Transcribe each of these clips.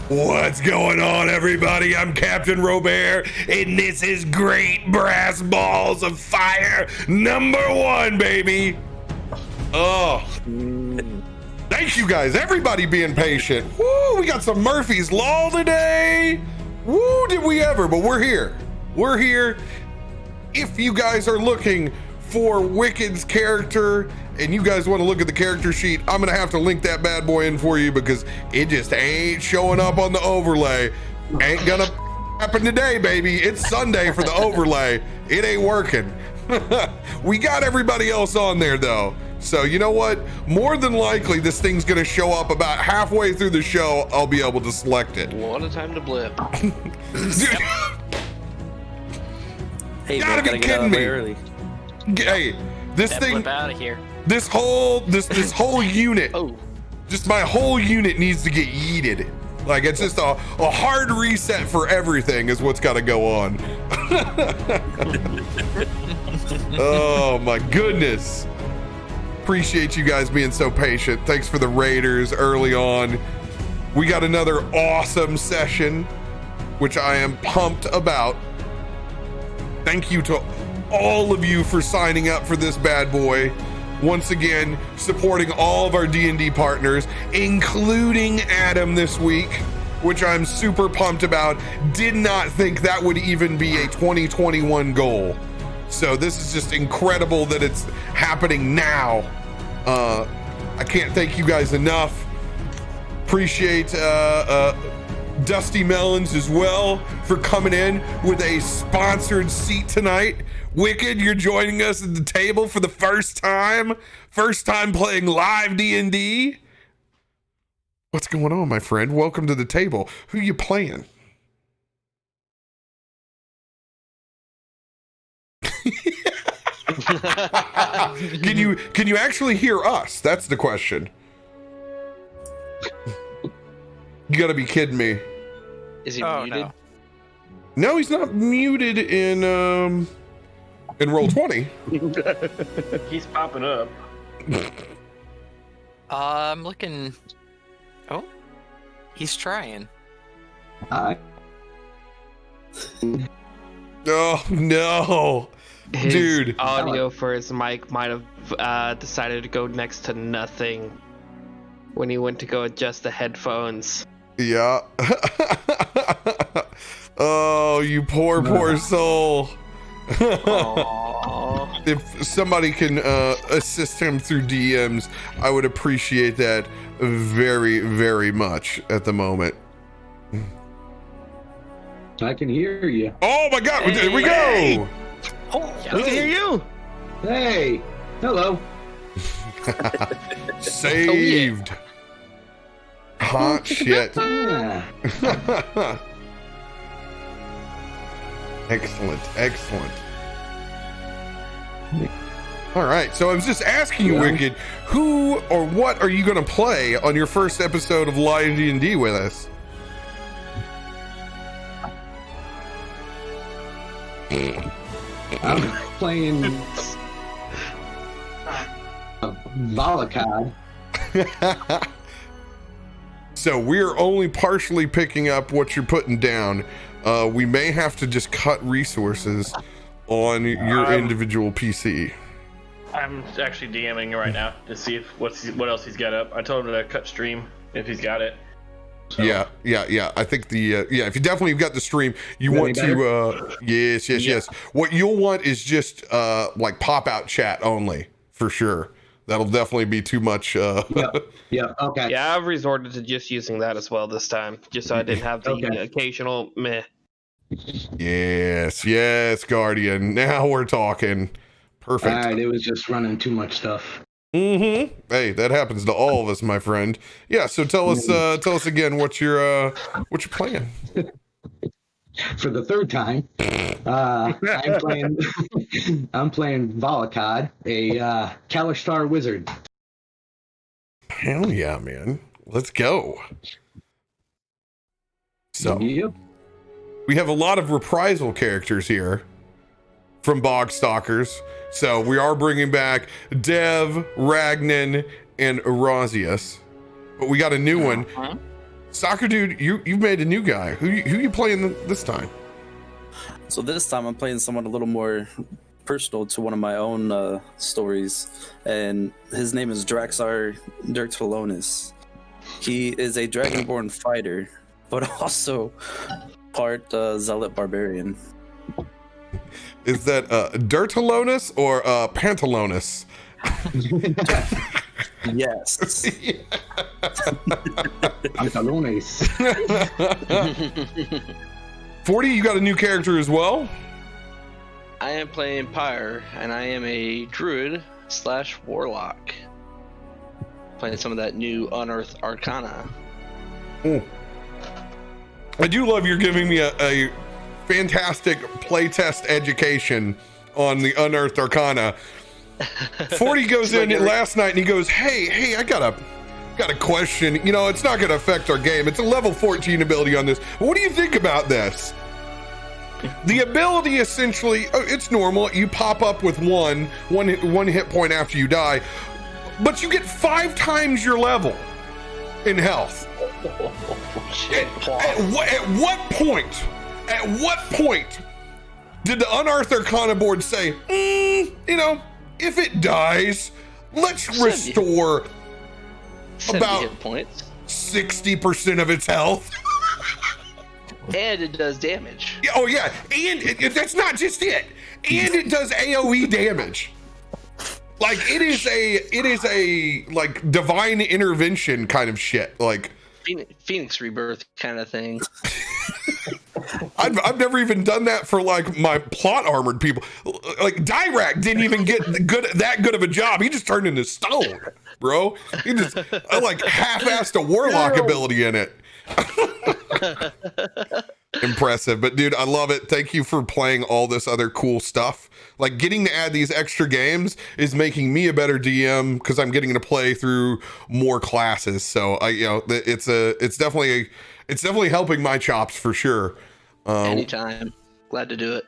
What's going on, everybody? I'm CaptainRoBear, and this is Great Brass Balls of Fire #1, baby. Oh, thank you guys, everybody being patient. Woo, we got some Murphy's Law today. Woo, did we ever? But we're here. We're here. If you guys are looking for Wicked's character and you guys want to look at the character sheet, I'm gonna have to link that bad boy in for you because it just ain't showing up on the overlay. Ain't gonna happen today, baby. It's Sunday for the overlay. It ain't working. We got everybody else on there though, so you know what, more than likely this thing's gonna show up about halfway through the show. I'll be able to select it. What a time to blip. Hey, gotta be kidding me. Early. Hey, this thing, blip out of here. this whole unit, Oh, just my whole unit needs to get yeeted. Like, it's just a hard reset for everything is what's got to go on. Oh my goodness. Appreciate you guys being so patient. Thanks for the raiders early on. We got another awesome session, which I am pumped about. Thank you to all of you for signing up for this bad boy. Once again, supporting all of our D&D partners, including Adam this week, which I'm super pumped about. Did not think that would even be a 2021 goal. So this is just incredible that it's happening now. I can't thank you guys enough. Appreciate Dusty Melons as well for coming in with a sponsored seat tonight. Wicked, you're joining us at the table for the first time playing live D&D. What's going on, my friend? Welcome to the table. Who you playing? Can you actually hear us? That's the question. You gotta be kidding me. is he muted? No, he's not muted in Roll20. He's popping up. I'm looking. Oh, he's trying. Oh no, His dude. audio for his mic might have decided to go next to nothing when he went to go adjust the headphones. Yeah. Oh, you poor soul. If somebody can assist him through DMs, I would appreciate that very, very much at the moment. I can hear you. Oh my God, there we go. Oh, We can hear you. Hey, hello. Saved. Hot shit. Yeah. Excellent. All right, so I was just asking you, Wicked, who or what are you going to play on your first episode of Live D&D with us? I'm playing Volacod. So we're only partially picking up what you're putting down. We may have to just cut resources on your individual PC. I'm actually DMing right now to see if what else he's got up. I told him to cut stream if he's got it. So. Yeah. I think if you definitely got the stream, you want to yes. What you'll want is just like pop out chat only for sure. That'll definitely be too much. Yeah. Okay. Yeah, I've resorted to just using that as well this time, just so I didn't have the occasional meh. Yes, Guardian. Now we're talking. Perfect. All right, it was just running too much stuff. Mm-hmm. Hey, that happens to all of us, my friend. Yeah. So tell us again what you're playing. For the third time, I'm playing Volacod, a Kalishtar wizard. Hell yeah, man. Let's go. So Yep. we have a lot of reprisal characters here from Bogstalkers. So we are bringing back Dev, Ragnan, and Erasius. But we got a new one. Soccer Dude, you've made a new guy. Who you playing this time? So this time I'm playing someone a little more personal to one of my own stories, and his name is Draxar Dirtalonis. He is a dragonborn fighter, but also part zealot barbarian. Is that Dirtalonis or Pantalonus? Yes. Pantalones. 40, you got a new character as well? I am playing Pyre, and I am a druid / warlock. Playing some of that new Unearthed Arcana. I do love you're giving me a fantastic playtest education on the Unearthed Arcana. 40 goes in last night and he goes, hey, I got a question. You know, it's not going to affect our game. It's a level 14 ability on this. What do you think about this? The ability essentially, it's normal. You pop up with one hit point after you die, but you get 5 times your level in health. At what point did the Unearthed Arcana board say, you know, if it dies, let's restore 70 about hit points. 60% of its health? And it does damage. Oh yeah, and that's not just it. And it does AoE damage. Like it is a like divine intervention kind of shit. Like Phoenix rebirth kind of thing. I've never even done that for like my plot armored people. Like Dirac didn't even get that good of a job. He just turned into stone, bro. He just like half-assed a warlock ability in it. Impressive. But dude, I love it. Thank you for playing all this other cool stuff. Like getting to add these extra games is making me a better DM because I'm getting to play through more classes. So it's definitely helping my chops for sure. Anytime. Glad to do it.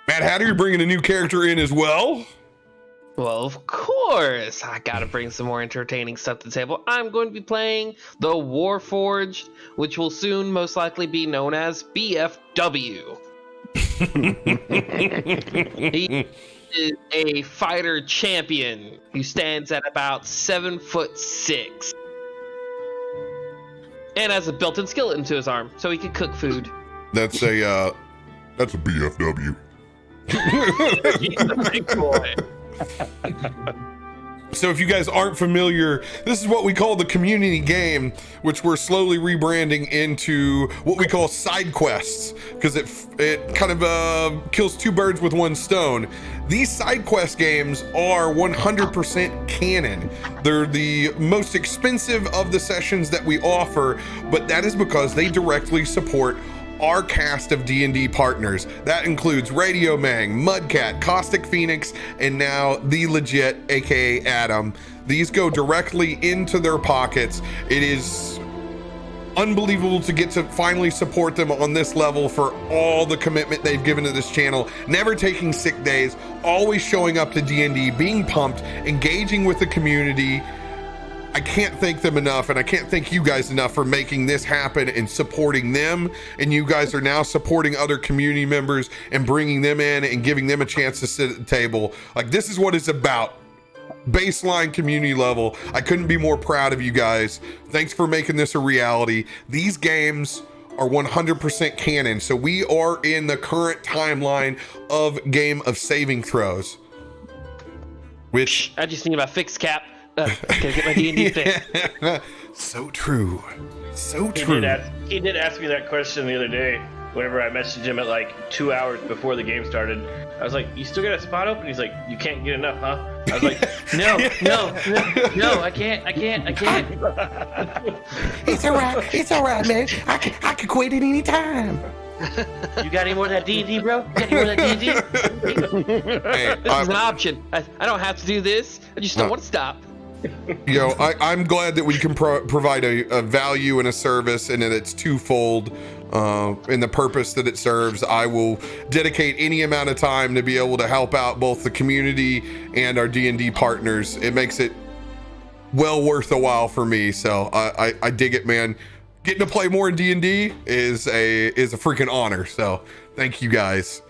Mad Hatter, you're bringing a new character in as well? Well, of course, I gotta bring some more entertaining stuff to the table. I'm going to be playing the Warforged, which will soon most likely be known as BFW. He is a fighter champion who stands at about 7'6", and has a built-in skeleton to his arm, so he can cook food. That's a BFW. He's a big boy. So if you guys aren't familiar, this is what we call the community game, which we're slowly rebranding into what we call side quests, because it kind of kills 2 birds with 1 stone. These side quest games are 100% canon. They're the most expensive of the sessions that we offer, but that is because they directly support our cast of D&D partners. That includes Radio Mang, Mudcat, Caustic Phoenix, and now The Legit, aka Adam. These go directly into their pockets. It is unbelievable to get to finally support them on this level for all the commitment they've given to this channel, never taking sick days, always showing up to D&D, being pumped, engaging with the community. I can't thank them enough, and I can't thank you guys enough for making this happen and supporting them. And you guys are now supporting other community members and bringing them in and giving them a chance to sit at the table. Like, this is what it's about. Baseline community level. I couldn't be more proud of you guys. Thanks for making this a reality. These games are 100% canon, so we are in the current timeline of Game of Saving Throws. Which I just think about fixed cap. Gotta get my D&D fixed. So true. So true. He did ask me that question the other day whenever I messaged him at like 2 hours before the game started. I was like, you still got a spot open? He's like, you can't get enough, huh? I was like, no, I can't. It's all right, man. I can quit at any time. You got any more of that D&D, bro? You got any more of that D&D? Hey, this is an option. I don't have to do this. I just don't want to stop. I'm glad that we can provide a value and a service, and that it's twofold in the purpose that it serves. I will dedicate any amount of time to be able to help out both the community and our D&D partners. It makes it well worth a while for me. So I dig it, man. getting to play more in D&D is a freaking honor. So thank you guys.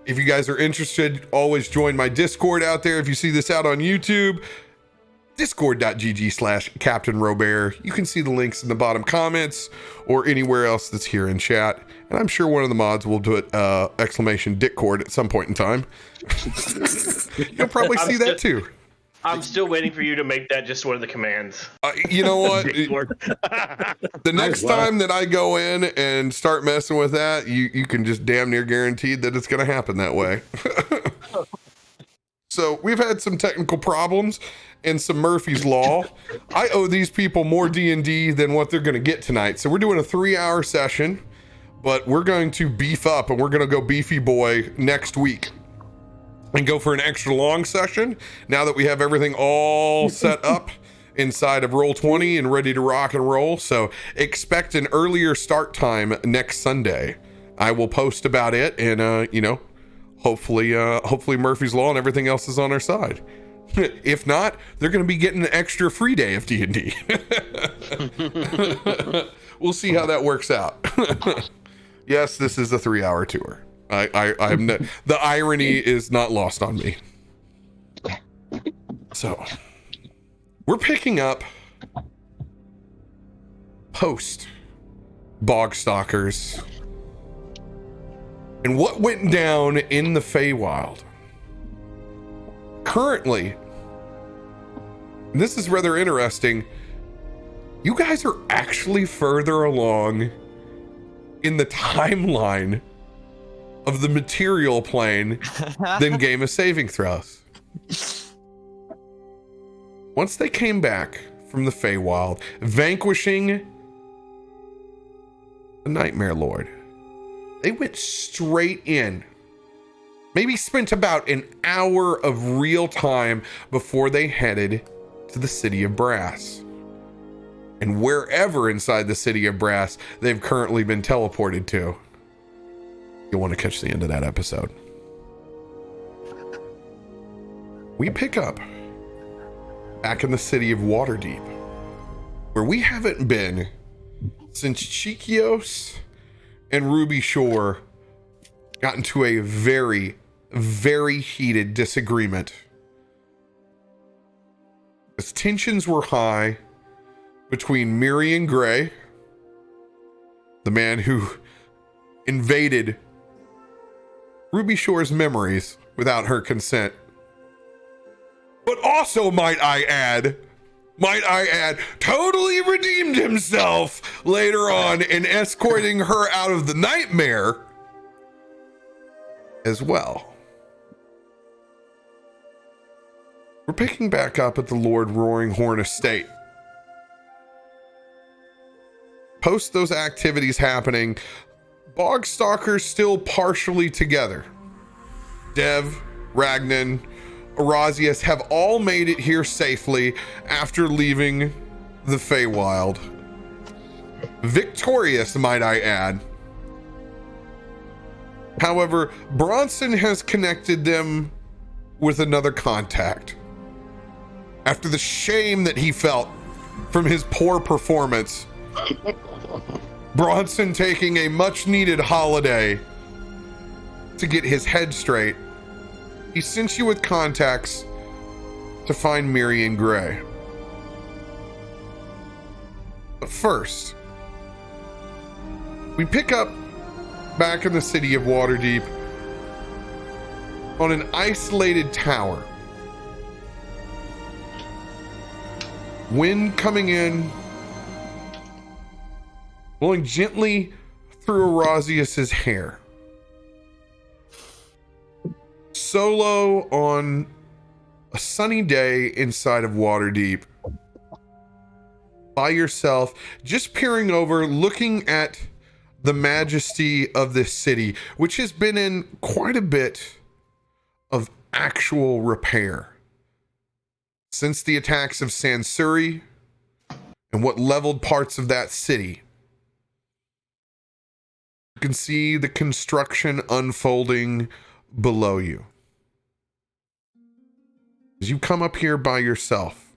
If you guys are interested, always join my Discord out there. If you see this out on YouTube, discord.gg/CaptainRoBear. You can see the links in the bottom comments or anywhere else that's here in chat. And I'm sure one of the mods will do it !Dickcord at some point in time. You'll probably see that too. I'm still waiting for you to make that just one of the commands. You know what? The next time that I go in and start messing with that, you can just damn near guaranteed that it's going to happen that way. So we've had some technical problems and some Murphy's Law. I owe these people more D&D than what they're going to get tonight. So we're doing a 3-hour session, but we're going to beef up and we're going to go beefy boy next week and go for an extra long session now that we have everything all set up inside of Roll20 and ready to rock and roll. So expect an earlier start time next Sunday. I will post about it and, hopefully Murphy's Law and everything else is on our side. If not, they're going to be getting an extra free day of D&D. We'll see how that works out. Yes, this is a 3-hour tour. The irony is not lost on me. So we're picking up post Bogstalkers and what went down in the Feywild. Currently, and this is rather interesting, you guys are actually further along in the timeline of the material plane than Game of Saving Throws. Once they came back from the Feywild, vanquishing the Nightmare Lord, they went straight in. Maybe spent about an hour of real time before they headed to the City of Brass. And wherever inside the City of Brass they've currently been teleported to. You'll want to catch the end of that episode. We pick up back in the city of Waterdeep, where we haven't been since Chikios and Ruby Shore got into a very, very heated disagreement. As tensions were high between Mirian Gray, the man who invaded Ruby Shore's memories without her consent, but also, might I add, totally redeemed himself later on in escorting her out of the nightmare as well. We're picking back up at the Lord Roaring Horn Estate. Post those activities happening, Bogstalkers still partially together. Dev, Ragnan, Arazius have all made it here safely after leaving the Feywild. Victorious, might I add. However, Bronson has connected them with another contact. After the shame that he felt from his poor performance, Bronson taking a much-needed holiday to get his head straight, he sent you with contacts to find Mirian Gray. But first, we pick up back in the city of Waterdeep on an isolated tower. Wind coming in, blowing gently through Arazius's hair. Solo on a sunny day inside of Waterdeep, by yourself, just peering over, looking at the majesty of this city, which has been in quite a bit of actual repair since the attacks of Sansuri and what leveled parts of that city. You can see the construction unfolding below you. As you come up here by yourself,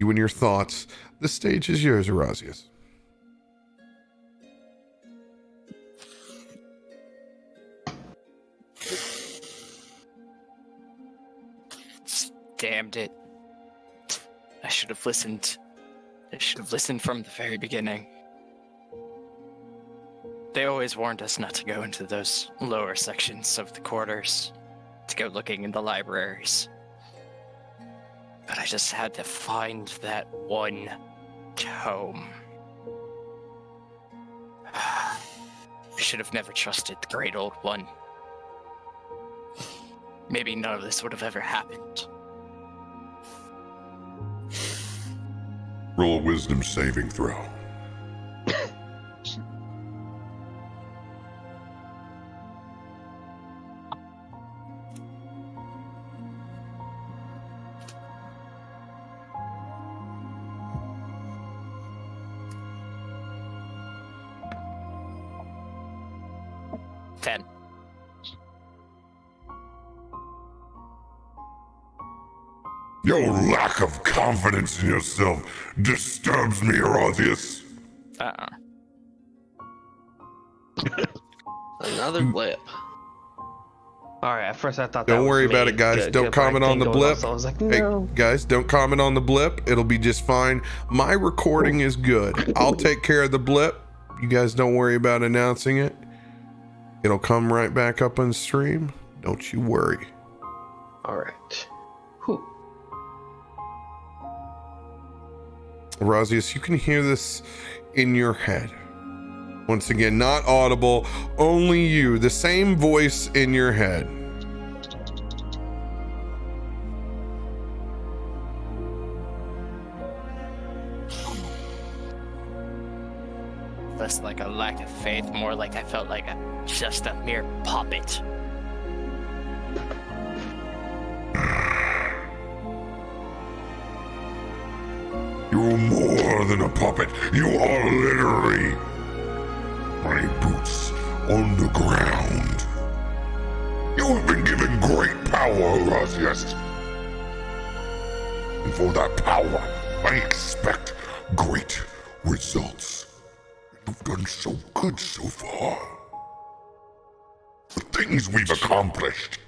You and your thoughts. The stage is yours, Erasius. Damned it. I should have listened. I should have listened from the very beginning. They always warned us not to go into those lower sections of the quarters, to go looking in the libraries. But I just had to find that one tome. I should have never trusted the Great Old One. Maybe none of this would have ever happened. Roll a wisdom saving throw. Your lack of confidence in yourself disturbs me, Erasius. Another blip. All right. At first, I thought. Don't that worry was about me. it, guys. Good, Don't good, but I comment on the think it was blip. also- I was like, no. Hey, guys, don't comment on the blip. It'll be just fine. My recording is good. I'll take care of the blip. You guys don't worry about announcing it. It'll come right back up on stream. Don't you worry. All right. Whew. Erasius, you can hear this in your head. Once again, not audible, only you, the same voice in your head. Less like a lack of faith, more like I felt like just a mere puppet. You're more than a puppet. You are literally my boots on the ground. You have been given great power, Erasius. And for that power, I expect great results. You've done so good so far. The things we've accomplished,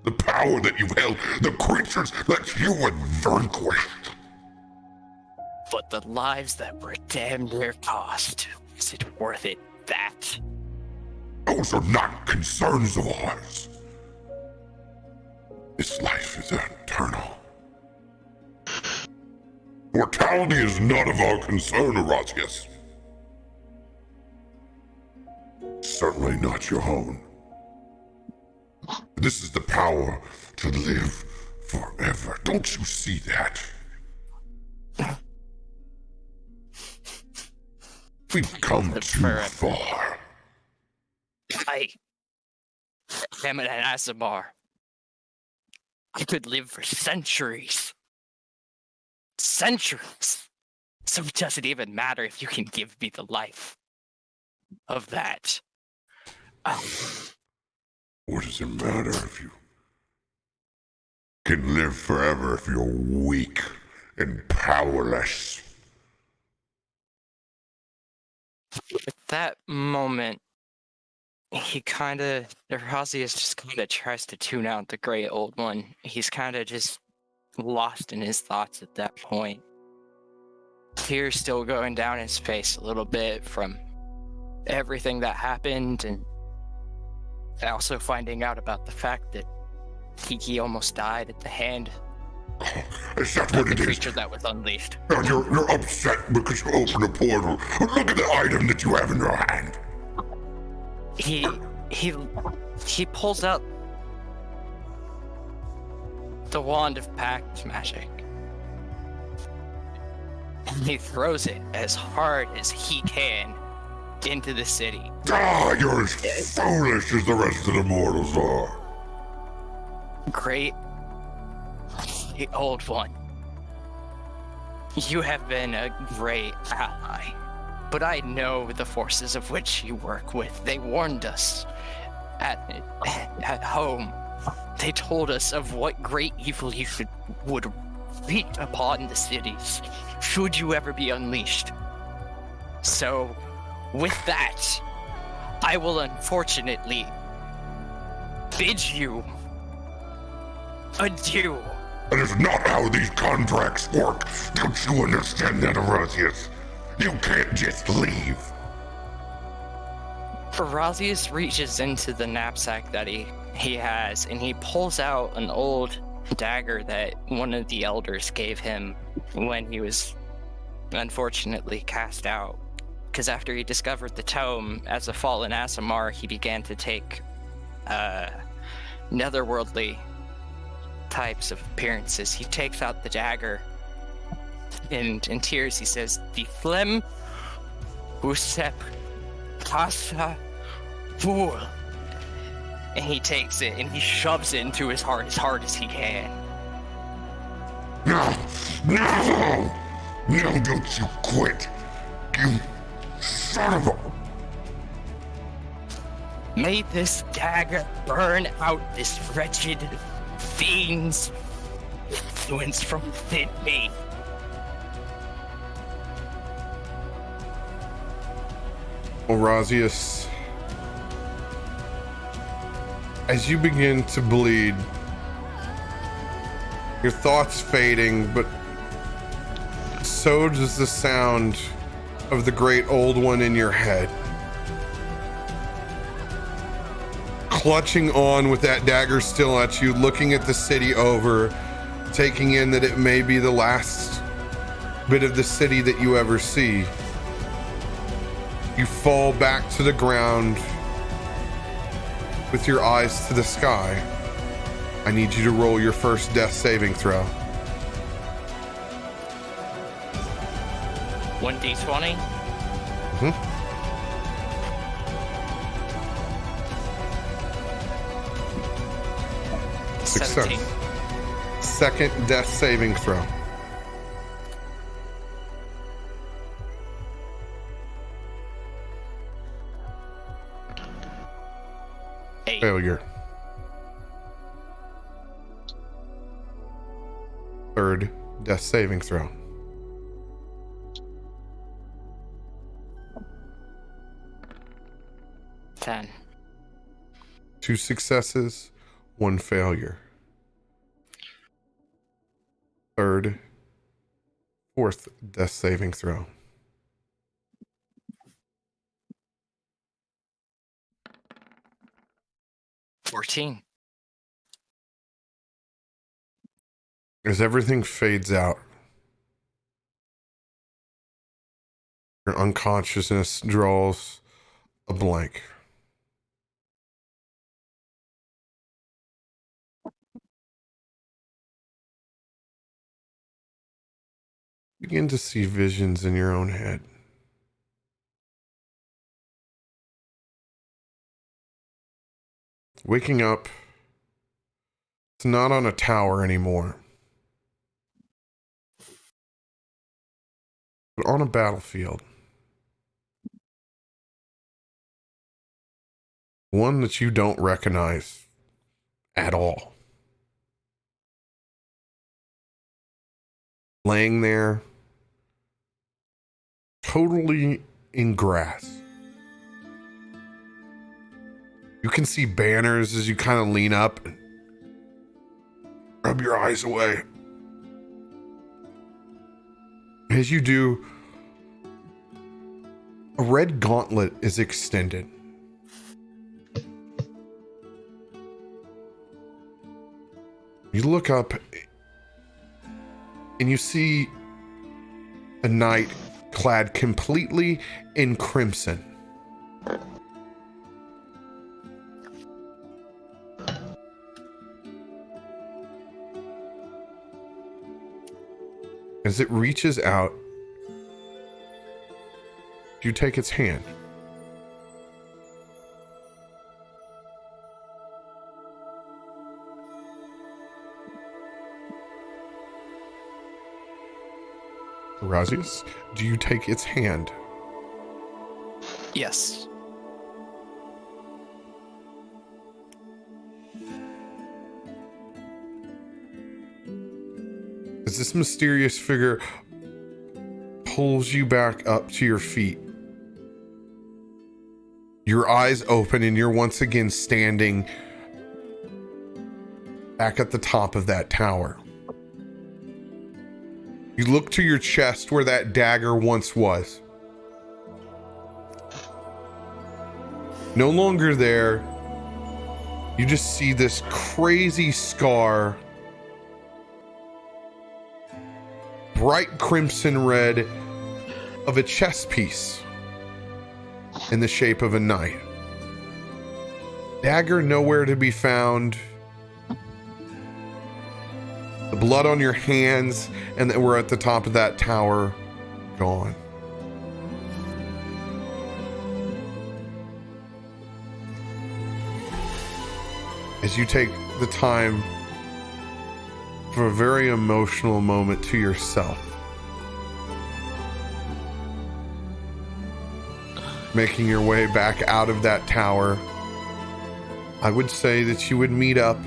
the power that you've held, the creatures that you have vanquished. But the lives that were damn near cost, is it worth it, that? Those are not concerns of ours. This life is eternal. Mortality is none of our concern, Erasius. Certainly not your own. This is the power to live forever. Don't you see that? We've come too far. I am an Azamar. I could live for centuries. Centuries. So it doesn't even matter if you can give me the life of that. What does it matter if you can live forever if you're weak and powerless? At that moment, Erasius just kind of tries to tune out the Great Old One. He's kind of just lost in his thoughts at that point. Tears still going down his face a little bit from everything that happened, and also finding out about the fact that Kiki almost died at the hand Is that what of it the is? creature that was unleashed. Now you're upset because you opened a portal. Look at the item that you have in your hand. He pulls out the wand of pact magic. And he throws it as hard as he can into the city. Ah, you're as foolish as the rest of the mortals are. Great, the Old One. You have been a great ally, but I know the forces of which you work with. They warned us at home. They told us of what great evil you would feet upon the cities, should you ever be unleashed. So, with that, I will unfortunately bid you adieu. That is not how these contracts work. Don't you understand that, Erasius? You can't just leave. Erasius reaches into the knapsack that he has, and he pulls out an old dagger that one of the elders gave him when he was unfortunately cast out. Because after he discovered the tome as a fallen Aasimar, he began to take netherworldly types of appearances. He takes out the dagger, and in tears he says, "The phlegm usep pasa fool." And he takes it and he shoves it into his heart as hard as he can. No! No! No, don't you quit! You son of a... May this dagger burn out this wretched fiend's influence from within me. Erasius, as you begin to bleed, your thoughts fading, but so does the sound of the great old one in your head. Clutching on with that dagger still at you, looking at the city over, taking in that it may be the last bit of the city that you ever see. You fall back to the ground with your eyes to the sky. I need you to roll your first death saving throw. 1d20. Success. 17. Second death saving throw. Failure. Third death saving throw. Ten. 2 successes, 1 failure. Third, fourth death saving throw. $14. As everything fades out, your unconsciousness draws a blank. Begin to see visions in your own head. Waking up, it's not on a tower anymore, but on a battlefield. One that you don't recognize at all. Laying there, totally in grass. You can see banners as you kind of lean up and rub your eyes away. As you do, a red gauntlet is extended. You look up and you see a knight clad completely in crimson. As it reaches out, you take its hand. Erasius, do you take its hand? Yes. As this mysterious figure pulls you back up to your feet. Your eyes open and you're once again standing back at the top of that tower. You look to your chest where that dagger once was. No longer there. You just see this crazy scar, bright crimson red, of a chess piece in the shape of a knight. Dagger nowhere to be found. The blood on your hands and that we're at the top of that tower, gone. As you take the time for a very emotional moment to yourself, making your way back out of that tower, I would say that you would meet up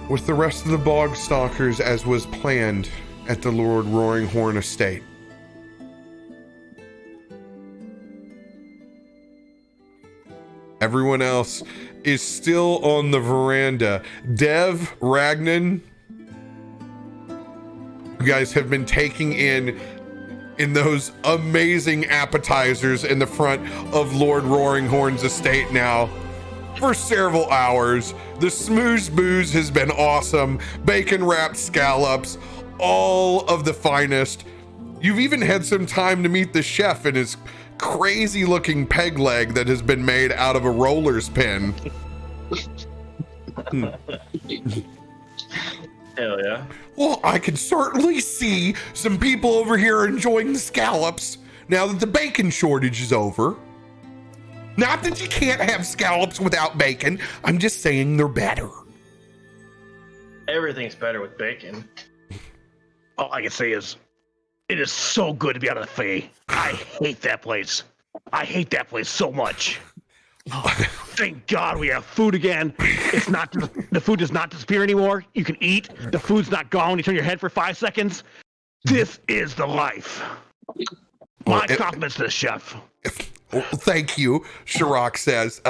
with the rest of the bog stalkers as was planned at the Lord Roaring Horn estate. Everyone else is still on the veranda. Dev, Ragnan, you guys have been taking in those amazing appetizers in the front of Lord Roaring Horn's estate now for several hours. The smooze booze has been awesome. Bacon wrapped scallops, all of the finest. You've even had some time to meet the chef and his crazy looking peg leg that has been made out of a roller's pin. Hell yeah. Well, I can certainly see some people over here enjoying the scallops now that the bacon shortage is over. Not that you can't have scallops without bacon. I'm just saying they're better. Everything's better with bacon. All I can say is, it is so good to be out of the Fae. I hate that place. I hate that place so much. Thank God we have food again. It's not, the food does not disappear anymore. You can eat. The food's not gone. You turn your head for 5 seconds. This is the life. My compliments to the chef. Well, thank you, Shirok says.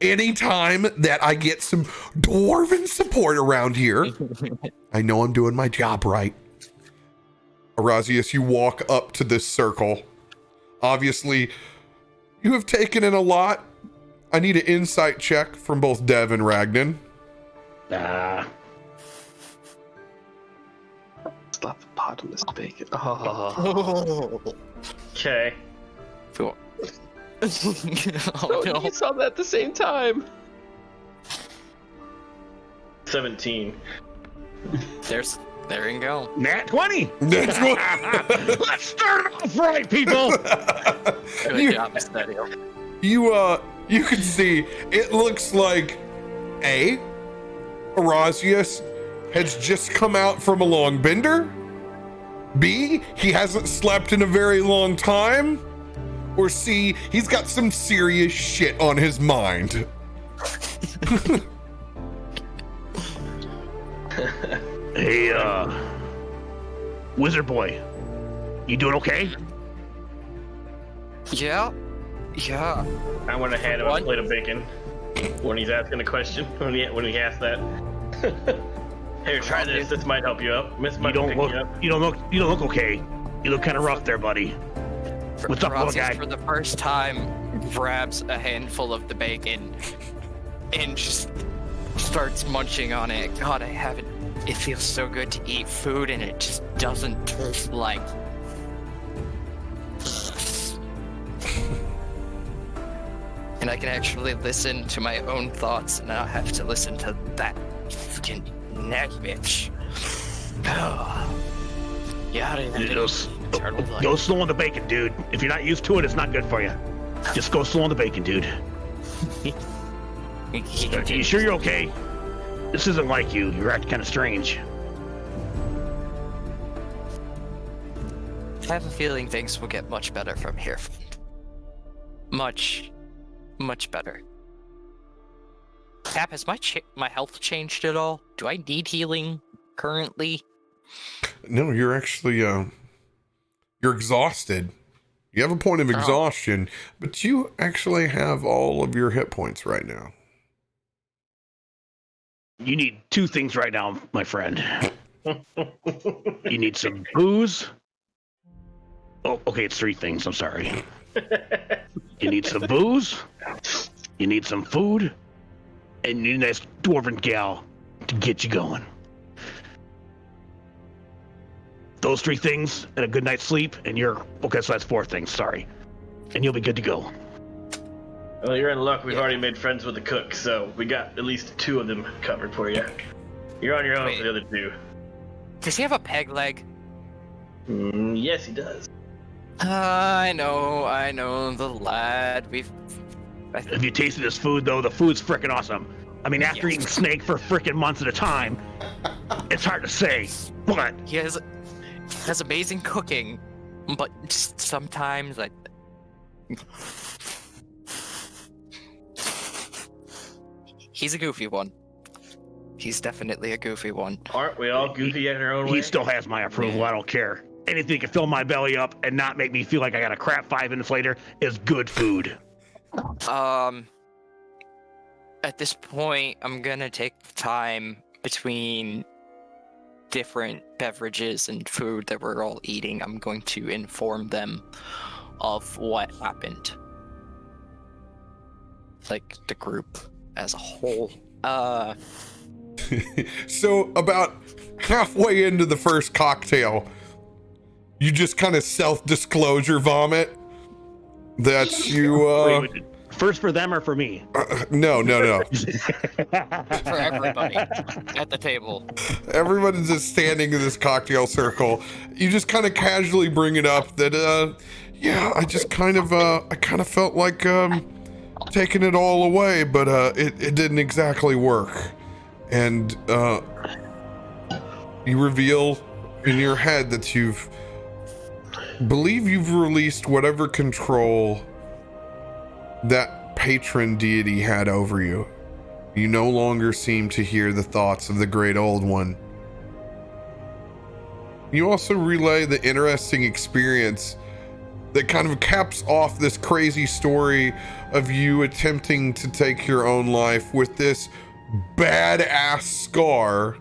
Anytime that I get some dwarven support around here, I know I'm doing my job right. Arazius, you walk up to this circle. Obviously, you have taken in a lot. I need an insight check from both Dev and Ragnan. Slap the pot on this bacon. Oh. Okay. Oh, Oh, no. you saw that at the same time. 17. There you go. Nat 20. That's what Let's start off right, people. Good job, Steady. you can see it looks like Arazius has just come out from a long bender. B, he hasn't slept in a very long time. Or C, he's got some serious shit on his mind. Hey, Wizard Boy, you doing okay? Yeah. I went ahead of a plate of bacon when he's asking the question. When he asked that. Here, try this. This might help you up. Miss might pick you up. You don't look okay. You look kind of rough there, buddy. What's up, little guy? For the first time, grabs a handful of the bacon and just starts munching on it. God, I haven't. It feels so good to eat food, and it just doesn't taste like. And I can actually listen to my own thoughts, and I don't have to listen to that fucking nag bitch. Go slow on the bacon, dude. If you're not used to it, it's not good for you. Just go slow on the bacon, dude. You sure you're okay? This isn't like you. You're acting kind of strange. I have a feeling things will get much better from here. Much better. Cap, has my health changed at all? Do I need healing? currently. No, you're actually you're exhausted. You have a point of exhaustion, but you actually have all of your hit points right now. You need two things right now, my friend. You need some booze. Oh, okay, it's three things. I'm sorry. You need some booze. You need some food. And you need a nice dwarven gal to get you going. Those three things and a good night's sleep, and you're okay. So that's four things. Sorry, and you'll be good to go. Well, you're in luck. We've already made friends with the cook, so we got at least two of them covered for you. You're on your own for the other two. Does he have a peg leg? Yes, he does. I know, the lad. Have you tasted this food, though? The food's freaking awesome. I mean, after eating snake for freaking months at a time, it's hard to say. But He has amazing cooking, but just sometimes he's a goofy one. He's definitely a goofy one. Aren't we all goofy in our own way? he still has my approval. I don't care. Anything can fill my belly up and not make me feel like I got a crap 5 minutes later is good food. At this point, I'm gonna take the time between different beverages and food that we're all eating. I'm going to inform them of what happened. Like, the group as a whole. So about halfway into the first cocktail, you just kind of self-disclosure vomit that you Wait, first for them or for me? No. For everybody at the table. Everybody's just standing in this cocktail circle. You just kind of casually bring it up that I kind of felt like taking it all away, but it didn't exactly work. And you reveal in your head that you've released whatever control that patron deity had over you. You no longer seem to hear the thoughts of the great old one. You also relay the interesting experience that kind of caps off this crazy story of you attempting to take your own life with this badass scar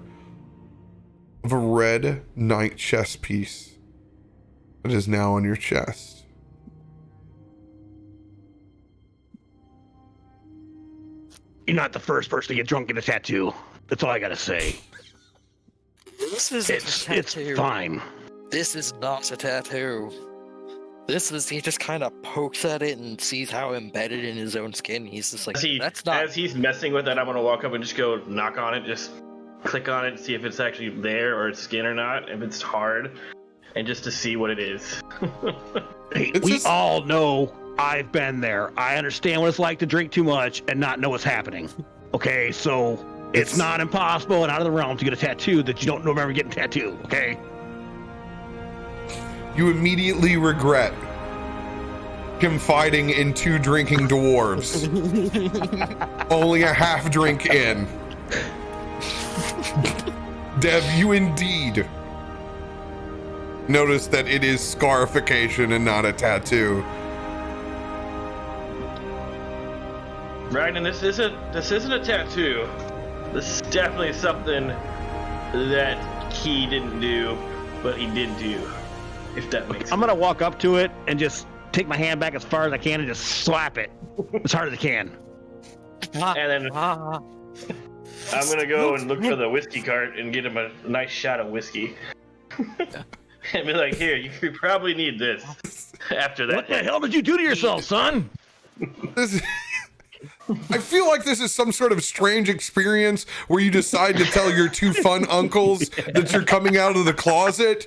of a red knight chess piece that is now on your chest. You're not the first person to get drunk in a tattoo. That's all I gotta say. This is a tattoo. It's fine. This is not a tattoo. He just kind of pokes at it and sees how embedded in his own skin. He's just like, As he's messing with it, I'm gonna walk up and just go knock on it, just click on it and see if it's actually there or it's skin or not, if it's hard, and just to see what it is. Hey, we all know I've been there. I understand what it's like to drink too much and not know what's happening. Okay, so it's not impossible and out of the realm to get a tattoo that you don't remember getting tattooed, okay? You immediately regret confiding in 2 drinking dwarves. Only a half drink in. Dev, you indeed notice that it is scarification and not a tattoo. Right, and this isn't a tattoo. This is definitely something that he didn't do, but he did do. If that makes sense. I'm gonna walk up to it and just take my hand back as far as I can and just slap it as hard as I can. And then I'm gonna go and look for the whiskey cart and get him a nice shot of whiskey. And be like, here, you probably need this after that. What the hell did you do to yourself, son? I feel like this is some sort of strange experience where you decide to tell your 2 fun uncles that you're coming out of the closet,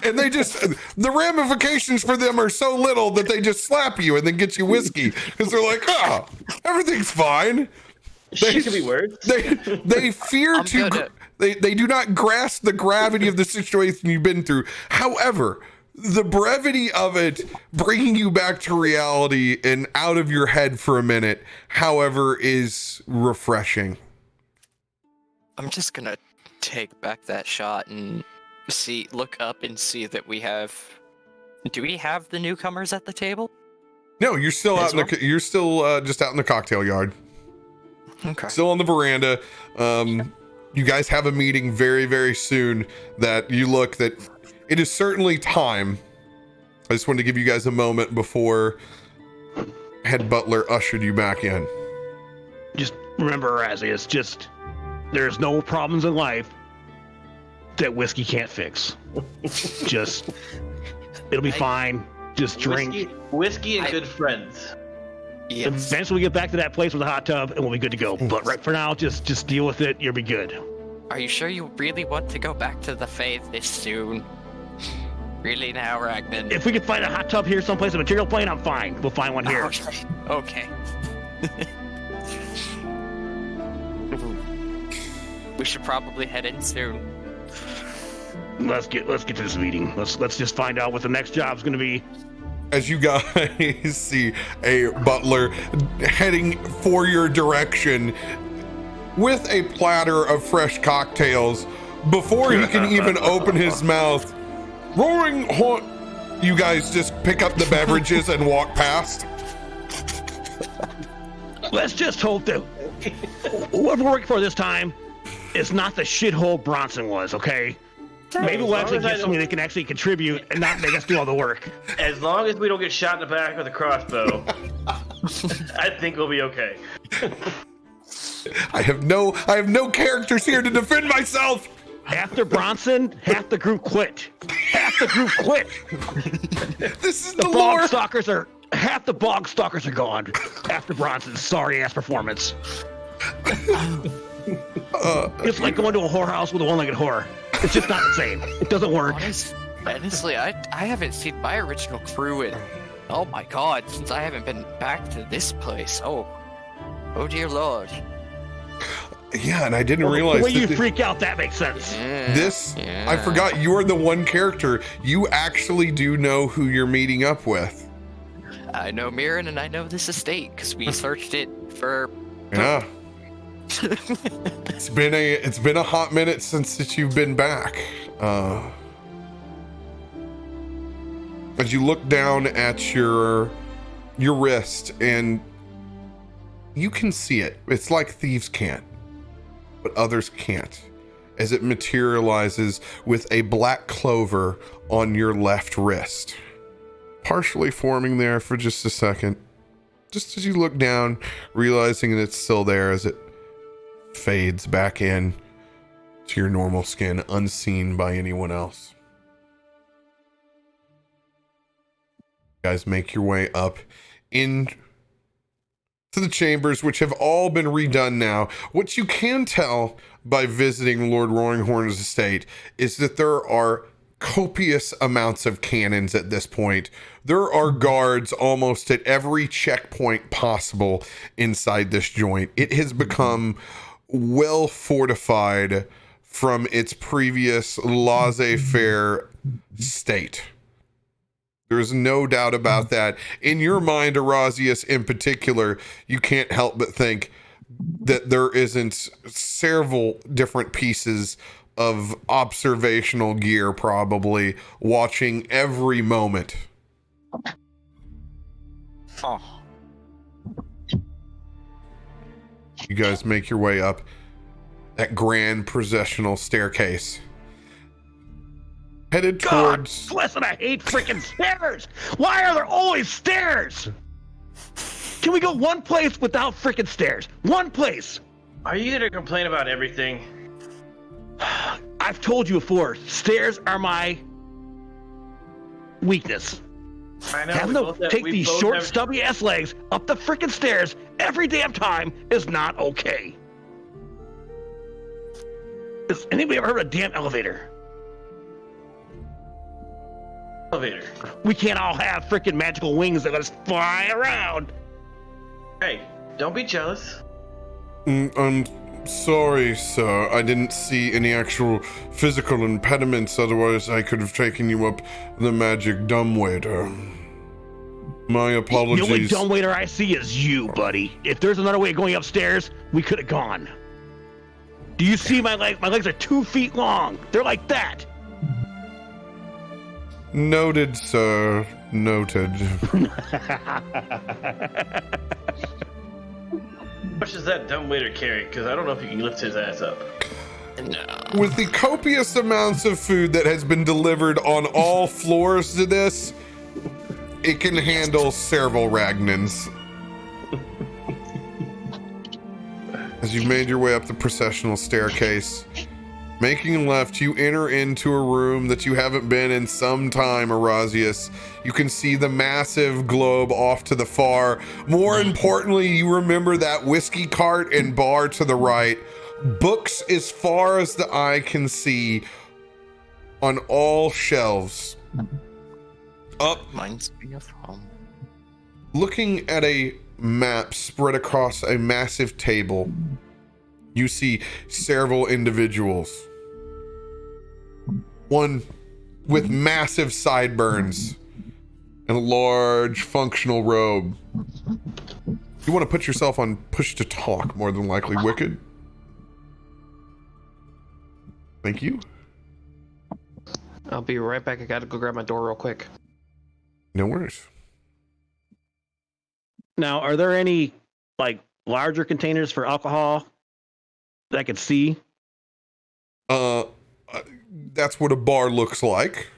and they just, the ramifications for them are so little that they just slap you and then get you whiskey because they're like, everything's fine. Shit could be worse. They fear they do not grasp the gravity of the situation you've been through. However, the brevity of it bringing you back to reality and out of your head for a minute, however, is refreshing. I'm just gonna take back that shot and look up and see that we have. Do we have the newcomers at the table? No, you're still out. You're still just out in the cocktail yard. Okay. Still on the veranda. You guys have a meeting very, very soon. That it is certainly time. I just wanted to give you guys a moment before head butler ushered you back in. Just remember, Razzie, there's no problems in life that whiskey can't fix. It'll be fine. Just drink. Whiskey and good friends. Yes. Eventually we get back to that place with a hot tub and we'll be good to go. But right for now, just deal with it. You'll be good. Are you sure you really want to go back to the Fae this soon? Really now, Ragnar? If we can find a hot tub here someplace, a material plane, I'm fine. We'll find one here. Okay. We should probably head in soon. Let's get to this meeting. Let's just find out what the next job's gonna be. As you guys see a butler heading for your direction with a platter of fresh cocktails before he can even open his mouth. Roaring horn. You guys just pick up the beverages and walk past. Let's just hope that whoever we're working for this time is not the shithole Bronson was, okay? Maybe we'll actually get somebody that can actually contribute and not make us do all the work. As long as we don't get shot in the back with a crossbow, I think we'll be okay. I have no characters here to defend myself. After Bronson, half the group quit. Half the group quit. This is the lore. Half the bog stalkers are gone after Bronson's sorry ass performance. It's like going to a whorehouse with a one-legged whore. It's just not the same. It doesn't work. Honestly, I haven't seen my original crew in, oh my god, since I haven't been back to this place. Oh dear lord. Yeah, and I didn't realize the way you freak out, that makes sense. I forgot you're the one character. You actually do know who you're meeting up with. I know Mirren and I know this estate because we searched it for. Yeah. It's been a hot minute since you've been back. As you look down at your wrist and you can see it. It's like thieves can't, but others can't, as it materializes with a black clover on your left wrist, partially forming there for just a second. Just as you look down, realizing that it's still there as it fades back in to your normal skin, unseen by anyone else. You guys make your way up in to the chambers, which have all been redone now. What you can tell by visiting Lord Roaringhorn's estate is that there are copious amounts of cannons at this point. There are guards almost at every checkpoint possible inside this joint. It has become well fortified from its previous laissez-faire state. There's no doubt about that. In your mind, Erasius in particular, you can't help but think that there isn't several different pieces of observational gear probably watching every moment. Oh. You guys make your way up that grand processional staircase. Headed towards... God, listen, I hate freaking stairs! Why are there always stairs? Can we go one place without freaking stairs? One place! Are you gonna complain about everything? I've told you before, stairs are my weakness. I know. Having to take these short, stubby ass legs up the freaking stairs every damn time is not okay. Has anybody ever heard of a damn elevator? Elevator. We can't all have freaking magical wings that let us fly around. Hey, don't be jealous. I'm sorry, sir. I didn't see any actual physical impediments. Otherwise, I could have taken you up the magic dumbwaiter. My apologies. The only dumbwaiter I see is you, buddy. If there's another way of going upstairs, we could have gone. Do you see my legs? My legs are 2 feet long. They're like that. Noted, sir. Noted. How much does that dumb waiter carry? Because I don't know if you can lift his ass up. With the copious amounts of food that has been delivered on all floors to this, it can handle several Ragnans. As you've made your way up the processional staircase, making left, you enter into a room that you haven't been in some time, Erasius. You can see the massive globe off to the far. More importantly, you remember that whiskey cart and bar to the right. Books as far as the eye can see on all shelves. Up, Reminds me of home. looking at a map spread across a massive table, you see several individuals. One with massive sideburns and a large functional robe. You want to put yourself on push to talk, more than likely, Wicked. Thank you. I'll be right back. I gotta go grab my door real quick. No worries. Now, are there any like larger containers for alcohol that I could see? That's what a bar looks like.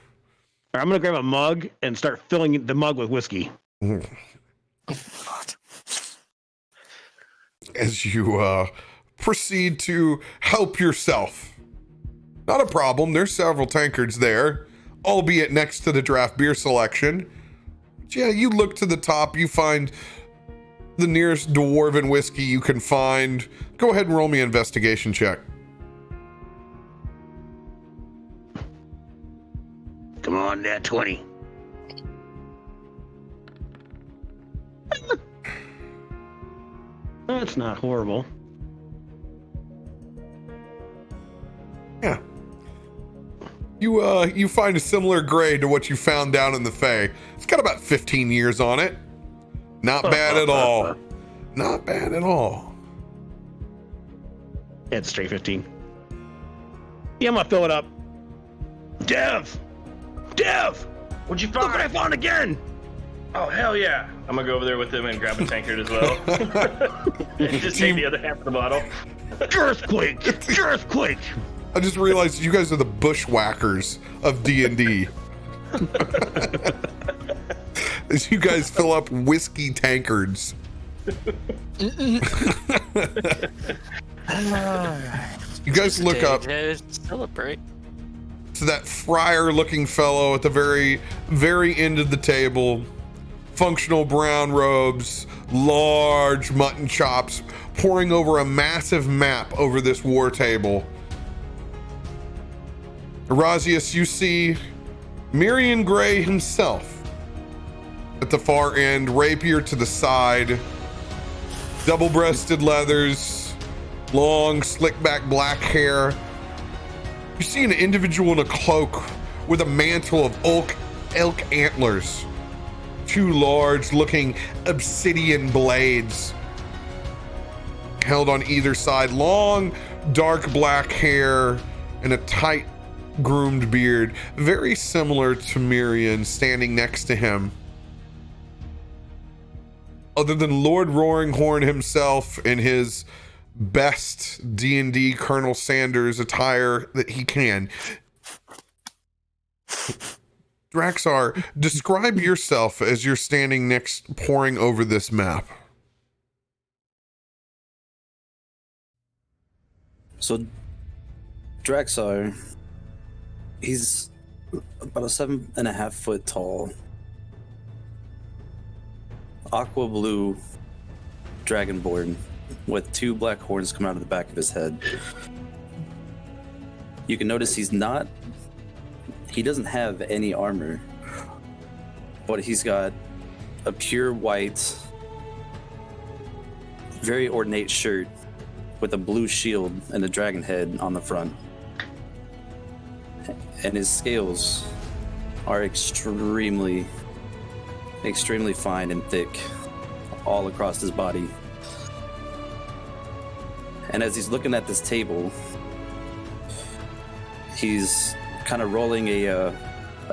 Or I'm gonna grab a mug and start filling the mug with whiskey. As you proceed to help yourself. Not a problem. There's several tankards there, albeit next to the draft beer selection. But yeah, you look to the top, you find the nearest dwarven whiskey you can find. Go ahead and roll me an investigation check. Come on, Nat 20. That's not horrible. Yeah. You find a similar grade to what you found down in the Fae. It's got about 15 years on it. Not bad at all. Not bad at all. It's straight 15. Yeah, I'm gonna fill it up. Dev! What'd you find? Look what I found again! Oh, hell yeah. I'm gonna go over there with him and grab a tankard as well. And just take the other half of the bottle. Earthquake! Earthquake! I just realized you guys are the bushwhackers of D&D. As you guys fill up whiskey tankards. You guys look up Celebrate. to that friar-looking fellow at the very, very end of the table. Functional brown robes, large mutton chops, pouring over a massive map over this war table. Erasius, you see Mirian Gray himself at the far end, rapier to the side, double-breasted leathers, long, slick-back black hair. You see an individual in a cloak with a mantle of elk antlers, two large-looking obsidian blades held on either side, long, dark black hair, and a tight, groomed beard, very similar to Mirian, standing next to him. Other than Lord Roaringhorn himself in his best D&D Colonel Sanders attire that he can. Draxar, describe yourself as you're standing next, poring over this map. So, Draxar, he's about a 7.5 foot tall, aqua blue dragonborn with two black horns coming out of the back of his head. You can notice he doesn't have any armor, but he's got a pure white, very ornate shirt with a blue shield and a dragon head on the front. And his scales are extremely fine and thick all across his body. And as he's looking at this table, He's kind of rolling a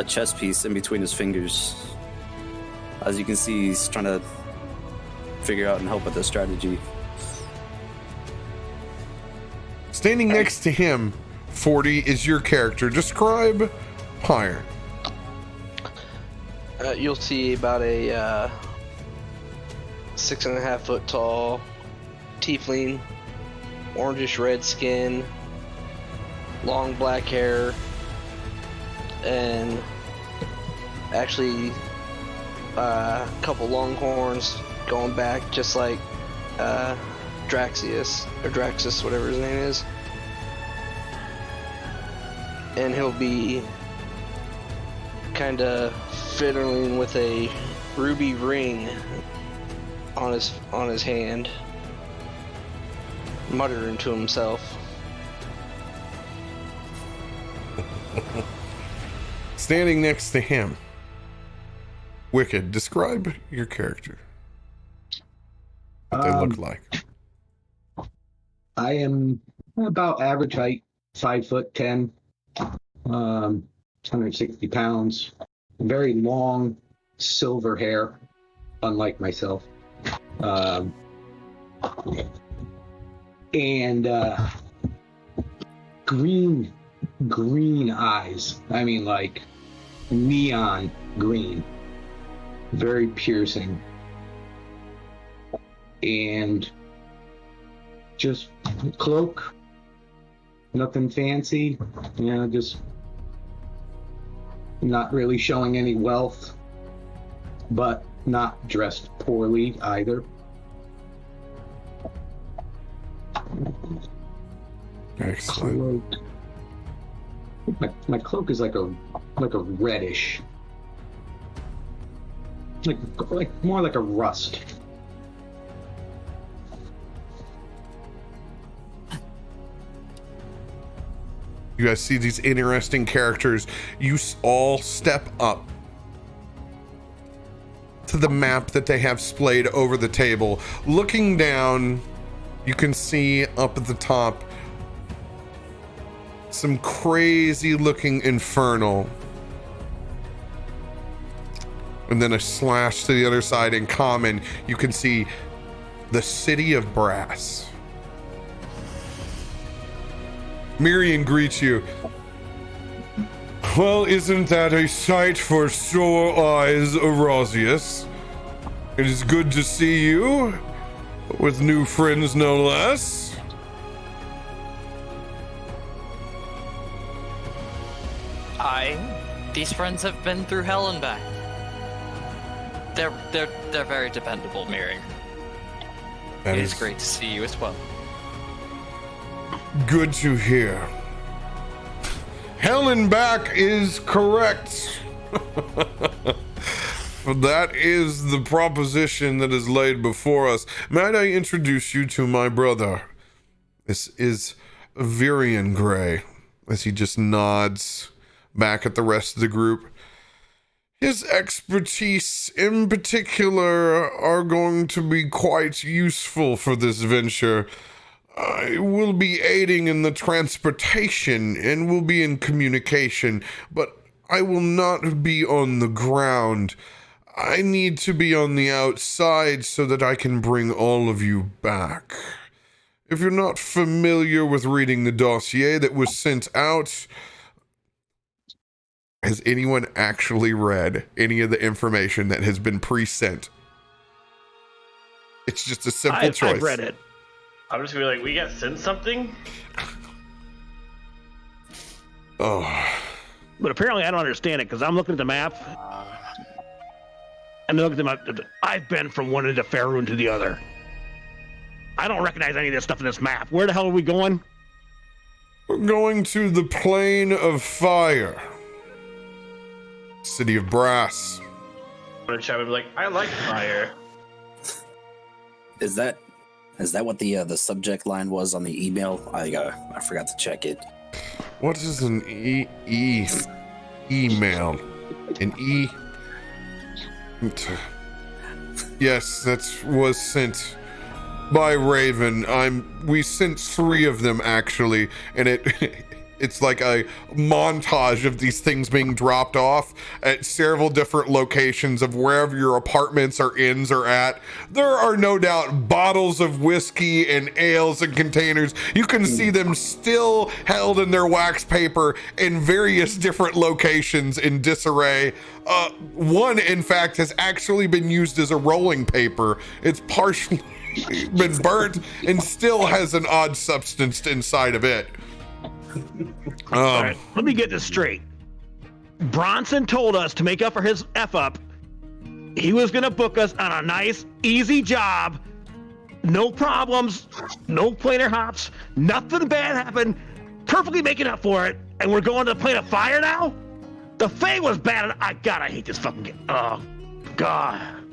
chess piece in between his fingers. As you can see, he's trying to figure out and help with the strategy. Standing next to him, 40, is your character. Describe Pyre. You'll see about a 6.5 foot tall tiefling, orangish red skin, long black hair, and actually a couple long horns going back, just like Draxius, or Draxus, whatever his name is. And he'll be kind of fiddling with a ruby ring on his hand, muttering to himself. Standing next to him, Wicked, describe your character. What they look like. I am about average height, 5'10", 160 pounds, very long silver hair, unlike myself, and green eyes. I mean, like neon green, very piercing, and just cloak, nothing fancy, just not really showing any wealth, but not dressed poorly either. Excellent. Cloak. My cloak is like a reddish, like more like a rust. You guys see these interesting characters. You all step up to the map that they have splayed over the table. Looking down, you can see up at the top some crazy looking infernal. And then a slash to the other side. In common, you can see the city of brass. Miriam greets you. Well, isn't that a sight for sore eyes, Erosius? It is good to see you, with new friends no less. These friends have been through hell and back. They're very dependable, Miriam. It is great to see you as well. Good to hear. Hell and back is correct. That is the proposition that is laid before us. Might I introduce you to my brother? This is Virian Gray, as he just nods back at the rest of the group. His expertise in particular are going to be quite useful for this venture. I will be aiding in the transportation and will be in communication, but I will not be on the ground. I need to be on the outside so that I can bring all of you back. If you're not familiar with reading the dossier that was sent out, has anyone actually read any of the information that has been pre-sent? It's just a simple choice. I've read it. I'm just gonna be like, we got sent something? Oh. But apparently I don't understand it, because I'm looking at the map. And look at the map. I've been from one end of Faerun to the other. I don't recognize any of this stuff in this map. Where the hell are we going? We're going to the Plane of Fire. City of Brass. I'm gonna chime in and be like, I like fire. Is that what the subject line was on the email? I forgot to check it. What is an email? An e? Yes, that was sent by Raven. We sent 3 of them actually, and it's like a montage of these things being dropped off at several different locations of wherever your apartments or inns are at. There are no doubt bottles of whiskey and ales and containers. You can see them still held in their wax paper in various different locations in disarray. One, in fact, has actually been used as a rolling paper. It's partially been burnt and still has an odd substance inside of it. All right, let me get this straight. Bronson told us to make up for his F-up. He was going to book us on a nice, easy job. No problems, no planar hops, nothing bad happened. Perfectly making up for it. And we're going to the plane of fire now? The Fae was bad. I hate this fucking game. Oh, God.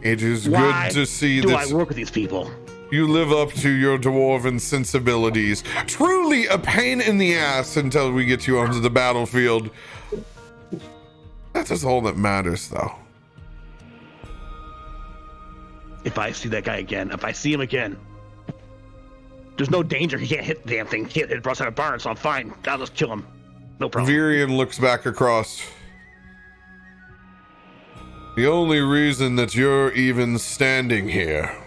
It is Why good to see do this. I work with these people? You live up to your dwarven sensibilities. Truly a pain in the ass until we get you onto the battlefield. That is all that matters, though. If I see that guy again, if I see him again, there's no danger. He can't hit the damn thing. He can't hit it outside a barn, so I'm fine. I'll just kill him. No problem. Virian looks back across. The only reason that you're even standing here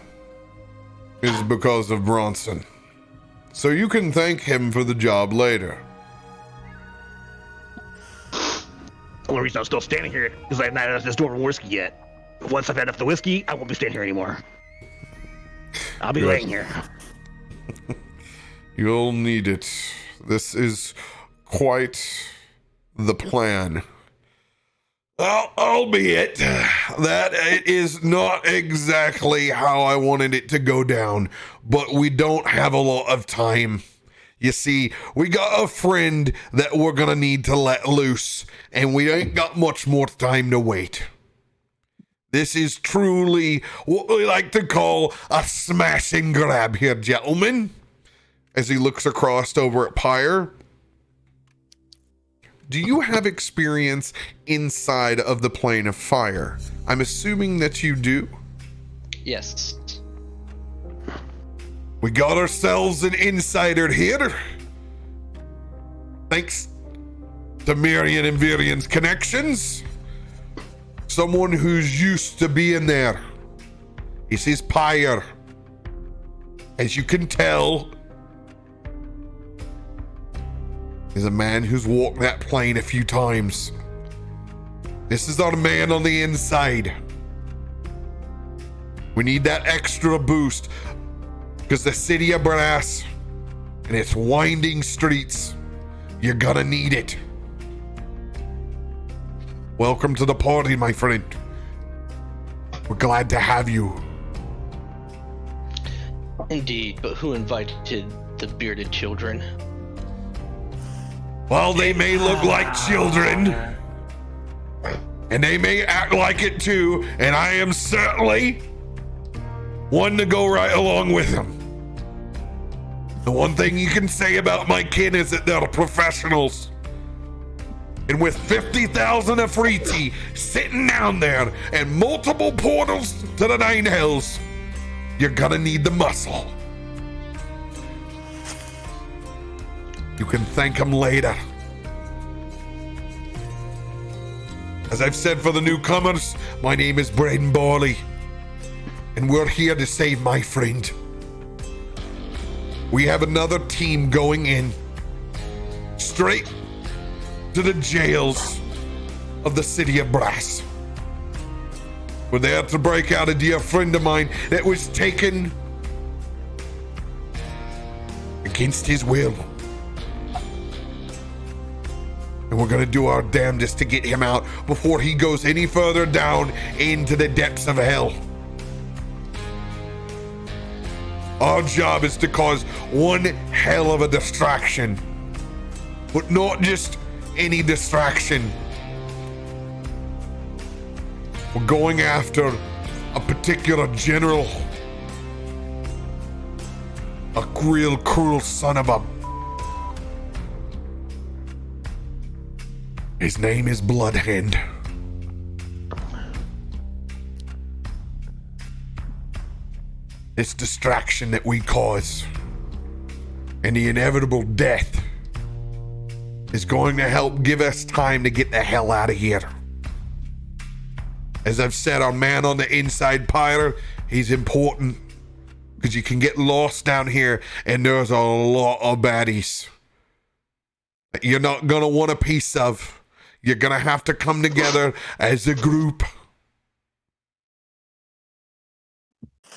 is because of Bronson. So you can thank him for the job later. The only reason I'm still standing here is I've not had this dwarven whiskey yet. Once I've had enough of the whiskey, I won't be standing here anymore. I'll be laying here. You'll need it. This is quite the plan. Albeit that it is not exactly how I wanted it to go down, but we don't have a lot of time. You see, we got a friend that we're gonna need to let loose, and we ain't got much more time to wait. This is truly what we like to call a smash and grab here, gentlemen. As he looks across over at Pyre. Do you have experience inside of the plane of fire? I'm assuming that you do. Yes. We got ourselves an insider here. Thanks to Mirian and Virian's connections. Someone who's used to being there. He says Pyre. As you can tell, is a man who's walked that plane a few times. This is our man on the inside. We need that extra boost because the city of brass and its winding streets, you're gonna need it. Welcome to the party, my friend. We're glad to have you. Indeed, but who invited the bearded children? Well, they may look like children, and they may act like it too, and I am certainly one to go right along with them. The one thing you can say about my kin is that they're professionals. And with 50,000 Afriti sitting down there and multiple portals to the Nine Hells, you're gonna need the muscle. You can thank him later. As I've said for the newcomers, my name is Braden Barley, and we're here to save my friend. We have another team going in straight to the jails of the city of Brass. We're there to break out a dear friend of mine that was taken against his will. And we're gonna do our damnedest to get him out before he goes any further down into the depths of hell. Our job is to cause one hell of a distraction, but not just any distraction. We're going after a particular general, a real cruel son of a... His name is Bloodhand. This distraction that we cause And the inevitable death is going to help give us time to get the hell out of here. As I've said, our man on the inside, Pyler, he's important because you can get lost down here and there's a lot of baddies that you're not going to want a piece of. You're going to have to come together as a group.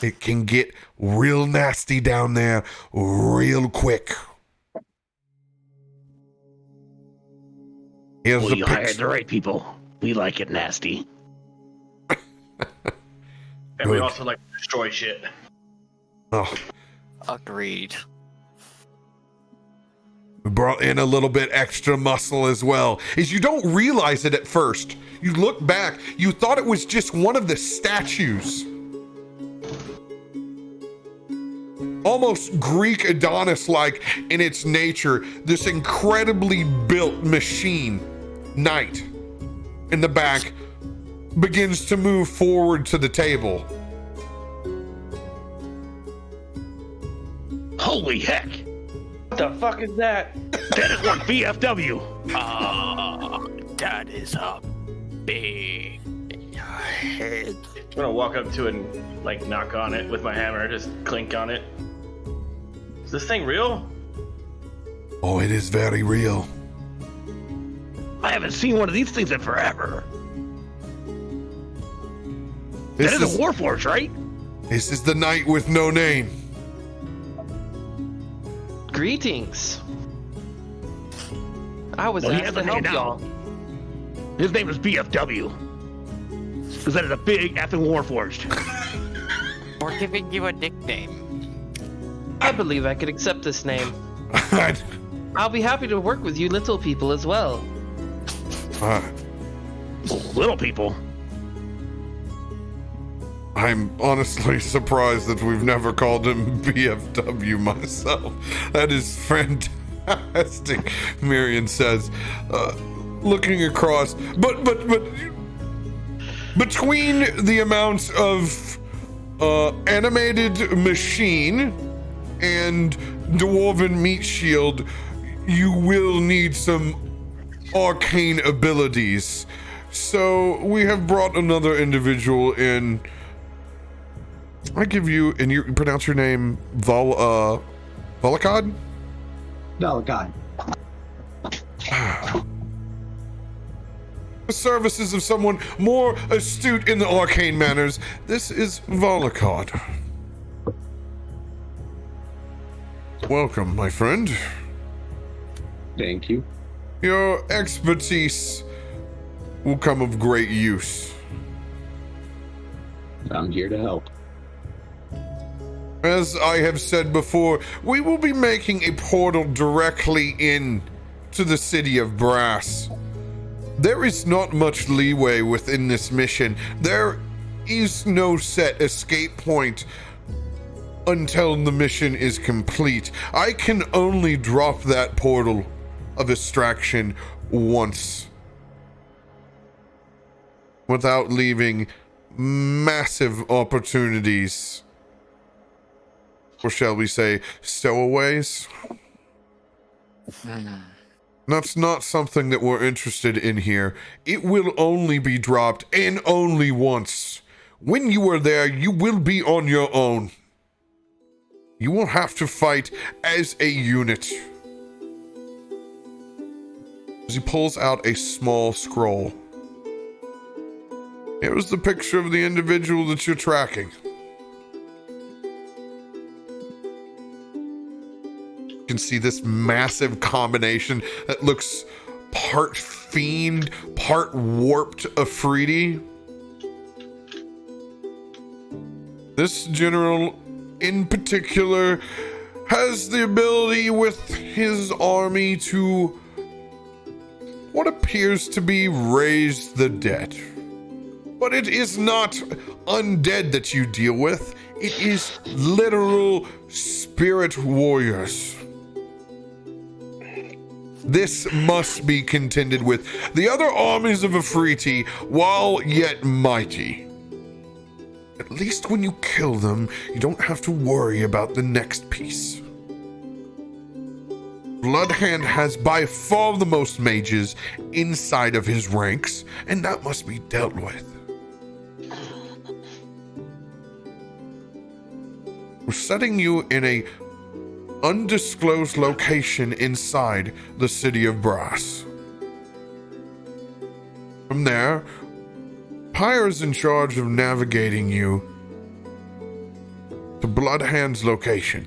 It can get real nasty down there real quick. Here's Well, the you picture. hired the right people. We like it nasty. And we Good. also like to destroy shit. Oh, Agreed. we brought in a little bit extra muscle as well. Is you don't realize it at first. You look back, you thought it was just one of the statues. Almost Greek Adonis-like in its nature. This incredibly built machine, knight, in the back, begins to move forward to the table. Holy heck! What the fuck is that? That is one VFW. That is a big head. I'm gonna walk up to it and like knock on it with my hammer, just clink on it. Is this thing real? Oh, it is very real. I haven't seen one of these things in forever. This That is a Warforged, right? This is the knight with no name. Greetings. I was Well, he asked has to a name help now. y'all. His name is BFW. Because that is a big effing Warforged. We're giving you a nickname. I believe I could accept this name. I'll be happy to work with you little people as well. Little people. I'm honestly surprised that we've never called him BFW myself. That is fantastic, Miriam says, looking across. But between the amounts of animated machine and dwarven meat shield, you will need some arcane abilities. So we have brought another individual in. I give you, and you pronounce your name Volokod? No, God. The services of someone more astute in the arcane manners. This is Volokod. Welcome, my friend. Thank you. Your expertise will come of great use. I'm here to help. As I have said before, we will be making a portal directly in to the city of Brass. There is not much leeway within this mission. There is no set escape point until the mission is complete. I can only drop that portal of extraction once without leaving massive opportunities, or shall we say, stowaways. That's not something that we're interested in here. It will only be dropped, and only once. When you are there, you will be on your own. You will have to fight as a unit. As he pulls out a small scroll. Here is the picture of the individual that you're tracking. You can see this massive combination that looks part fiend, part warped Afridi. This general in particular has the ability with his army to what appears to be raise the dead. But it is not undead that you deal with. It is literal spirit warriors. This must be contended with. The other armies of Afriti, while yet mighty, at least when you kill them, you don't have to worry about the next piece. Bloodhand has by far the most mages inside of his ranks, and that must be dealt with. We're setting you in a undisclosed location inside the city of Brass. From there, Pyre is in charge of navigating you to Bloodhand's location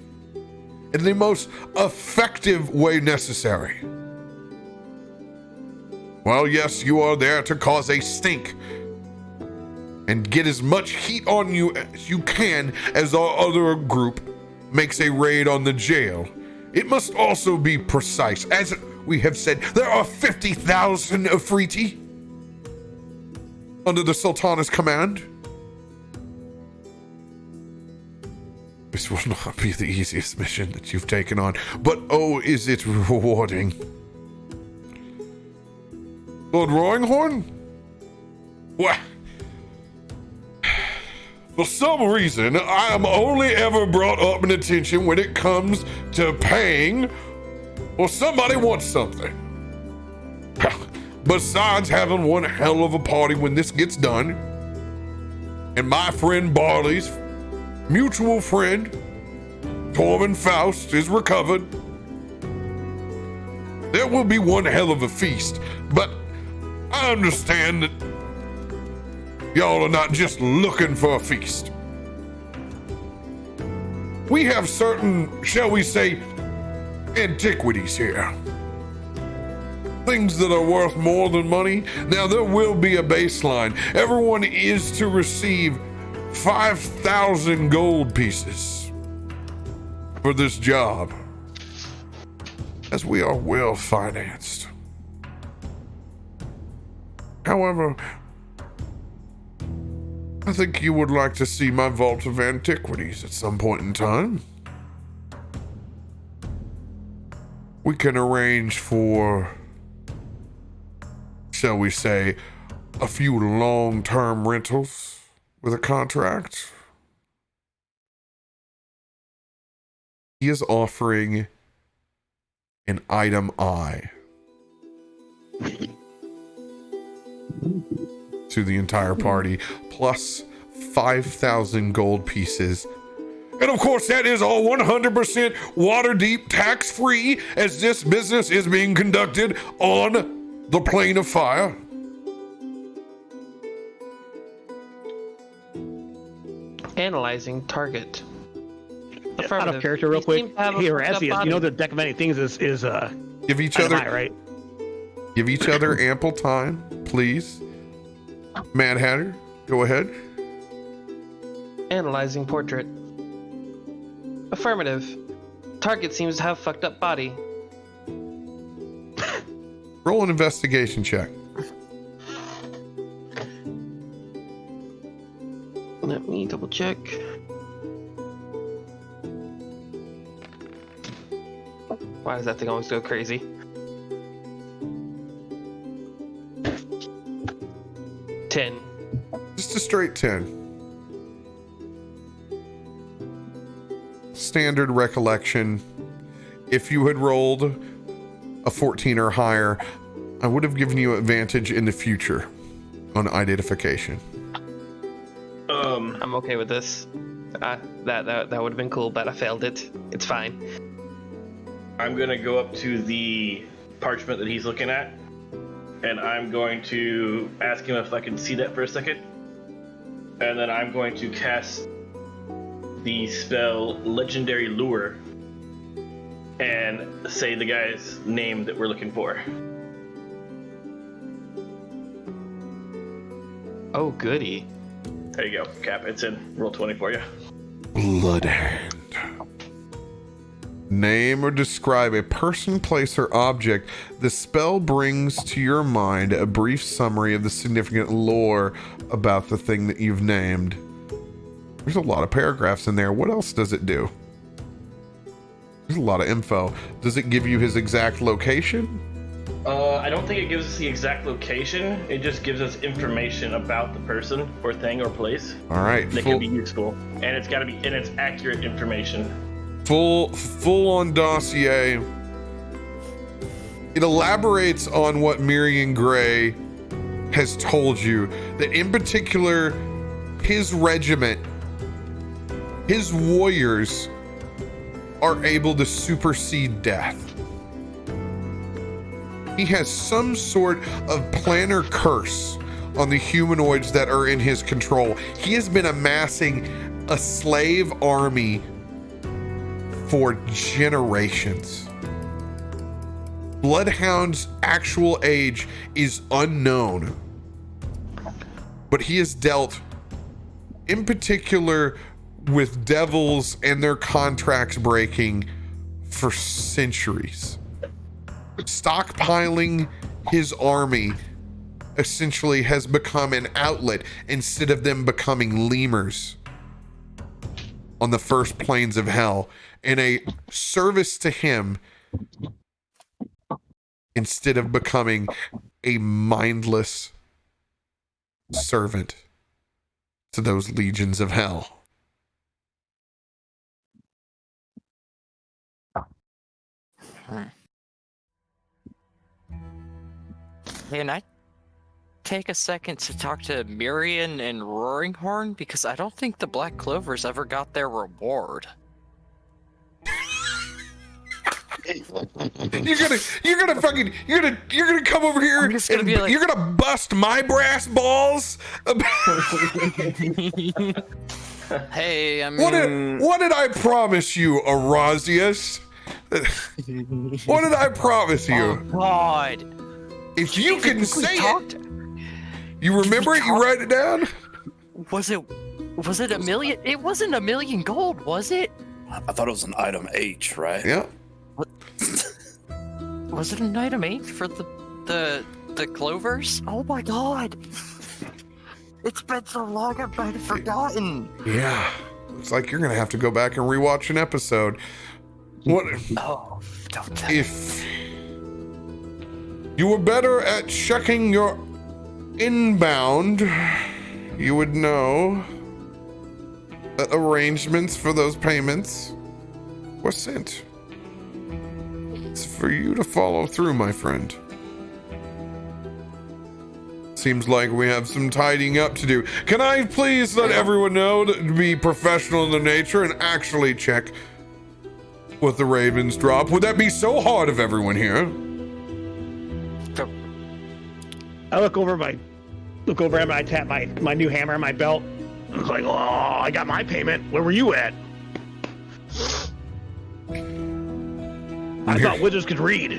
in the most effective way necessary. Well, yes, you are there to cause a stink and get as much heat on you as you can as our other group makes a raid on the jail. It must also be precise. As we have said, there are 50,000 Afriti under the Sultana's command. This will not be the easiest mission that you've taken on, but oh, is it rewarding. Lord Roaringhorn? Well, for some reason, I am only ever brought up in attention when it comes to paying or somebody wants something. Besides having one hell of a party when this gets done, and my friend Barley's mutual friend, Tormund Faust, is recovered, there will be one hell of a feast. But I understand that y'all are not just looking for a feast. We have certain, shall we say, antiquities here. Things that are worth more than money. Now, there will be a baseline. Everyone is to receive 5,000 gold pieces for this job, as we are well financed. However, I think you would like to see my vault of antiquities at some point in time. We can arrange for, shall we say, a few long-term rentals with a contract. He is offering an item I to the entire party, plus 5,000 gold pieces. And of course, that is all 100% water-deep, tax-free, as this business is being conducted on the plane of fire. Analyzing target. Out of character, real quick. Hey, Erasius, you know the deck of many things is give each other right? Give each other ample time, please. Mad Hatter, go ahead. Analyzing portrait. Affirmative. Target seems to have fucked up body. Roll an investigation check. Let me double check. Why does that thing always go crazy? $10. Just a straight 10. Standard recollection. If you had rolled a 14 or higher, I would have given you advantage in the future on identification. I'm okay with this. That would have been cool, but I failed it. It's fine. I'm gonna go up to the parchment that he's looking at, and I'm going to ask him if I can see that for a second, and then I'm going to cast the spell Legendary Lure and say the guy's name that we're looking for. Oh, goody. There you go, Cap. It's in. Roll 20 for you. Bloodhand. Name or describe a person, place, or object. The spell brings to your mind a brief summary of the significant lore about the thing that you've named. There's a lot of paragraphs in there. What else does it do? There's a lot of info. Does it give you his exact location? I don't think it gives us the exact location. It just gives us information about the person or thing or place. All right. That can be useful, and it's got to be, and it's accurate information. Full on dossier It elaborates on what Miriam Gray has told you, that in particular, his regiment, his warriors are able to supersede death. He has some sort of planar curse on the humanoids that are in his control. He has been amassing a slave army for generations. Bloodhound's actual age is unknown, but he has dealt in particular with devils and their contracts breaking for centuries. Stockpiling his army essentially has become an outlet instead of them becoming lemurs on the first plains of hell, in a service to him instead of becoming a mindless servant to those legions of hell. Can I take a second to talk to Miriam and Roaring Horn? Because I don't think the Black Clovers ever got their reward. You're gonna come over here and you're gonna bust my brass balls. Hey, I mean, what did I promise you, Arazius? What did I promise you? Oh God! If you can say it, you remember it. You write it down. Was it a million? It wasn't a million gold, was it? I thought it was an item H, right? Yeah. Was it an item H for the clovers? Oh my God! It's been so long, I've kind of forgotten. Yeah, it's like you're gonna have to go back and rewatch an episode. What? Oh, don't tell if you were better at checking your inbound, you would know that arrangements for those payments were sent. It's for you to follow through, my friend. Seems like we have some tidying up to do. Can I please let everyone know to be professional in their nature and actually check what the ravens drop? Would that be so hard of everyone here? I look over and I tap my new hammer on my belt. I was like, oh, I got my payment. Where were you at? I thought wizards could read.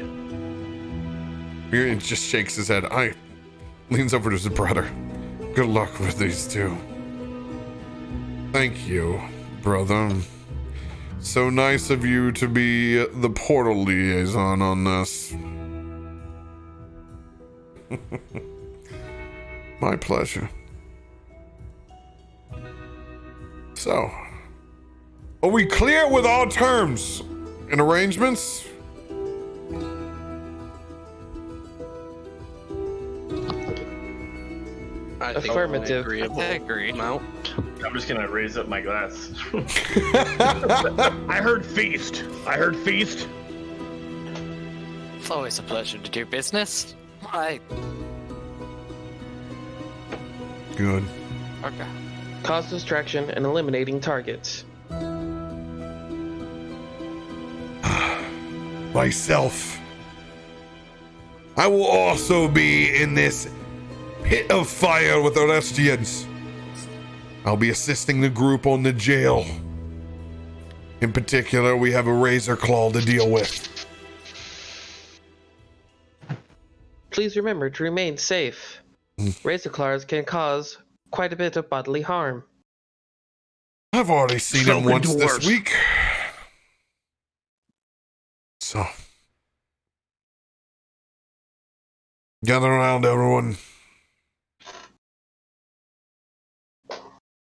He just shakes his head. Leans over to his brother. Good luck with these two. Thank you, brother. So nice of you to be the portal liaison on this. My pleasure. So, are we clear with all terms and arrangements? I think Affirmative. agreeable I agree. amount. I'm just gonna raise up my glass. I heard feast. It's always a pleasure to do business. Good. Okay. Cause distraction and eliminating targets. Myself. I will also be in this pit of fire with the Orestians. I'll be assisting the group on the jail. In particular, we have a razor claw to deal with. Please remember to remain safe. Razor claws can cause quite a bit of bodily harm. I've already seen him once this week. So, gather around, everyone.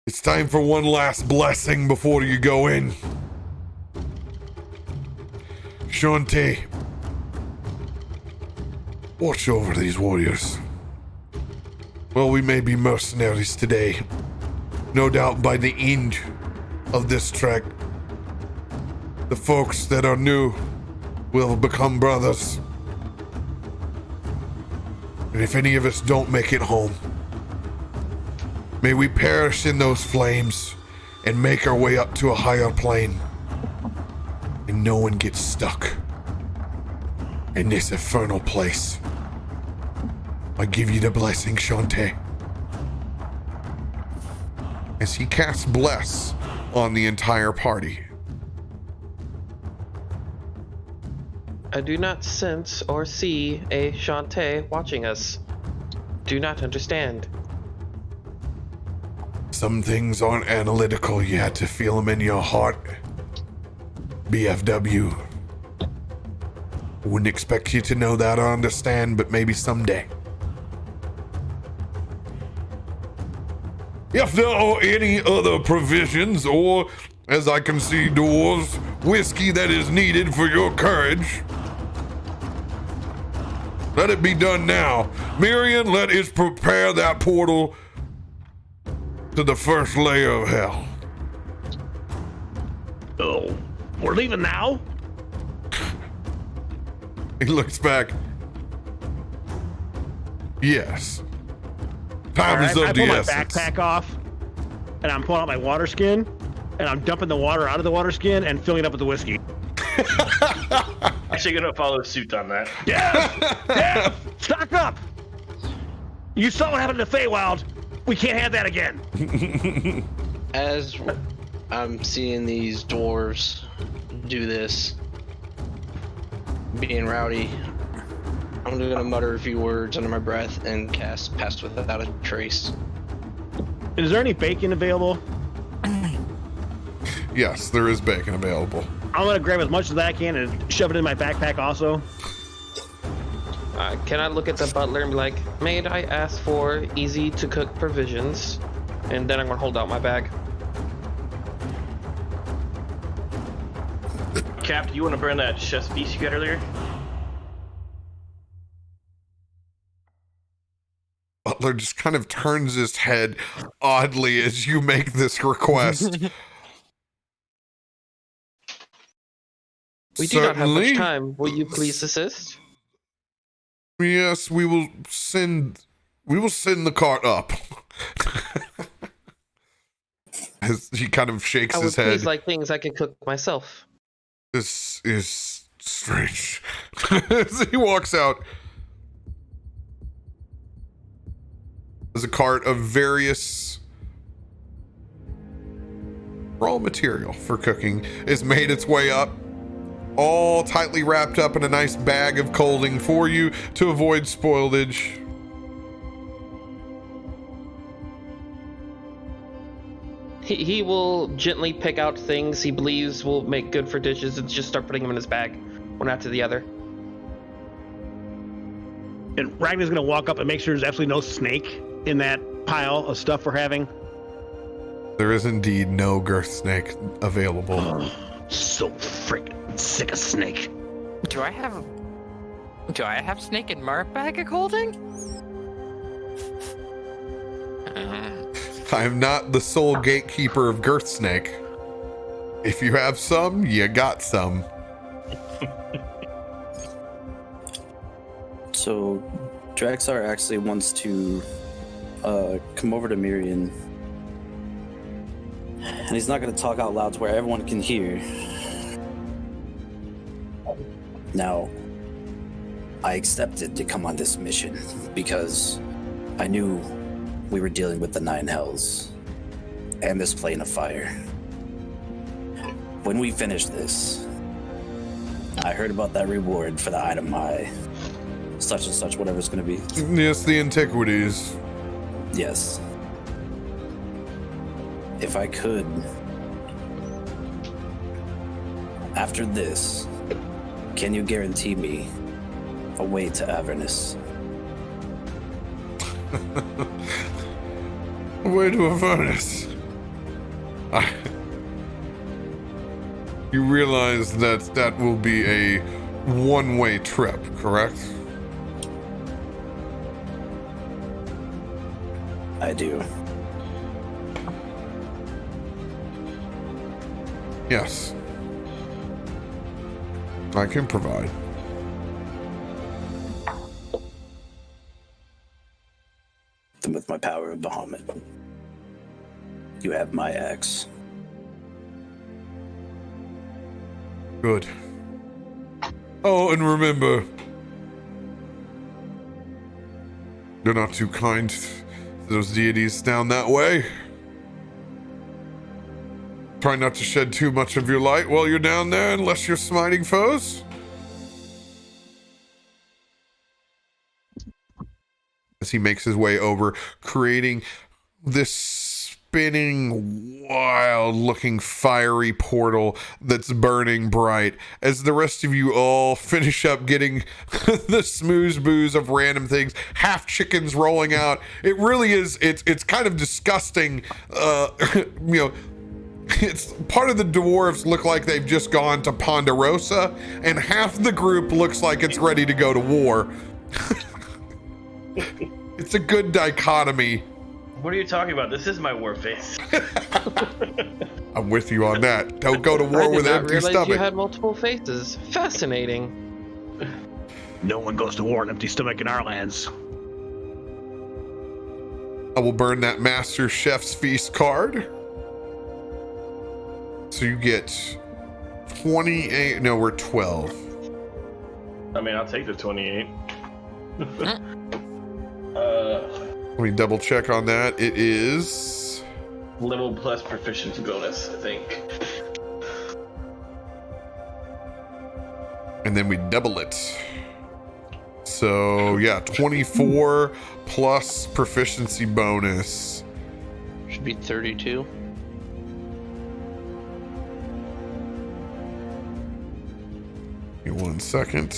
It's time for one last blessing before you go in. Shanti, watch over these warriors. Well, we may be mercenaries today. No doubt by the end of this trek, the folks that are new will become brothers. And if any of us don't make it home, may we perish in those flames and make our way up to a higher plane. And no one gets stuck in this infernal place. I give you the blessing, Shantae. As he casts Bless on the entire party. I do not sense or see a Shantae watching us. Do not understand. Some things aren't analytical. You have to feel them in your heart. BFW. Wouldn't expect you to know that or understand, but maybe someday. If there are any other provisions or, as I can see, doors, whiskey that is needed for your courage, let it be done now. Miriam, let us prepare that portal to the first layer of hell. Oh, we're leaving now? He looks back. Yes. Time is of I the pull my essence. backpack off, and I'm pulling out my water skin, and I'm dumping the water out of the water skin and filling it up with the whiskey. Actually, gonna follow suit on that. Yeah! Stock up! You saw what happened to Feywild. We can't have that again. As I'm seeing these dwarves do this, being rowdy, I'm gonna mutter a few words under my breath and cast Pest Without a Trace. Is there any bacon available? Yes, there is bacon available. I'm gonna grab as much as I can and shove it in my backpack also. Can I look at the butler and be like, maid, I asked for easy to cook provisions, and then I'm gonna hold out my bag. Cap, do you want to burn that chef's piece you got earlier? Butler just kind of turns his head oddly as you make this request. We do not have much Certainly. time. Will you please assist? Yes, we will send the cart up. As he kind of shakes I would his head. please like things I can cook myself. This is strange. As he walks out, there's a cart of various raw material for cooking is made its way up, all tightly wrapped up in a nice bag of coaling for you to avoid spoilage. He will gently pick out things he believes will make good for dishes and just start putting them in his bag, one after the other. And Ragnar's gonna walk up and make sure there's absolutely no snake in that pile of stuff we're having. There is indeed no girth snake available. Oh, so freaking sick of snake. Do I have snake in my bag of holding? I am not the sole gatekeeper of girth snake. If you have some, you got some. So, Draxar actually wants to come over to Miriam. And he's not going to talk out loud to where everyone can hear. Now, I accepted to come on this mission because I knew we were dealing with the Nine Hells and this plane of fire. When we finish this, I heard about that reward for the item high. Such and such, whatever it's going to be. Yes, the antiquities. Yes. If I could, after this, can you guarantee me a way to Avernus? Way to Avernus. You realize that will be a one-way trip, correct? I do. Yes. I can provide. and with my power of Bahamut. You have my axe. Good. Oh, and remember, you're not too kind to those deities down that way. Try not to shed too much of your light while you're down there unless you're smiting foes. As he makes his way over, creating this spinning, wild-looking, fiery portal that's burning bright. As the rest of you all finish up getting the smooze booze of random things, half chickens rolling out. It really is. It's kind of disgusting. It's part of the dwarves look like they've just gone to Ponderosa, and half the group looks like it's ready to go to war. It's a good dichotomy. What are you talking about? This is my war face. I'm with you on that. Don't go to war with an empty realize stomach. You had multiple faces. Fascinating. No one goes to war on empty stomach in our lands. I will burn that Master Chef's Feast card. So you get 28. No, we're 12. I mean, I'll take the 28. Let me double check on that. It is level plus proficiency bonus, I think. And then we double it. So yeah, 24 plus proficiency bonus. Should be 32. Give me 1 second.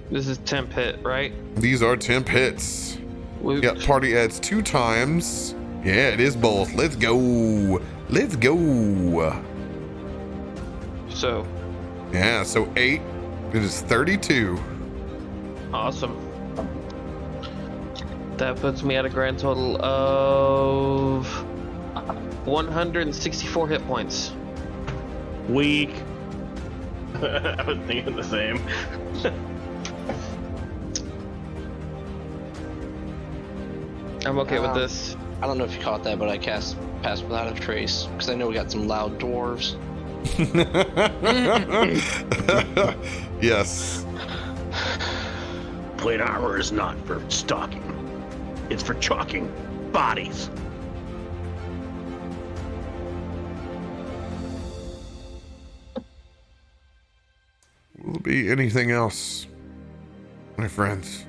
This is temp hit, right? These are temp hits. Woot. Yeah, party adds 2 times. Yeah, it is both. Let's go. Let's go. So, Yeah, so 8. It is 32. awesome. That puts me at a grand total of 164 hit points. Weak. I was thinking the same. I'm okay with this. I don't know if you caught that, but I cast Pass Without a Trace because I know we got some loud dwarves. Yes. Plate armor is not for stalking. It's for chalking bodies. Will there be anything else, my friends?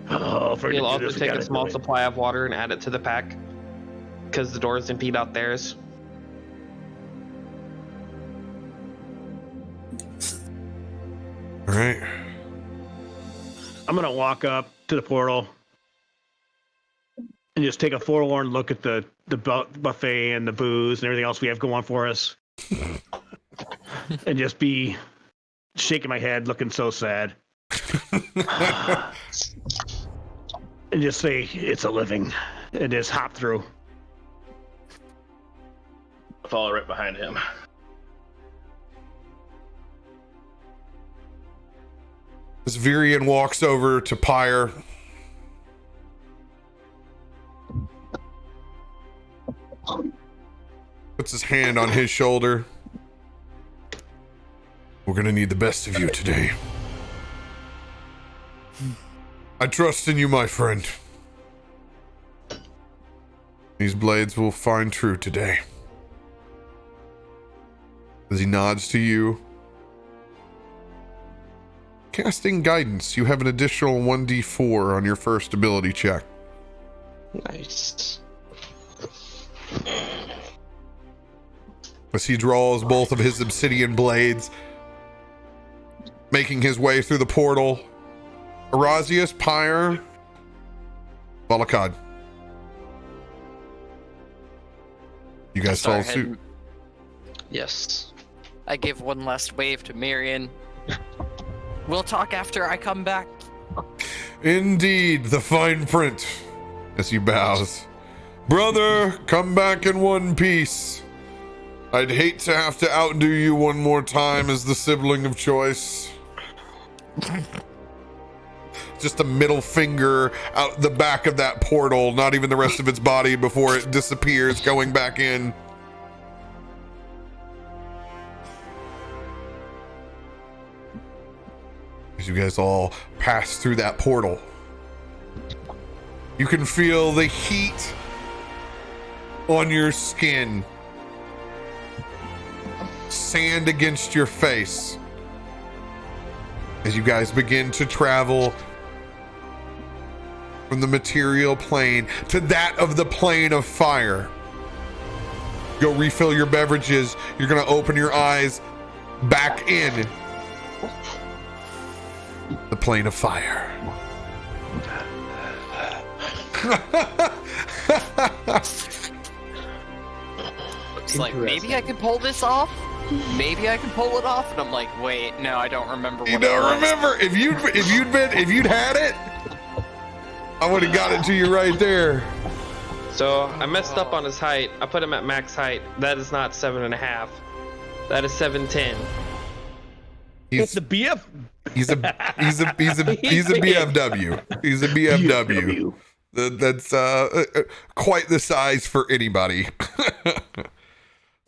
Oh, for You'll to do also this, we take gotta a small do it. supply of water and add it to the pack because the doors impede out theirs. All right. I'm gonna walk up to the portal and just take a forlorn look at the buffet and the booze and everything else we have going for us, and just be shaking my head, looking so sad, and just say it's a living, and just hop through. I follow right behind him. As Virion walks over to Pyre, puts his hand on his shoulder. We're gonna need the best of you today. I trust in you, my friend. These blades will find true today. As he nods to you, casting guidance, you have an additional 1d4 on your first ability check. Nice. As he draws both of his obsidian blades, making his way through the portal. Erasius, Pyre, Volakad. You guys follow suit. Yes. I give one last wave to Miriam. We'll talk after I come back. Indeed, the fine print. As he bows. Brother, come back in one piece. I'd hate to have to outdo you one more time as the sibling of choice. Just a middle finger out the back of that portal, not even the rest of its body before it disappears, going back in. As you guys all pass through that portal, you can feel the heat on your skin, sand against your face, as you guys begin to travel from the material plane to that of the plane of fire. Go refill your beverages. You're gonna open your eyes back in the plane of fire. It's like, maybe I can pull this off? Maybe I can pull it off? And I'm like, wait, no, I don't remember what You don't remember? If you'd had it, I would have got it to you right there. So I messed up on his height. I put him at max height. That is not 7.5. That is 7'10". It's the BF. He's a BFW. He's a BFW. That's quite the size for anybody.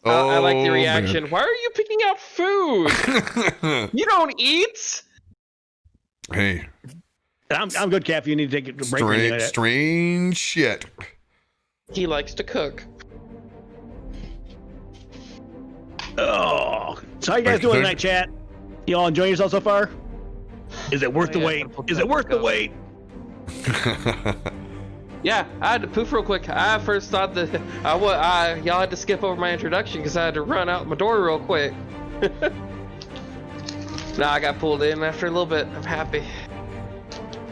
I like the Oh, reaction. man. Why are you picking out food? You don't eat. Hey, I'm good, Cap. You need to take a break. or anything like that. strange shit. He likes to cook. Oh, so how you guys doing tonight, chat? You all enjoying yourself so far? Is it worth the wait? Is it worth the wait? Yeah, I had to poof real quick. I first thought that y'all had to skip over my introduction because I had to run out my door real quick. Now I got pulled in after a little bit. I'm happy.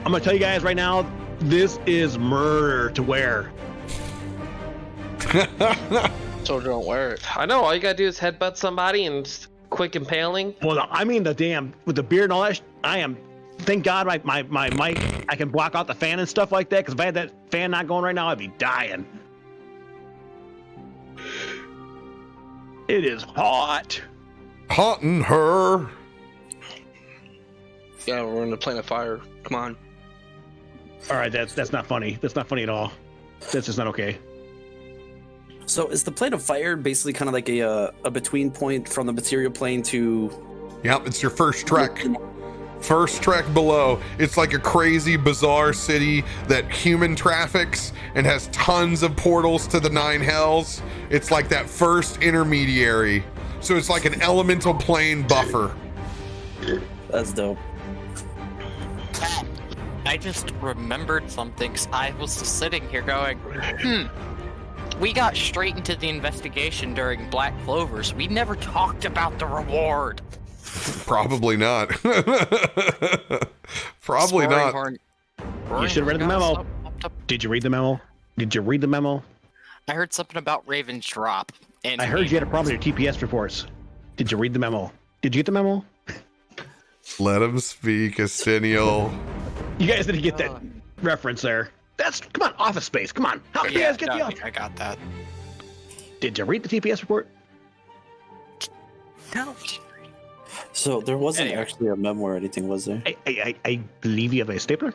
I'm gonna tell you guys right now, this is murder to wear. So don't wear it. I know, all you gotta do is headbutt somebody and just quick impaling. Well, I mean the damn with the beard and all that. I am. Thank God my mic. I can block out the fan and stuff like that. Because if I had that fan not going right now, I'd be dying. It is hot. Hot in her. Yeah, we're in the plane of fire. Come on. All right, that's not funny. That's not funny at all. That's just not okay. So is the plane of fire basically kind of like a between point from the material plane to? Yep, it's your first trek. First trek below. It's like a crazy, bizarre city that human traffics and has tons of portals to the 9 hells. It's like that first intermediary. So it's like an elemental plane buffer. That's dope. I just remembered something. 'Cause I was just sitting here going, we got straight into the investigation during Black Clovers. We never talked about the reward. Probably not. Probably not. You should have read the memo. Did you read the memo? Did you read the memo? I heard something about Raven's drop. And I heard you had a problem with your TPS reports. Did you read the memo? Did you get the memo? Let him speak, Estenial. You guys didn't get that reference there. Come on, Office Space. Come on. How can you guys get the office? I got that. Did you read the TPS report? No. So there wasn't actually a memo or anything, was there? I believe you have a stapler.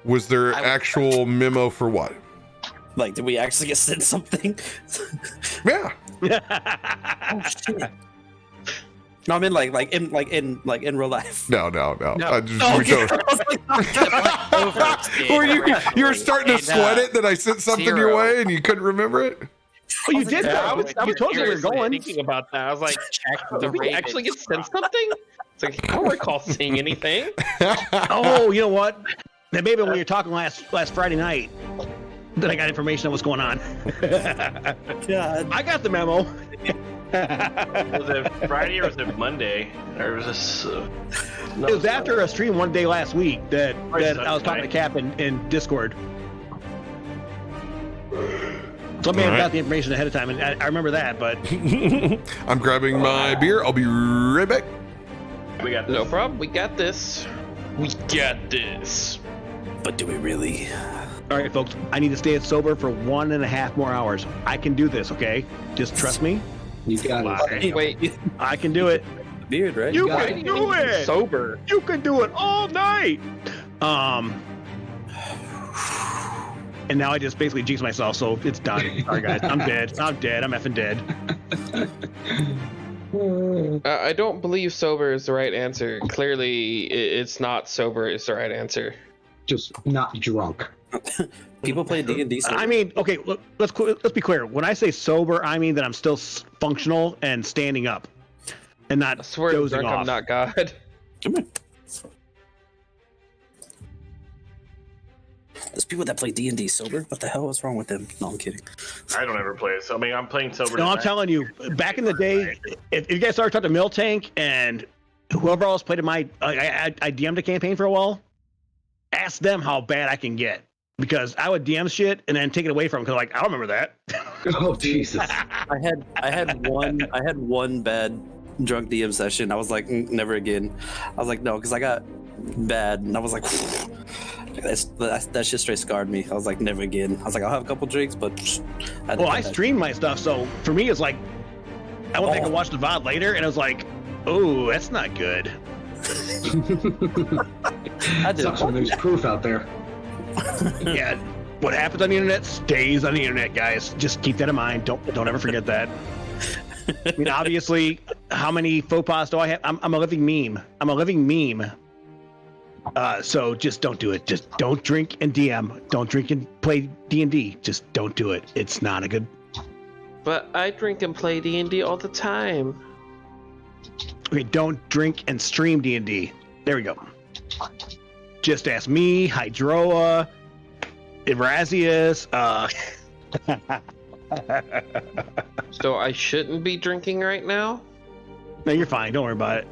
Was there actual memo for what? Like, did we actually get sent something? Yeah. Oh shit. No, I mean like in real life. No. I just, Okay. you were starting to sweat it that I sent something your way and you couldn't remember it? Oh, you did. Yeah, I was told you were going. Thinking about that. I was like, did we actually get sent something? It's like, I don't recall seeing anything. Oh, you know what? Then maybe when we were talking last Friday night, then I got information on what's going on. God. I got the memo. Was it Friday or was it Monday? Or was this? It was after a stream one day last week that I was talking to Cap in Discord. Somebody got the information ahead of time, and I remember that, but... I'm grabbing my beer. I'll be right back. We got this. No problem. We got this. We got this. But do we really? All right, folks, I need to stay sober for 1.5 more hours. I can do this, okay? Just trust me. You got it. Wait, I can do it. Beard, right? You got can do it. sober. You can do it all night. And now I just basically jinxed myself, so it's done. Sorry, guys. I'm dead. I'm effing dead. I don't believe sober is the right answer. Clearly, it's not sober is the right answer. Just not drunk. People play D&D. I mean, okay, let's be clear. When I say sober, I mean that I'm still functional and standing up, and not I swear to dozing drunk, off. I'm not God. Come here. There's people that play D&D sober. What the hell is wrong with them? No, I'm kidding. I don't ever play it. So I mean, I'm playing sober. No, I'm tonight. telling you, back in the day, if you guys started talking to Mill Tank and whoever else played in I DM'd a campaign for a while, ask them how bad I can get. Because I would DM shit and then take it away from them because like I don't remember that. Oh Jesus! I had one bad drunk DM session. I was like, never again. I was like, no, because I got bad, and I was like, that shit straight scarred me. I was like, never again. I was like, I'll have a couple drinks, but I streamed my stuff, so for me it's like I went back and watched the VOD later, and it was like, oh, that's not good. I did. Sucks when there's proof out there. Yeah, what happens on the internet stays on the internet, guys. Just keep that in mind. Don't ever forget that. I mean, obviously, how many faux pas do I have? I'm a living meme. I'm a living meme. So just don't do it. Just don't drink and DM. Don't drink and play D&D. Just don't do it. It's not a good. But I drink and play D&D all the time. Okay, don't drink and stream D&D. There we go. Just ask me, Hydroa, Erasius. So I shouldn't be drinking right now? No, you're fine. Don't worry about it.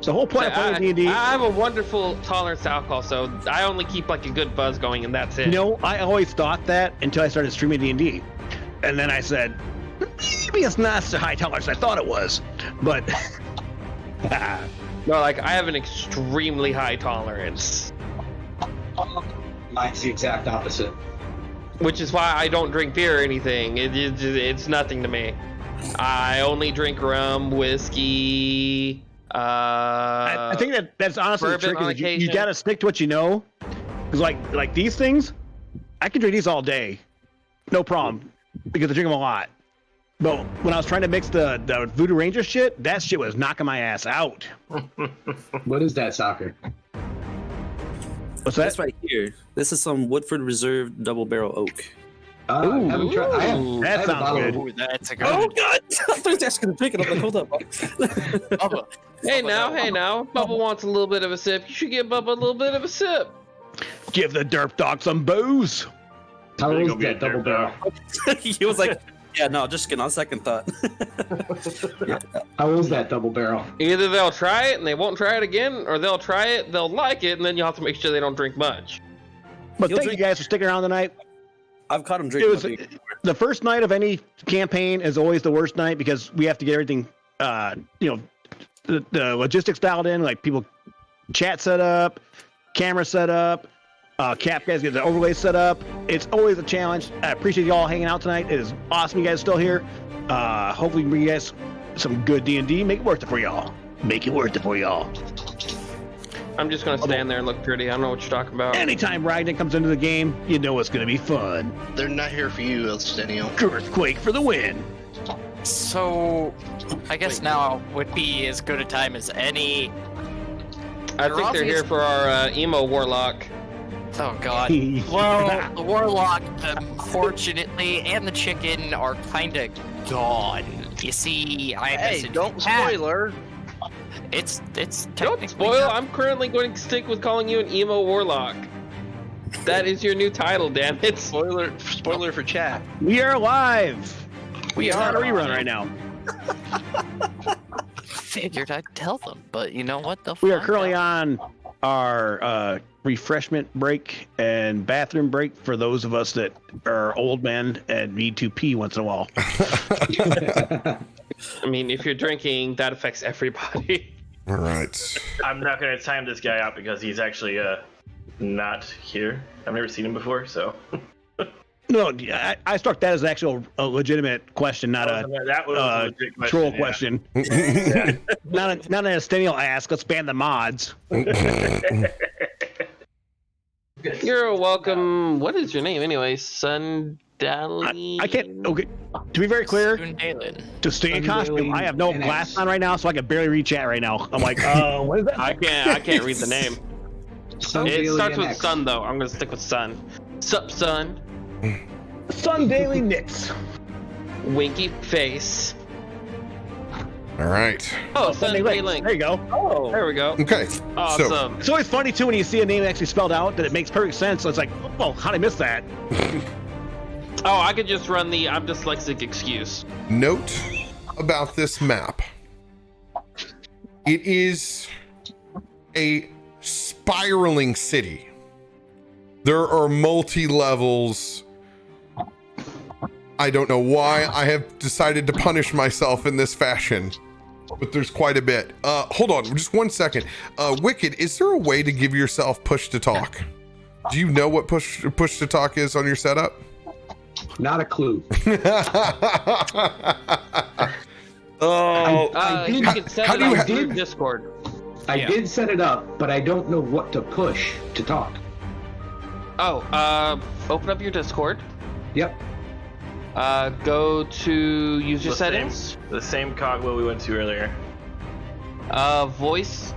The whole point of playing D&D. I have a wonderful tolerance to alcohol, so I only keep like a good buzz going, and that's it. You know, I always thought that until I started streaming D&D, and then I said, maybe it's not so high tolerance as I thought it was, but. No, like I have an extremely high tolerance, Mine's the exact opposite. which is why I don't drink beer or anything. It's nothing to me. I only drink rum, whiskey. I think that's honestly the bourbon trick. on Is you occasion. gotta stick to what you know, because like these things, I can drink these all day, no problem, because I drink them a lot. But when I was trying to mix the Voodoo Ranger shit, that shit was knocking my ass out. What is that, Soccer? What's that? That's right here. This is some Woodford Reserve double barrel oak. I haven't tried. I have That a sounds bottle good. of- Ooh, that's a good Oh one. God! I thought he was actually gonna drink it. I'm like, hold up. Bubba. Hey now, Bubba wants a little bit of a sip. You should give Bubba a little bit of a sip. Give the derp dog some booze. How There you is go, be a that double derp barrel? He was like, yeah, no, just kidding. On second thought. How is that double barrel? Either they'll try it and they won't try it again, or they'll try it, they'll like it, and then you'll have to make sure they don't drink much. But You'll thank you drink- guys for sticking around tonight. I've caught him It drinking. was the first night of any campaign is always the worst night because we have to get everything, the logistics dialed in, like people chat set up, camera set up, cap guys get the overlay set up. It's always a challenge. I appreciate you all hanging out tonight. It is awesome you guys are still here. Hopefully we can bring you guys some good D&D. Make it worth it for y'all. Make it worth it for y'all. I'm just gonna stand there and look pretty. I don't know what you're talking about. Anytime Ragnar comes into the game, you know it's going to be fun. They're not here for you, Elstenio. Earthquake for the win. So, I guess now would be as good a time as any. I think they're here for our emo warlock. Oh God. Well, the warlock, unfortunately, and the chicken are kind of gone. You see, I Hey, messaged don't Pat. spoiler. It's Don't technically spoil. not- I'm currently going to stick with calling you an emo warlock. That is your new title, damn it. Spoiler for chat. We are live. We It's are not a rerun live. right now. Figured I'd tell them, but you know what? They'll We are find currently out. on our refreshment break and bathroom break for those of us that are old men and need to pee once in a while. I mean, if you're drinking, that affects everybody. All right. I'm not gonna time this guy out because he's actually not here. I've never seen him before, so. No, I struck that as actual a legitimate question, not a that was a legit question, troll question. Not an Estenial ask. Let's ban the mods. You're welcome. What is your name anyway? Sundali? I can't. Okay, to be very clear, to stay in costume, I have no glass on right now, so I can barely read chat right now. I'm like, what is that? I can't read the name. It starts with Sun though. I'm gonna stick with Sun. Sup, Sun? Sun Daily Knits. Winky face. All right. Oh, Sunday Link. There you go. Oh, there we go. Okay. Awesome. It's always funny too when you see a name actually spelled out that it makes perfect sense. So it's like, oh, how did I miss that? Oh, I could just run the I'm dyslexic excuse. Note about this map. It is a spiraling city. There are multi-levels. I don't know why I have decided to punish myself in this fashion, but there's quite a bit. Hold on, just 1 second. Wicked, is there a way to give yourself push to talk? Do you know what push to talk is on your setup? Not a clue. Oh, you can set it up through Discord. I did set it up, but I don't know what to push to talk. Oh, open up your Discord. Yep. Go to user settings. The same cogwheel we went to earlier. Voice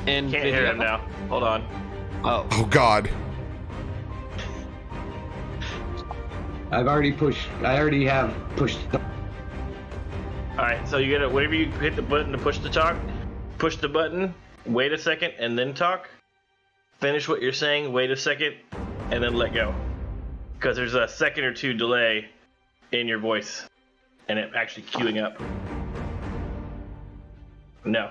and Can't video. hear him now. Hold on. Oh God. I already have pushed. All right, so you gotta, whenever you hit the button to push the talk, push the button, wait a second, and then talk. Finish what you're saying, wait a second, and then let go. Because there's a second or two delay in your voice, and it actually queuing up. No.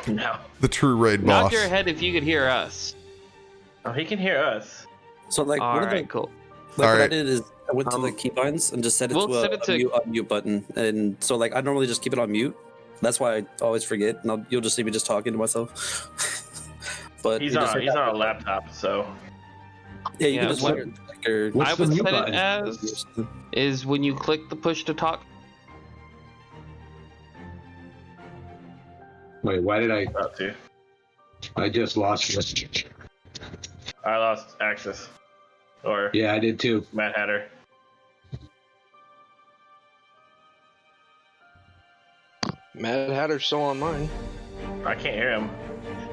No. The true raid Nod boss. your head if you could hear us. Oh, he can hear us. So like, All what right, cool. Like All what I right. did is I went to the keybinds and just set it we'll to set a it to- unmute button, and so like I normally just keep it on mute. That's why I always forget, and you'll just see me just talking to myself. But He's you just on. hit He's that on a button. laptop, so. Yeah, you Yeah, can just what- like your I What's the would mute set it button? as is when you click the push to talk. Wait, why did About to. I just lost this? I lost access. Or Yeah, I did too. Mad Hatter. Mad Hatter's still on mine. I can't hear him.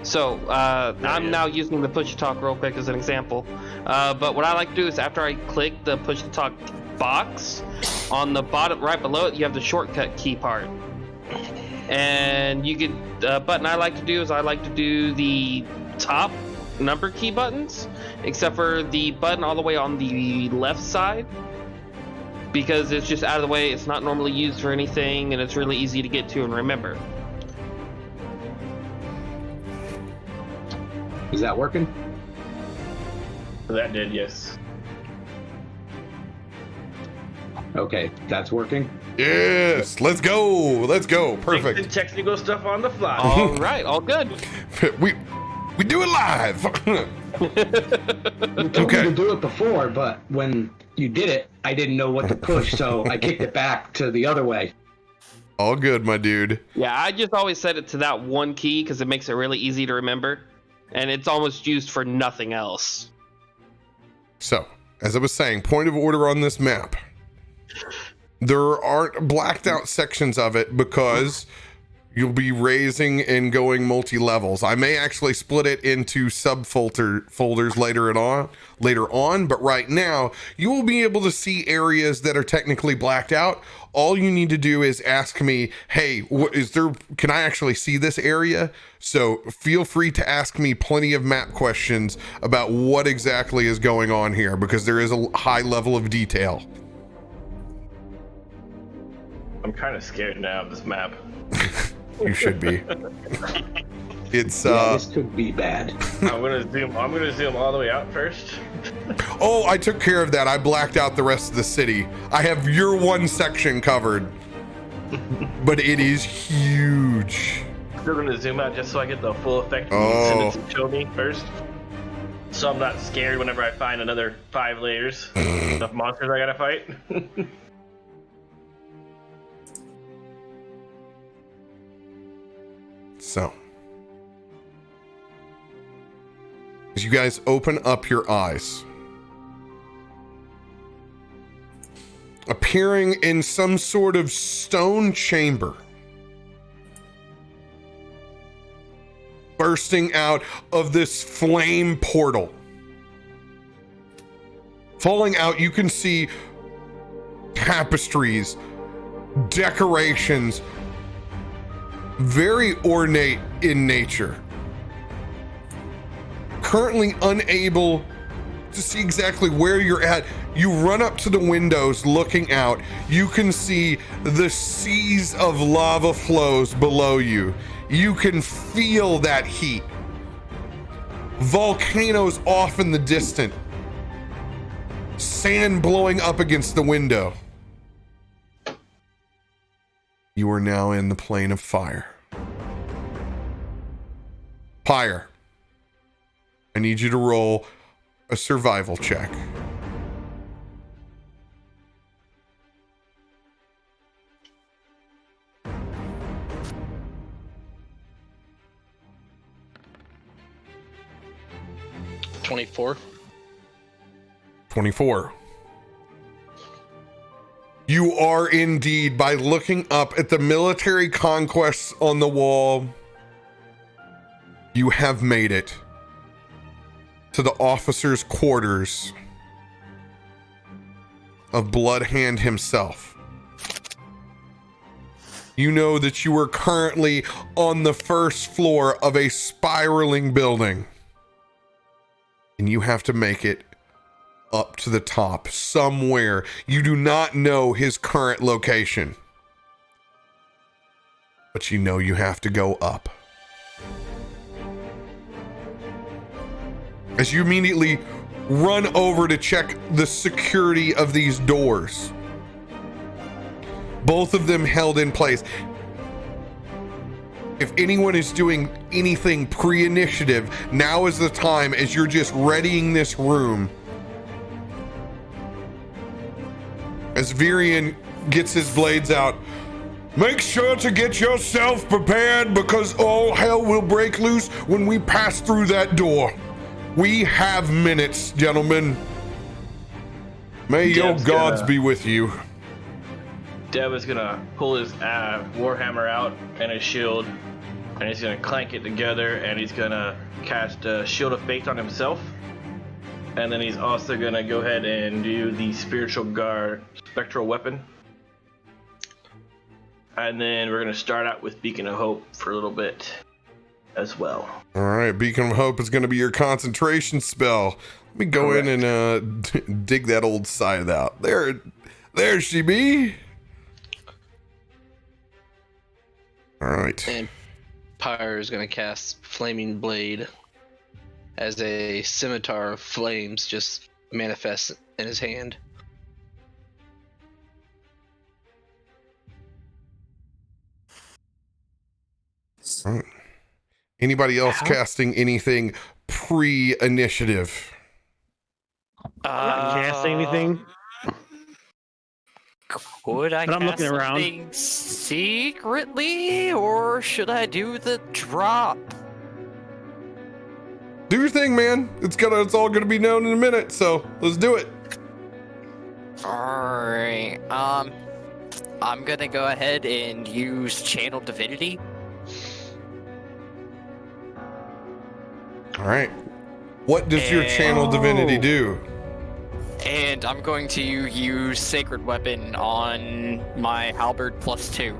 So I'm now using the push to talk real quick as an example. But what I like to do is after I click the push to talk box, on the bottom right below it, you have the shortcut key part. And you could button I like to do is I like to do the top number key buttons, except for the button all the way on the left side, because it's just out of the way. It's not normally used for anything, and it's really easy to get to and remember. Is that working? That did, yes. Okay, that's working. Yes, let's go. Perfect. Fixing technical stuff on the fly. All right, all good. We do it live. You told me to do it before, but when you did it, I didn't know what to push, so I kicked it back to the other way. All good, my dude. Yeah, I just always set it to that one key because it makes it really easy to remember, and it's almost used for nothing else. So, as I was saying, point of order on this map. There aren't blacked out sections of it because you'll be raising and going multi-levels. I may actually split it into subfolders later on, but right now you will be able to see areas that are technically blacked out. All you need to do is ask me, hey, can I actually see this area? So feel free to ask me plenty of map questions about what exactly is going on here, because there is a high level of detail. I'm kind of scared now of this map. You should be. It's Yeah, this could be bad. I'm gonna zoom all the way out first. Oh, I took care of that. I blacked out the rest of the city. I have your one section covered. but it is huge. Still gonna zoom out just so I get the full effect and send it to show me first. So I'm not scared whenever I find another 5 layers of monsters I gotta fight. So, as you guys open up your eyes, appearing in some sort of stone chamber, bursting out of this flame portal. Falling out, you can see tapestries, decorations, very ornate in nature. Currently unable to see exactly where you're at, you run up to the windows looking out. You can see the seas of lava flows below you. You can feel that heat. Volcanoes off in the distance. Sand blowing up against the window. You are now in the plane of fire. Pyre, I need you to roll a survival check. $24. 24. You are indeed, by looking up at the military conquests on the wall, you have made it to the officer's quarters of Bloodhand himself. You know that you are currently on the first floor of a spiraling building, and you have to make it up to the top somewhere. You do not know his current location, but you know you have to go up. As you immediately run over to check the security of these doors, both of them held in place. If anyone is doing anything pre-initiative, now is the time, as you're just readying this room. As Virion gets his blades out, make sure to get yourself prepared, because all hell will break loose when we pass through that door. We have minutes, gentlemen. May your gods be with you. Dev is gonna pull his warhammer out and his shield, and he's gonna clank it together, and he's gonna cast a Shield of Faith on himself. And then he's also gonna go ahead and do the Spiritual Guard Spectral Weapon. And then we're gonna start out with Beacon of Hope for a little bit as well. All right, Beacon of Hope is gonna be your concentration spell. Let me go in and dig that old scythe out. There she be. All right. And Pyre is going to cast Flaming Blade as a scimitar of flames just manifests in his hand. All right. Anybody else casting anything pre-initiative? I can't say anything. Would I But I'm cast looking around. something secretly, or should I do the drop? Do your thing, man. It's all gonna be known in a minute, so let's do it. Alright, I'm gonna go ahead and use Channel Divinity. All right. What does your Channel Divinity do? And I'm going to use Sacred Weapon on my Halberd +2.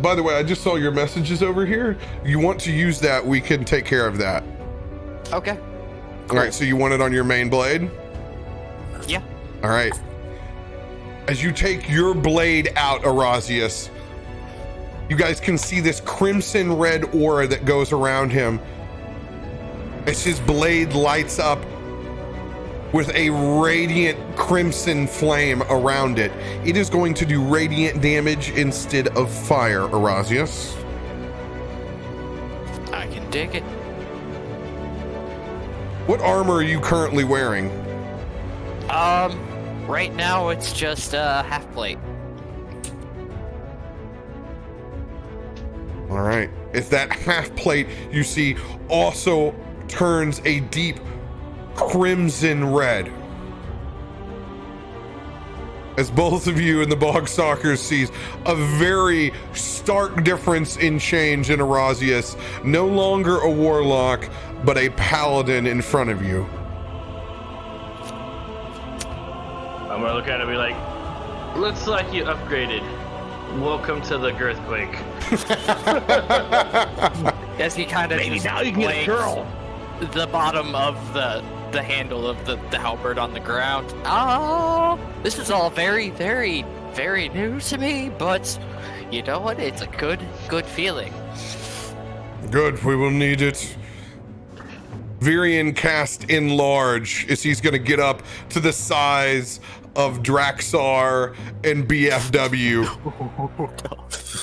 By the way, I just saw your messages over here. You want to use that, we can take care of that. Okay. All right, so you want it on your main blade? Yeah. All right. As you take your blade out, Erasius, you guys can see this crimson red aura that goes around him as his blade lights up with a radiant crimson flame around it. It is going to do radiant damage instead of fire, Erasius. I can dig it. What armor are you currently wearing? Right now it's just half plate. All right. If that half plate you see also turns a deep crimson red. As both of you in the Bog Stalkers sees a very stark difference in change in Erasius. No longer a warlock, but a paladin in front of you. I'm gonna look at it and be like, looks like you upgraded. Welcome to the Girthquake. Yes, he kind of Maybe now you can get a girl. The bottom of the handle of the halberd on the ground. Oh, this is all very, very, very new to me, but you know what? It's a good feeling. Good, we will need it. Virion cast enlarge as he's gonna get up to the size of Draxar and BFW.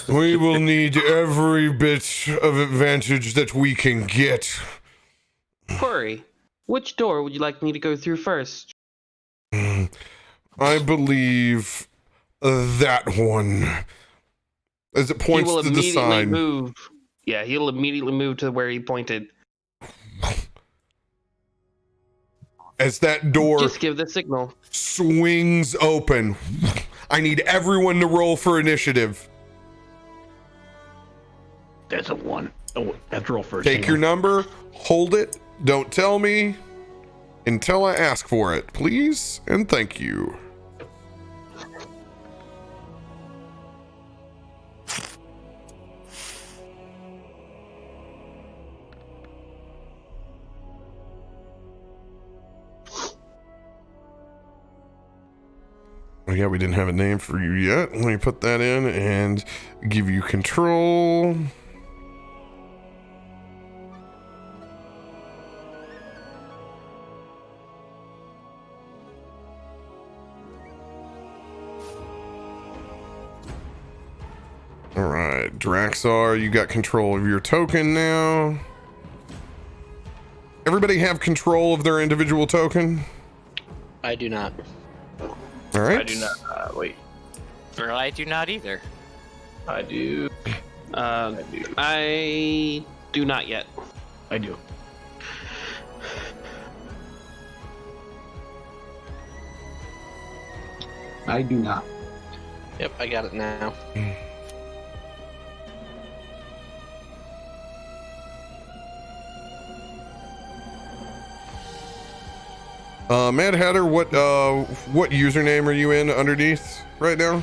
We will need every bit of advantage that we can get. Query, which door would you like me to go through first? I believe that one. As it points to the sign. Move. Yeah, he'll immediately move to where he pointed. As that door Just give the signal. Swings open. I need everyone to roll for initiative. That's a 1. Oh, that's roll first. Take your number, hold it, don't tell me until I ask for it, please, and thank you. Oh yeah, we didn't have a name for you yet. Let me put that in and give you control. All right, Draxar, you got control of your token now. Everybody have control of their individual token? I do not. All right. I do not. Wait. Or I do not either. I do. I do not yet. I do. I do not. Yep, I got it now. Mad Hatter, what username are you in underneath right now?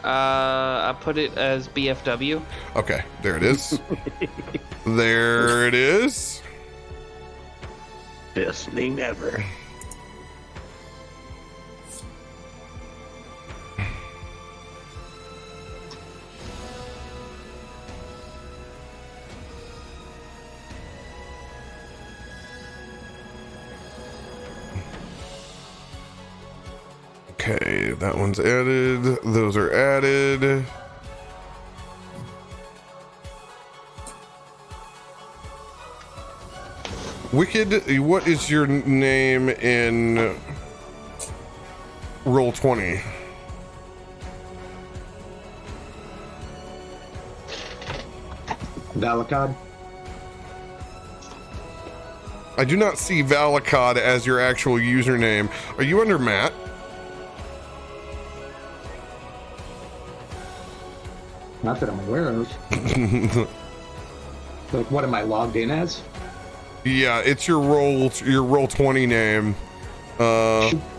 I put it as BFW. Okay, there it is. There it is. Best name ever. Okay, that one's added. Those are added. Wicked, what is your name in Roll20? Valakad. I do not see Valakad as your actual username. Are you under Matt? Not that I'm aware of. Like, what am I logged in as? Yeah, it's your Roll20 name.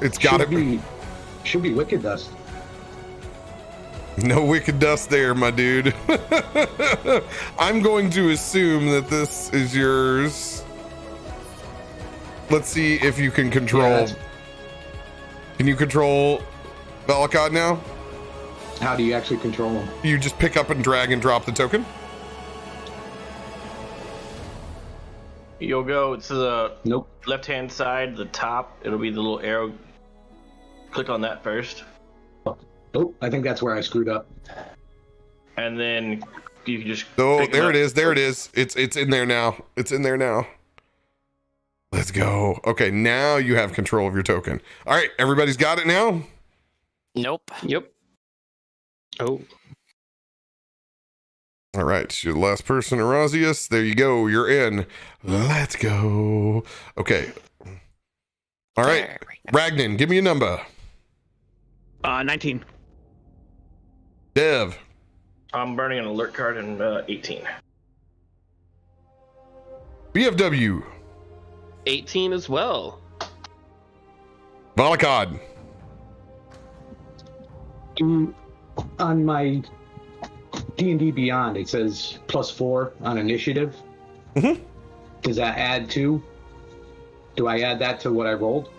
It's gotta be. Should be Wicked Dust. No Wicked Dust there, my dude. I'm going to assume that this is yours. Let's see if you can control. Yeah, can you control Valakad now? How do you actually control them? You just pick up and drag and drop the token. You'll go to the Nope. left-hand side, the top. It'll be the little arrow. Click on that first. Oh, I think that's where I screwed up. And then you can just. Oh, there it is. There it is. It's in there now. It's in there now. Let's go. Okay, now you have control of your token. All right, everybody's got it now? Nope. Yep. Oh. All right, you're the last person, Erasius. There you go. You're in. Let's go. Okay. All right, Ragnan, give me a number. 19. Dev. I'm burning an alert card in 18. BFW. 18 as well. Valakad. On my D&D Beyond, it says +4 on initiative. Mm-hmm. Does that add to? Do I add that to what I rolled?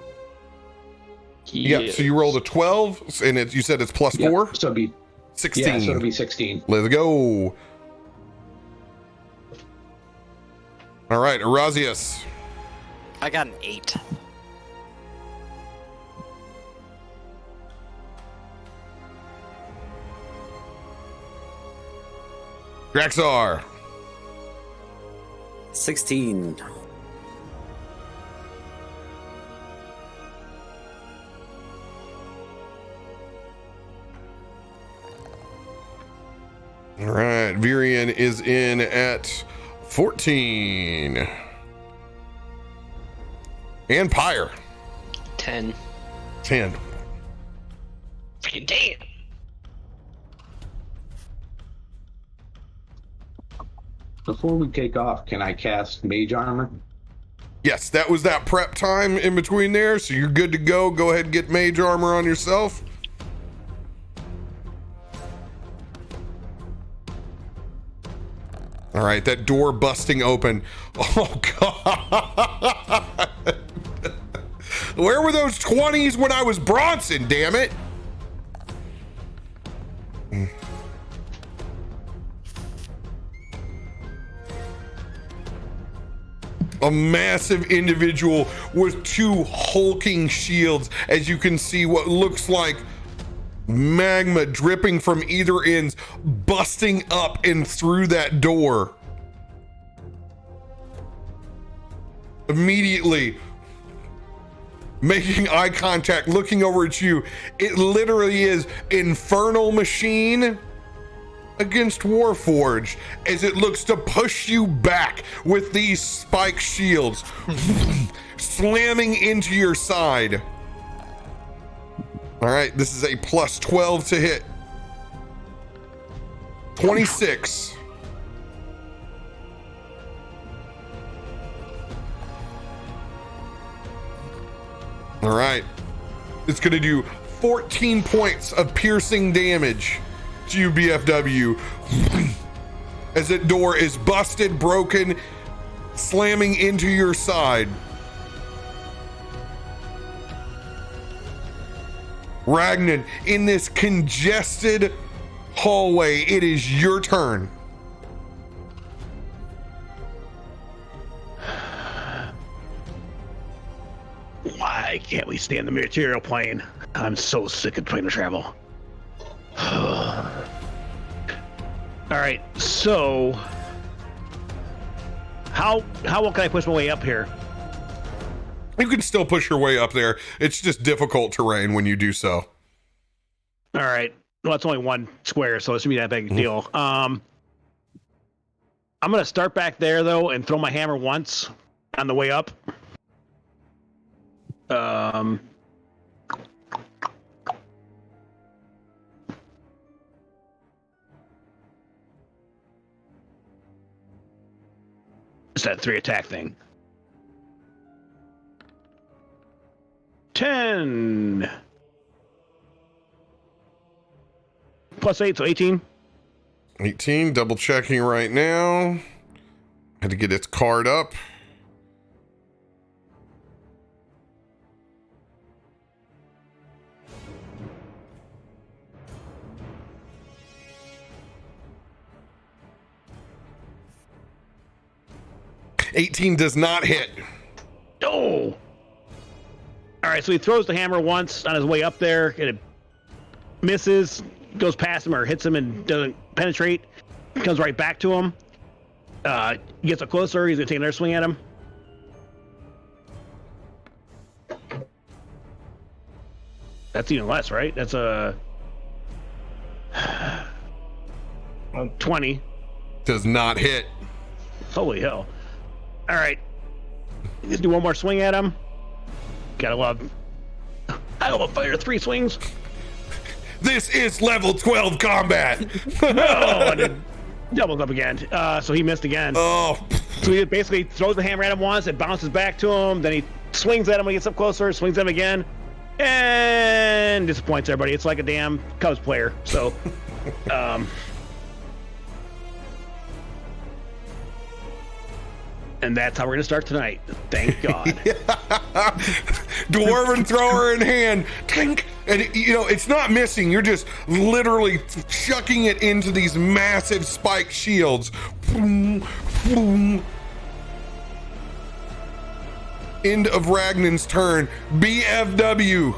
Yeah, so you rolled a 12, and you said it's +4? Yep, so it'd be 16. Yeah, so it'll be 16. Let's go. All right, Erasius. I got an 8. Draxar. 16. All right, Virian is in at 14. And Pyre. 10. 10. Freaking damn. Before we take off, can I cast Mage Armor? Yes, that was that prep time in between there, so you're good to go. Go ahead and get Mage Armor on yourself. All right, that door busting open. Oh, God. Where were those 20s when I was Bronson, damn it? A massive individual with 2 hulking shields, as you can see what looks like magma dripping from either ends, busting up and through that door. Immediately making eye contact, looking over at you. It literally is Infernal Machine against Warforged, as it looks to push you back with these spike shields slamming into your side. All right, this is a +12 to hit. 26. All right, it's gonna do 14 points of piercing damage to you, BFW, as that door is busted, broken, slamming into your side. Ragnan, in this congested hallway, it is your turn. Why can't we stay in the material plane? I'm so sick of trying to travel. All right, so how well can I push my way up here? You can still push your way up there. It's just difficult terrain when you do so. All right. Well, it's only 1 square, so it shouldn't be that big a deal. I'm gonna start back there though and throw my hammer once on the way up. It's that 3 attack thing. 10 plus 8, so 18. 18, double checking right now. Had to get its card up. 18 does not hit. Oh! Alright, so he throws the hammer once on his way up there, and it misses, goes past him or hits him and doesn't penetrate. Comes right back to him. He gets up closer, he's gonna take another swing at him. That's even less, right? That's a 20. Does not hit. Holy hell. Alright. Let's do one more swing at him. Gotta love. I will fire 3 swings. This is level 12 combat. Oh, and it doubles up again. So he missed again. Oh. So he basically throws the hammer at him once, it bounces back to him, then he swings at him when he gets up closer, swings at him again, and disappoints everybody. It's like a damn Cubs player. So, and that's how we're gonna start tonight. Thank God. Dwarven thrower in hand, clink, and it's not missing. You're just literally chucking it into these massive spike shields. Boom, boom. End of Ragnan's turn. BFW.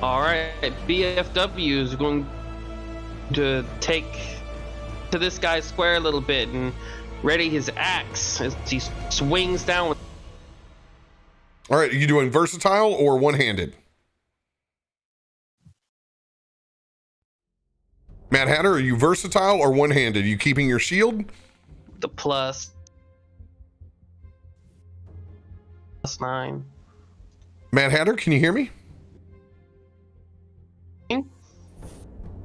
All right, BFW is going to take to this guy's square a little bit and ready his axe as he swings down with. All right, are you doing versatile or one-handed? Mad Hatter, are you versatile or one-handed? Are you keeping your shield? The plus 9. Mad Hatter, can you hear me?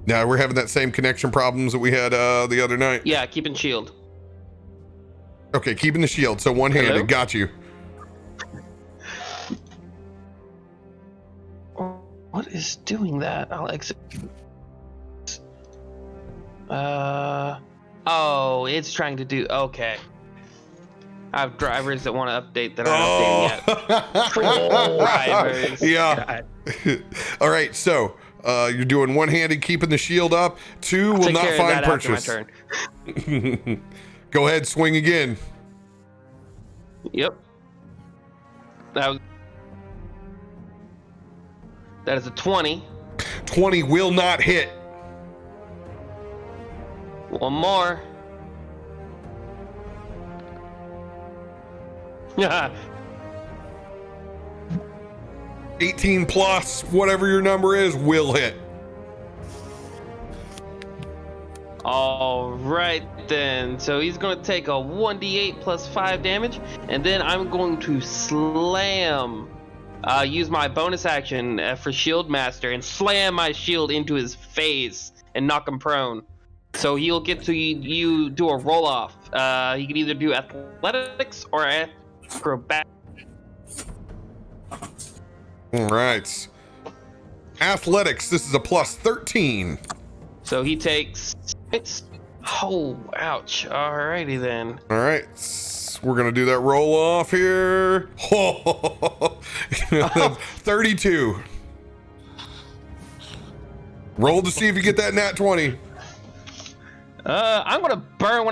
Yeah, we're having that same connection problems that we had the other night. Yeah, keeping shield. Okay, keeping the shield, so one-handed. Hello? Got you. What is doing that? I'll exit. Oh, it's trying to do. Okay. I have drivers that want to update that aren't updating yet. Drivers. Yeah. All right, so you're doing one-handed, keeping the shield up. 2 will not find purchase. After my turn. Go ahead, swing again. Yep. That is a 20. 20 will not hit. One more. Yeah. 18 plus, whatever your number is, will hit. All right then. So he's going to take a 1d8 plus 5 damage, and then I'm going to slam. Use my bonus action for Shield Master and slam my shield into his face and knock him prone. So he'll get to you do a roll off. He can either do athletics or acrobatics. All right. Athletics, this is a plus 13. So he takes. Oh, ouch. Alrighty then. All right. We're going to do that roll off here. 32. Roll to see if you get that nat 20. I'm gonna burn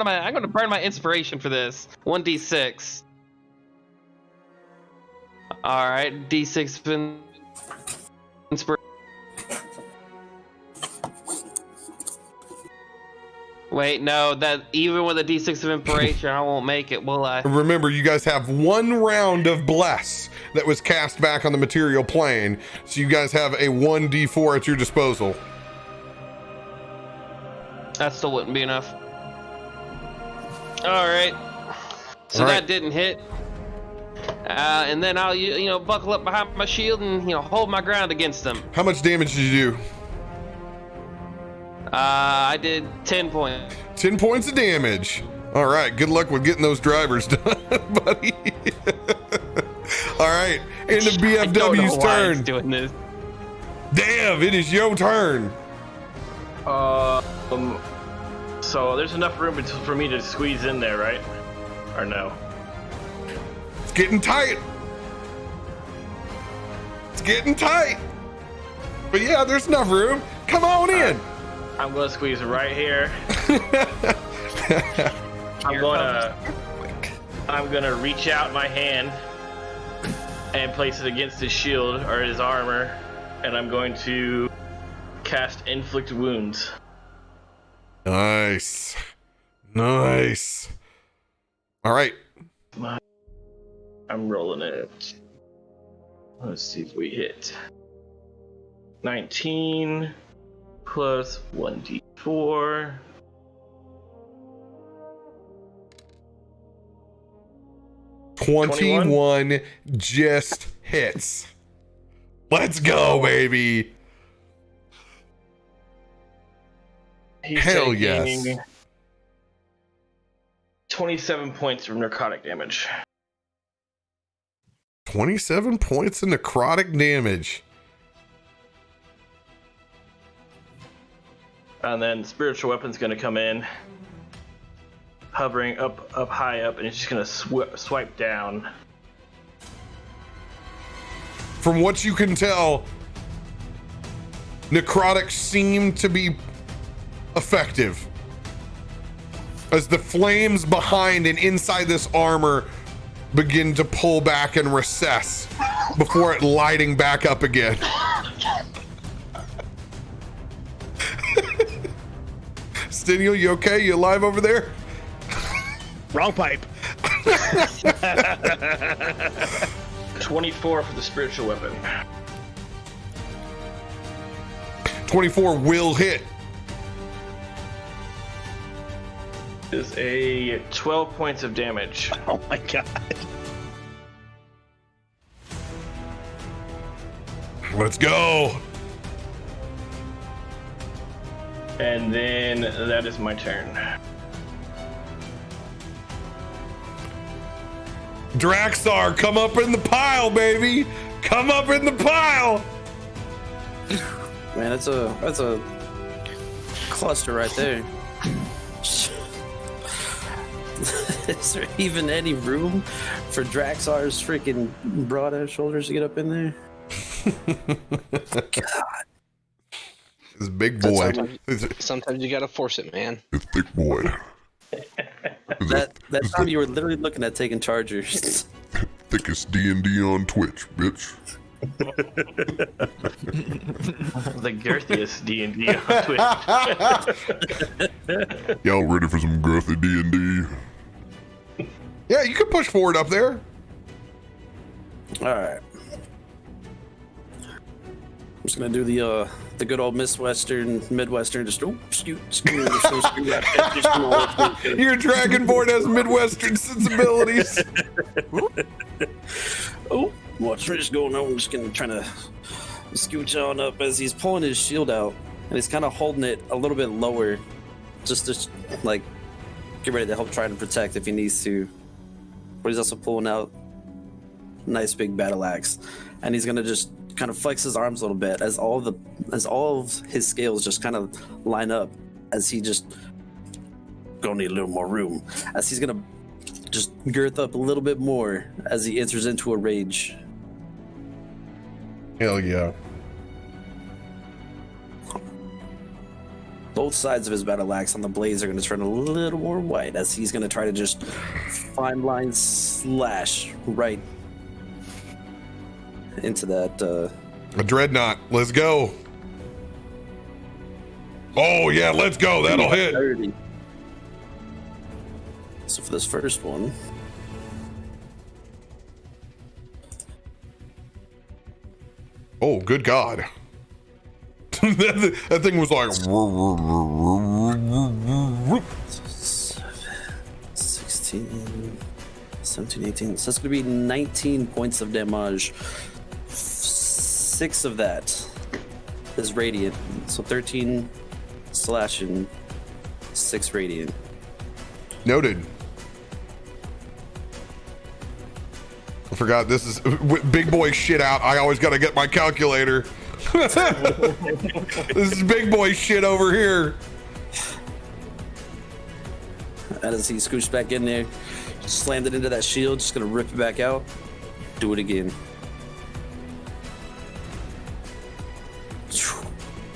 my inspiration for this. 1d6. All right, d6 inspiration. Wait, no, that even with a d6 of inspiration, I won't make it, will I? Remember, you guys have 1 round of bless that was cast back on the material plane, so you guys have a 1d4 at your disposal. That still wouldn't be enough. All right. So that didn't hit. And then I'll, buckle up behind my shield and, hold my ground against them. How much damage did you do? I did 10 points. 10 points of damage. All right. Good luck with getting those drivers done, buddy. All right. Into BFW's turn. Doing this. Damn, it is your turn. So there's enough room for me to squeeze in there, right? Or no? It's getting tight. It's getting tight. But yeah, there's enough room. Come on in. I'm gonna squeeze right here. I'm gonna reach out my hand and place it against his shield or his armor, and I'm going to cast Inflict Wounds. Nice. All right. I'm rolling it. Let's see if we hit. 19 plus 1d4. $21 just hits. Let's go, baby. Hell yes. 27 points of necrotic damage. 27 points of necrotic damage. And then spiritual weapon's gonna come in, hovering up high up, and it's just gonna swipe down. From what you can tell, necrotics seem to be effective, as the flames behind and inside this armor begin to pull back and recess before it lighting back up again. Steniel, you okay? You alive over there? Wrong pipe. 24 for the spiritual weapon. 24 will hit. Is a 12 points of damage. Oh my god. Let's go. And then that is my turn. Draxar, come up in the pile, baby. Come up in the pile. Man, that's a cluster right there. Is there even any room for Draxar's freaking broad ass shoulders to get up in there? God. This big boy. Sometimes you gotta force it, man. This thick boy. That time you were literally looking at taking chargers. Thickest D&D on Twitch, bitch. The girthiest D&D on Twitch. Y'all ready for some girthy D&D? Yeah, you can push forward up there. All right. I'm just gonna do the good old Midwestern, just scoot. Your Dragonborn has Midwestern sensibilities. What's this going on? I'm just trying to scooch on up as he's pulling his shield out, and he's kind of holding it a little bit lower, just to like get ready to help try to protect if he needs to. But he's also pulling out a nice big battle axe, and he's gonna just kind of flex his arms a little bit as all of his scales just kind of line up, as he just gonna need a little more room, as he's gonna just girth up a little bit more as he enters into a rage. Hell yeah. Both sides of his battle axe on the blades are going to turn a little more white as he's going to try to just fine line slash right into that. A Dreadnought. Let's go. Oh, yeah, let's go. That'll hit. 30. So for this first one. Oh, good God. that thing was like 16, 17, 18. So that's going to be 19 points of damage. 6 of that is radiant. So 13 slashing, 6 radiant. Noted. I forgot this is big boy shit out. I always got to get my calculator. This is big boy shit over here. And as he scoots back in there, slammed it into that shield, just gonna rip it back out. Do it again.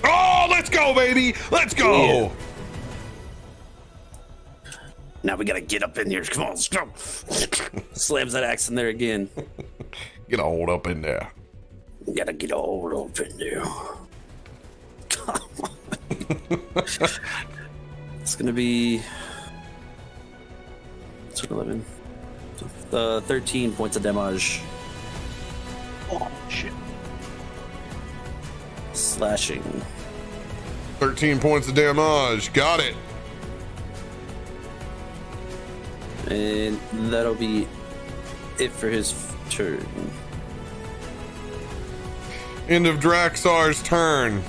Oh, let's go, baby. Let's go. Now we gotta get up in here. Come on, let's go. Slams that axe in there again. Get all up in there. Gotta get all up in there. Come on. It's gonna be 11. 13 points of damage. Oh, shit. Slashing. 13 points of damage. Got it. And that'll be it for his turn. End of Draxar's turn.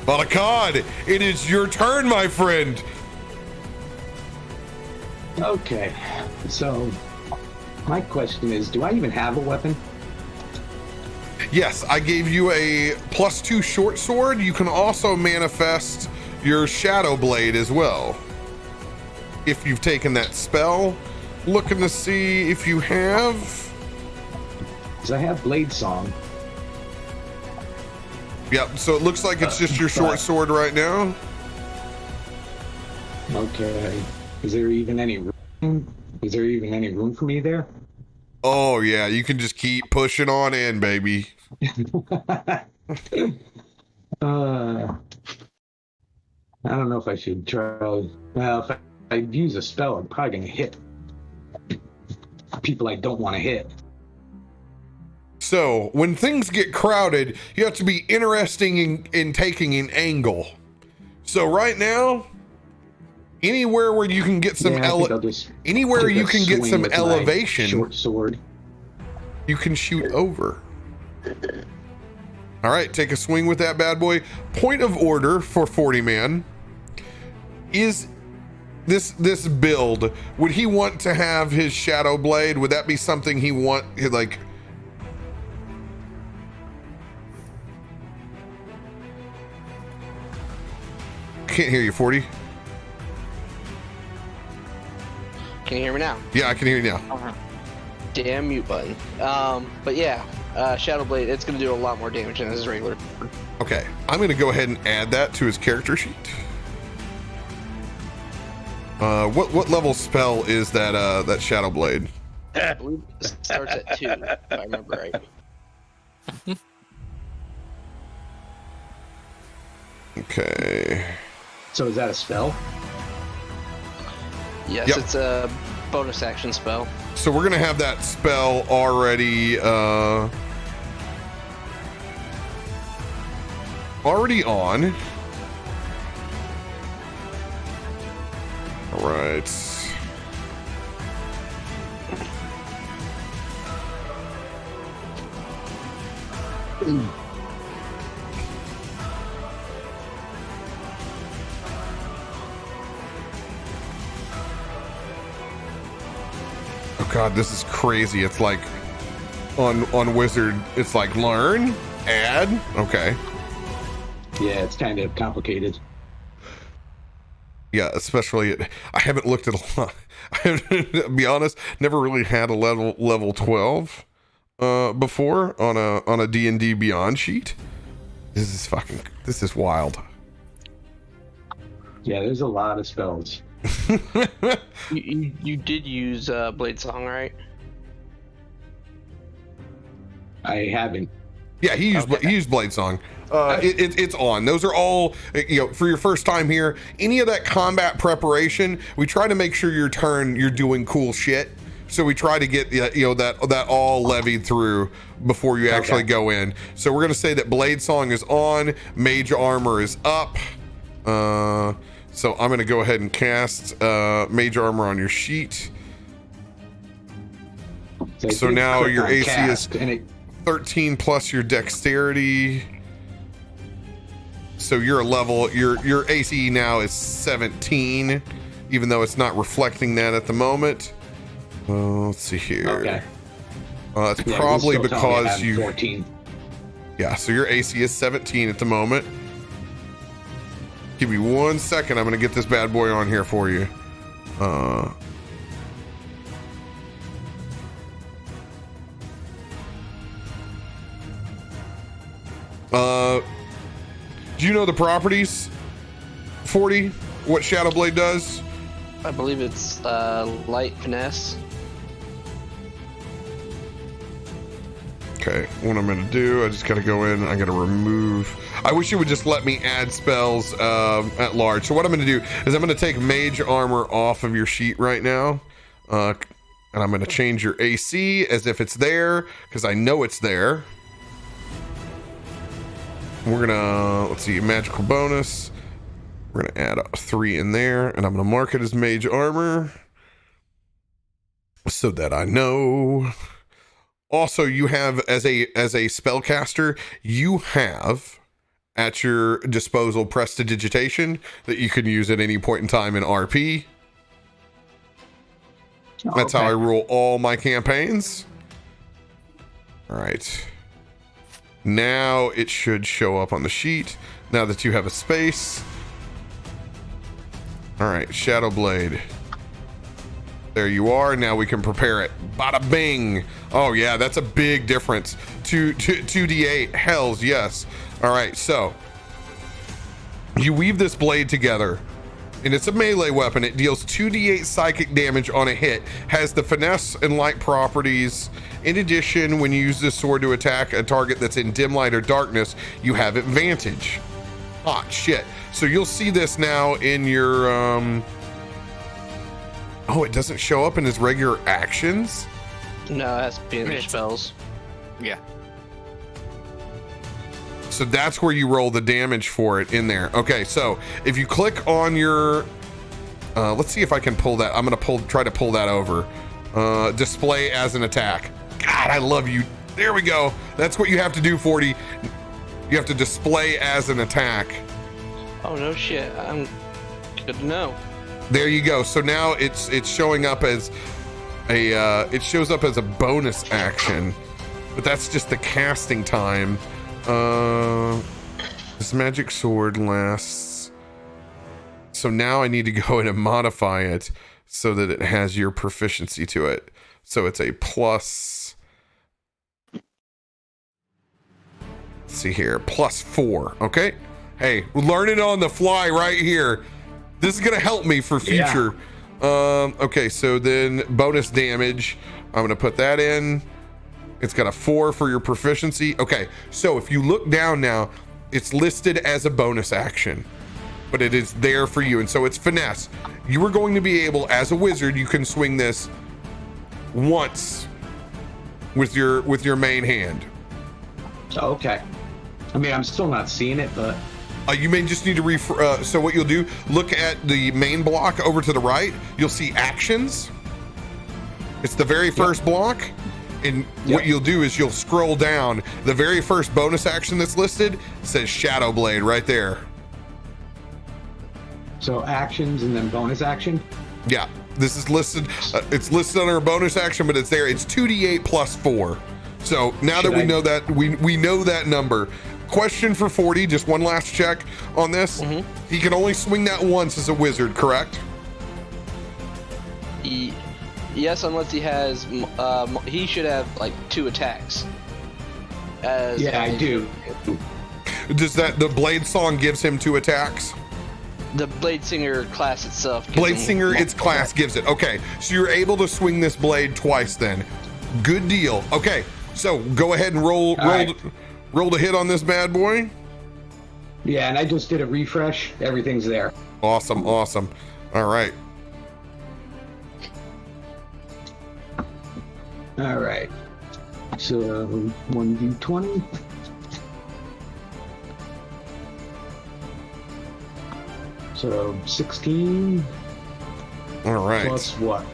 Balakad, it is your turn, my friend. Okay, so my question is, do I even have a weapon? Yes, I gave you a +2 short sword. You can also manifest your Shadow Blade as well. If you've taken that spell, looking to see if you have. Because I have Blade Song. Yep, so it looks like it's just your short sword right now. Okay. Is there even any room? Is there even any room for me there? Oh yeah, you can just keep pushing on in, baby. I don't know if I should try. Well, if I use a spell, I'm probably gonna hit people I don't want to hit. So when things get crowded, you have to be interesting in taking an angle. So right now, anywhere where you can get some anywhere you can get some elevation, short sword, you can shoot over. All right, take a swing with that bad boy. Point of order for 40 man is this build. Would he want to have his Shadow Blade? Would that be something he like? Can't hear you, 40. Can you hear me now? Yeah, I can hear you now. Damn mute button. But yeah, Shadow Blade, it's going to do a lot more damage than his regular. Okay, I'm going to go ahead and add that to his character sheet. What level spell is that Shadow Blade? I believe it starts at 2, if I remember right. Okay. So is that a spell? Yes, Yep. It's a bonus action spell. So we're gonna have that spell already on. All right. Oh god, this is crazy. It's like on Wizard, it's like learn, add. Okay. Yeah, it's kind of complicated. Yeah, especially I haven't looked at a lot. I haven't, to be honest, never really had a level 12 before on a D&D Beyond sheet. This is wild. Yeah, there's a lot of spells. You did use Blade Song, right? I haven't. Yeah, he used Blade Song. It's on. Those are all, for your first time here. Any of that combat preparation, we try to make sure your turn you're doing cool shit. So we try to get that all levied through before you actually go in. So we're gonna say that Blade Song is on, Mage Armor is up. So I'm gonna go ahead and cast Mage Armor on your sheet. So now your AC is 13 plus your Dexterity. So your AC now is 17, even though it's not reflecting that at the moment. Let's see here. Okay. It's probably because 14. Yeah, so your AC is 17 at the moment. Give me 1 second. I'm going to get this bad boy on here for you. Do you know the properties? 40? What Shadow Blade does? I believe it's light finesse. Okay, what I'm gonna do, I just gotta go in, I gotta remove. I wish it would just let me add spells at large. So what I'm gonna do is I'm gonna take mage armor off of your sheet right now. And I'm gonna change your AC as if it's there, because I know it's there. We're gonna, let's see, magical bonus. We're gonna add a 3 in there, and I'm gonna mark it as mage armor so that I know. Also, you have as a spellcaster, you have at your disposal prestidigitation that you can use at any point in time in RP. That's how I rule all my campaigns. All right. Now it should show up on the sheet. Now that you have a space. All right, Shadow Blade. There you are. Now we can prepare it. Bada bing. Oh yeah, that's a big difference. 2d8. Hells yes. All right, so you weave this blade together. And it's a melee weapon. It deals 2d8 psychic damage on a hit. Has the finesse and light properties. In addition, when you use this sword to attack a target that's in dim light or darkness, you have advantage. Hot shit. So you'll see this now in your oh, it doesn't show up in his regular actions? No, it has to be in the spells. Yeah. So that's where you roll the damage for it in there. Okay, so if you click on your let's see if I can pull that. I'm gonna try to pull that over. Display as an attack. God, I love you. There we go. That's what you have to do, 40. You have to display as an attack. Oh no shit. I'm good to know. There you go. So now it's showing up as a it shows up as a bonus action, but that's just the casting time. This magic sword lasts. So now I need to go in and modify it so that it has your proficiency to it. So it's a plus. Let's see here, +4. Okay. Hey, we're learning on the fly right here. This is gonna help me for future. Yeah. Okay, so then bonus damage. I'm gonna put that in. It's got a 4 for your proficiency. Okay, so if you look down now, it's listed as a bonus action, but it is there for you. And so it's finesse. You are going to be able, as a wizard, you can swing this once with your main hand. Okay. I mean, I'm still not seeing it, but you may just need to so what you'll do, look at the main block over to the right. You'll see actions. It's the very first block. And what you'll do is you'll scroll down. The very first bonus action that's listed says Shadow Blade right there. So actions and then bonus action? Yeah, this is listed. It's listed under a bonus action, but it's there. It's 2d8 +4. So now that we know that, we know that number. Question for 40, just one last check on this. Mm-hmm. He can only swing that once as a wizard, correct? Yes, unless he has, he should have like 2 attacks. I do. Does the Blade Song gives him 2 attacks? The Blade Singer class itself. Blade Singer, its class gives it. Okay, so you're able to swing this blade twice then. Good deal. Okay, so go ahead and roll the hit on this bad boy. Yeah, and I just did a refresh. Everything's there. Awesome. All right. All right. So 1d20. So 16. All right. Plus what?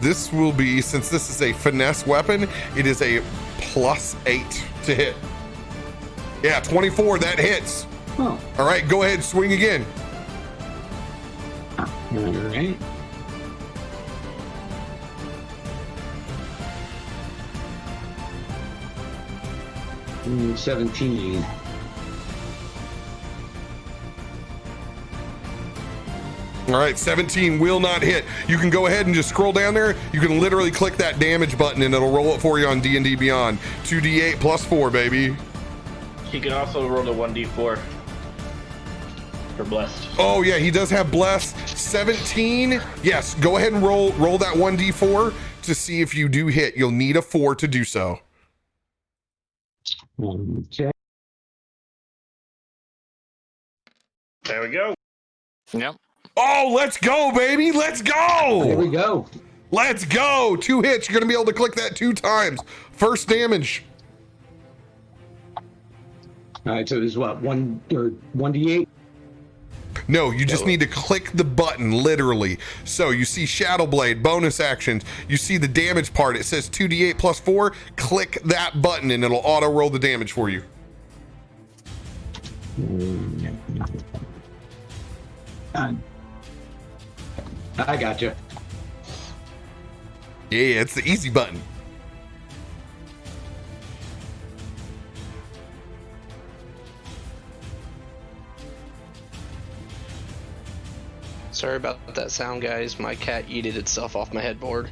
This will be, since this is a finesse weapon, it is a +8 to hit. Yeah, 24, that hits. Oh. All right, go ahead, swing again. All right. Mm, 17. All right, 17 will not hit. You can go ahead and just scroll down there. You can literally click that damage button and it'll roll it for you on D&D Beyond. 2d8 +4, baby. He can also roll the 1d4. for blessed. Oh yeah, he does have blessed. 17. Yes, go ahead and roll that 1d4 to see if you do hit. You'll need a 4 to do so. Okay. There we go. Yep. Oh, let's go, baby. Let's go. There we go. Let's go. 2 hits. You're going to be able to click that 2 times. First damage. All right, so this is what, 1d8? No, you just need to click the button, literally. So you see Shadow Blade, bonus actions. You see the damage part. It says 2d8 plus 4. Click that button and it'll auto roll the damage for you. I got you. Yeah, it's the easy button. Sorry about that sound, guys. My cat yeeted itself off my headboard.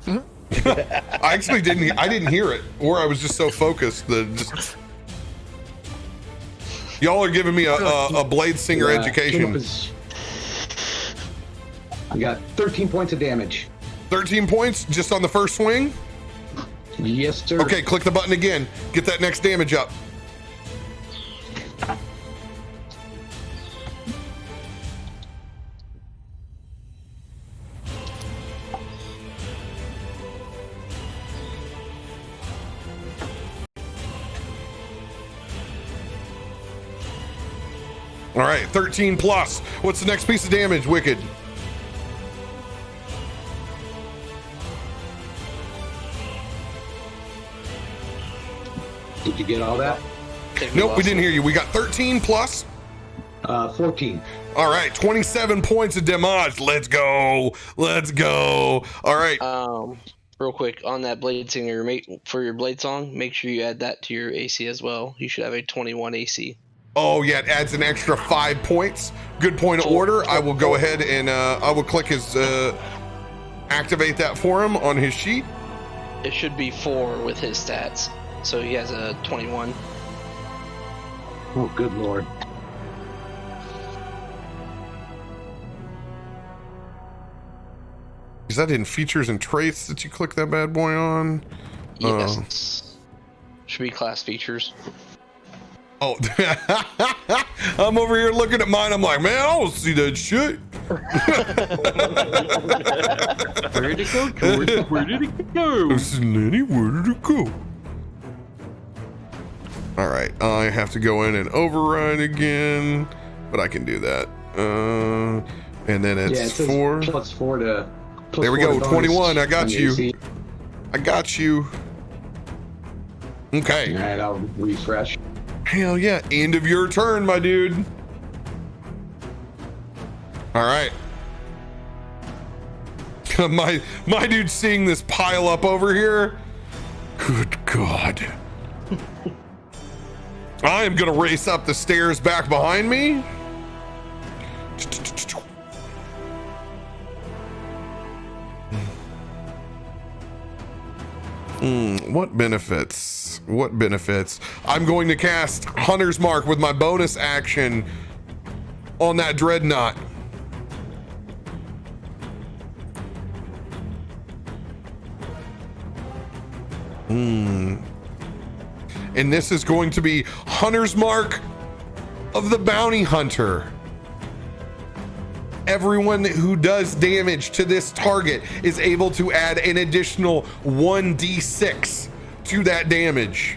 I actually didn't hear it, or I was just so focused that y'all are giving me a Blade Singer education. I got 13 points of damage. 13 points just on the first swing? Yes, sir. Okay, click the button again. Get that next damage up. All right, 13 plus. What's the next piece of damage, Wicked? Did you get all that? Nope, we didn't hear you. We got 13 plus. 14. All right, 27 points of damage. Let's go. Let's go. All right. Real quick on that Blade Singer, for your Blade Song, make sure you add that to your AC as well. You should have a 21 AC. Oh yeah, it adds an extra 5 points. Good point of order. I will go ahead and I will click his activate that for him on his sheet. It should be 4 with his stats, so he has a 21. Oh, good lord. Is that in features and traits that you click that bad boy on? Yes. Should be class features. Oh, I'm over here looking at mine. I'm like, man, I don't see that shit. Where did it go, George? Where did it go? Lenny, where did it go? All right, I have to go in and override again, but I can do that. And then it's it says 4. Plus 4 to. Plus There we 4 go, to 21. I got bonus you. on the AC. I got you. Okay. All right, I'll refresh. Hell yeah. End of your turn, my dude. All right. my dude seeing this pile up over here. Good God. I am going to race up the stairs back behind me. What benefits? What benefits? I'm going to cast Hunter's Mark with my bonus action on that Dreadnought. And this is going to be Hunter's Mark of the Bounty Hunter. Everyone who does damage to this target is able to add an additional 1d6 to that damage.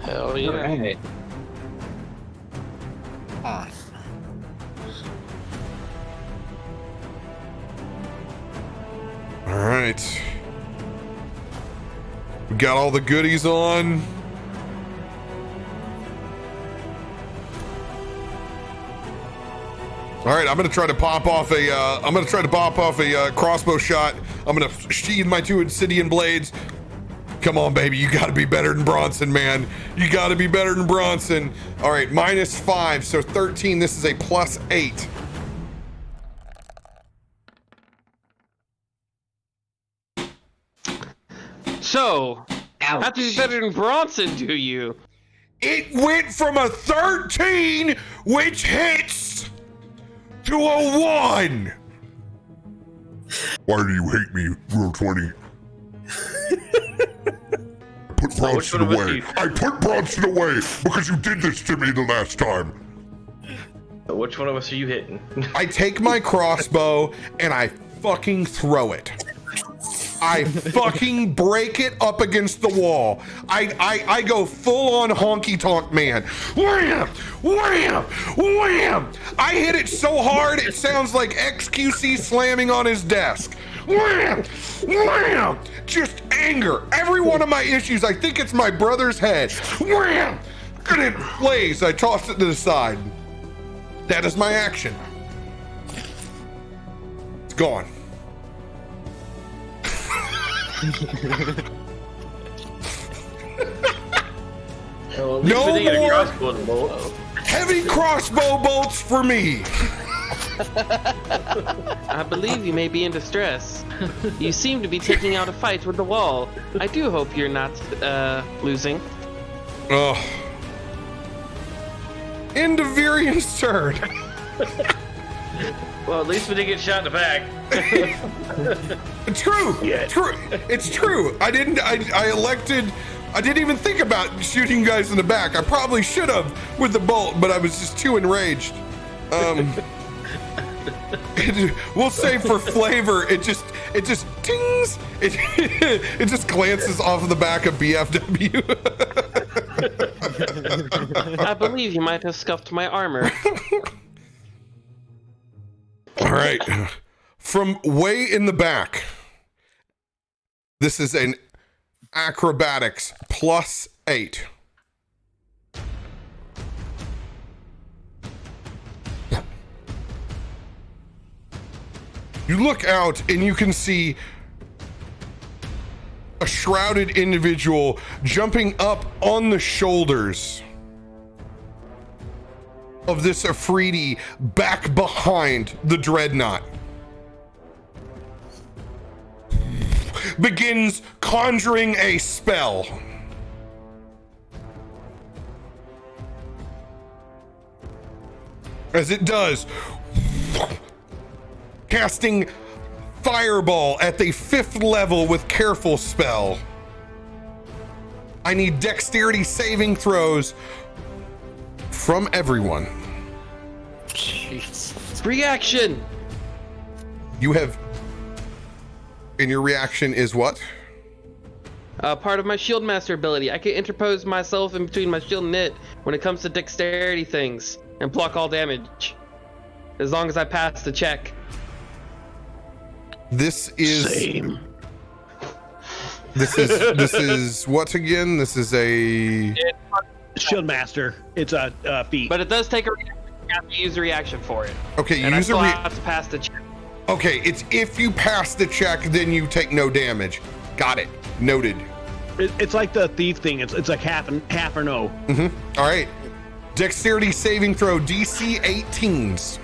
Hell yeah. All right. All right. We got all the goodies on. All right, I'm gonna try to pop off a crossbow shot. I'm gonna sheathe my 2 obsidian blades. Come on, baby, you gotta be better than Bronson, man. You gotta be better than Bronson. All right, -5, so 13. This is a +8. So, have to be better than Bronson, do you? It went from a 13, which hits, to a 1. Why do you hate me, Roll 20? I put Bronson away. I put Bronson away because you did this to me the last time. Which one of us are you hitting? I take my crossbow and I fucking throw it. I fucking break it up against the wall. I go full on honky tonk man. Wham! Wham! Wham! I hit it so hard it sounds like XQC slamming on his desk. Wham! Wham! Just anger. Every one of my issues, I think it's my brother's head. Wham! And it plays. I toss it to the side. That is my action. It's gone. Well, No more crossbow bolt. heavy crossbow bolts for me. I believe you may be in distress. You seem to be taking out a fight with the wall. I do hope you're not losing. Ugh. End of Virian's turn. Well, at least we didn't get shot in the back. It's true. Yeah. True. It's true. I didn't even think about shooting you guys in the back. I probably should have with the bolt, but I was just too enraged. We'll say for flavor, it just tings. It just glances off of the back of BFW. I believe you might have scuffed my armor. All right. From way in the back, this is an acrobatics +8. You look out and you can see a shrouded individual jumping up on the shoulders of this Afridi back behind the Dreadnought. Begins conjuring a spell. As it does, casting Fireball at the 5th level with Careful spell. I need dexterity saving throws from everyone. Jeez. Reaction! You have... And your reaction is what? Part of my shield master ability. I can interpose myself in between my shield and it when it comes to dexterity things and block all damage. As long as I pass the check. This is... Same. This is what again? This is a... Shield Master. It's a feat. But it does take a reaction. You have to use a reaction for it. Okay, And I use a still have to pass the check. Okay, it's if you pass the check, then you take no damage. Got it. Noted. It's like the thief thing. It's like half or no. Mm-hmm. All right. Dexterity saving throw DC 18s.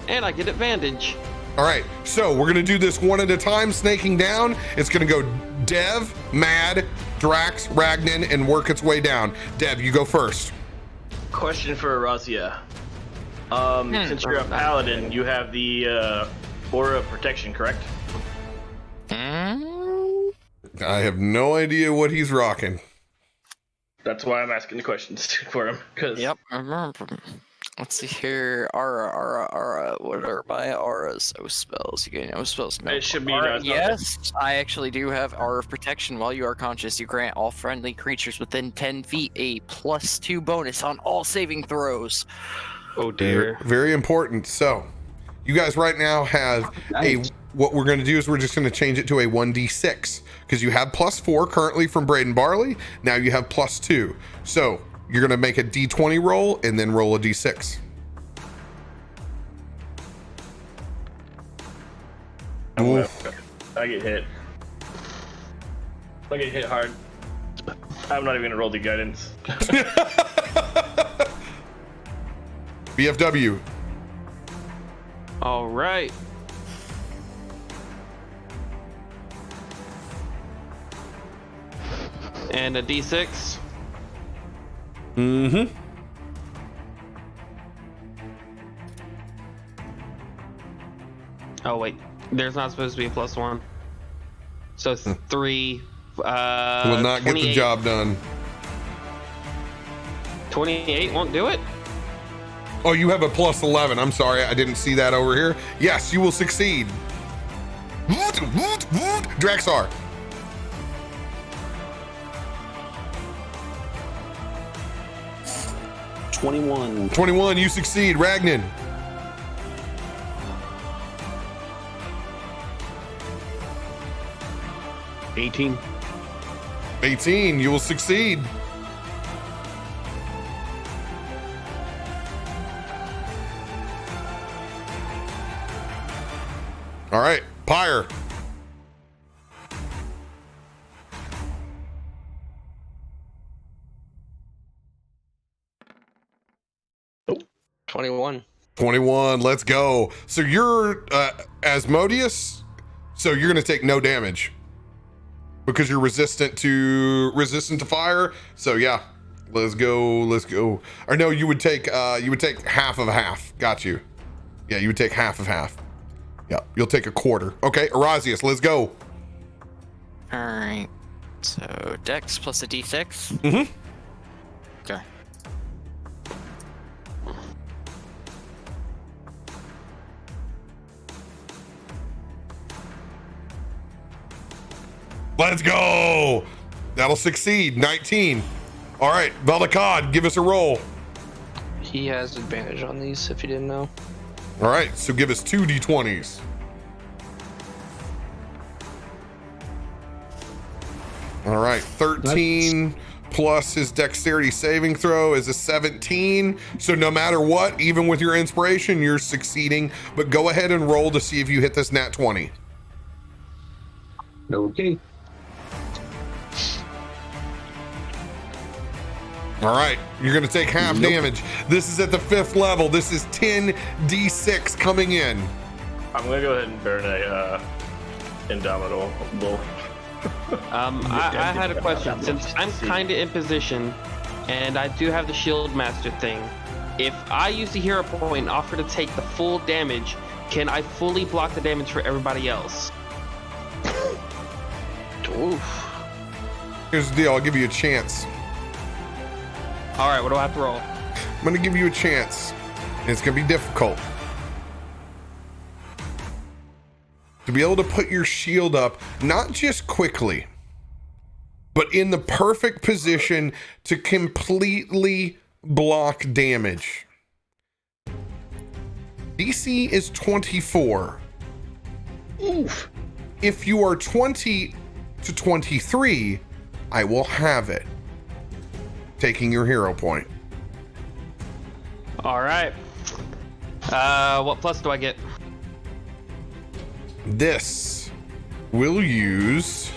And I get advantage. All right, so we're gonna do this one at a time, snaking down. It's gonna go Dev, Mad, Drax, Ragnan, and work its way down. Dev, you go first. Question for Razia. Since you're a paladin, you have the aura of protection, correct? I have no idea what he's rocking. That's why I'm asking the questions for him. Cause Yep, I remember. Let's see here. Aura. What are my auras? Those spells. You get no spells. No. It should be Aura, no, yes, I actually do have Aura of Protection. While you are conscious, you grant all friendly creatures within 10 feet a +2 bonus on all saving throws. Oh dear. Very important. So, you guys right now have what we're going to do is we're just going to change it to a 1d6 because you have +4 currently from Braden Barley. Now you have +2. So, you're going to make a d20 roll and then roll a d6. I get hit. I get hit hard. I'm not even gonna roll the guidance. BFW. All right. And a d6. Mm-hmm. Oh wait, there's not supposed to be a +1. So 3. Will not get the job done. 28 won't do it. Oh, you have a +11. I'm sorry, I didn't see that over here. Yes, you will succeed. Draxar. $21. 21, you succeed. Ragnan. $18. 18, you will succeed. All right, Pyre. Oh, 21. 21, let's go. So you're Asmodeus, so you're gonna take no damage because you're resistant to fire. So yeah, let's go. Or no, you would take half of a half. Got you. Yeah, you would take half of half. Yeah, you'll take a quarter. Okay, Erasius, let's go. All right. So Dex plus a D6. Mm-hmm. Okay. Let's go. That'll succeed. 19. All right, Velikad, give us a roll. He has advantage on these, if you didn't know. All right, so give us 2 d20s. All right, 13 plus his dexterity saving throw is a 17. So no matter what, even with your inspiration, you're succeeding. But go ahead and roll to see if you hit this nat 20. Okay. All right, you're gonna take half damage. This is at the 5th level. This is 10 d6 coming in. I'm gonna go ahead and burn a Indomitable Bull. I had a question. Since I'm kind of in position, and I do have the Shield Master thing, if I use the hero point and offer to take the full damage, can I fully block the damage for everybody else? Oof. Here's the deal, I'll give you a chance. All right, what do I have to roll? I'm gonna give you a chance. And it's gonna be difficult. To be able to put your shield up, not just quickly, but in the perfect position to completely block damage. DC is 24. Oof. If you are 20 to 23, I will have it. Taking your hero point. All right. What plus do I get? This will use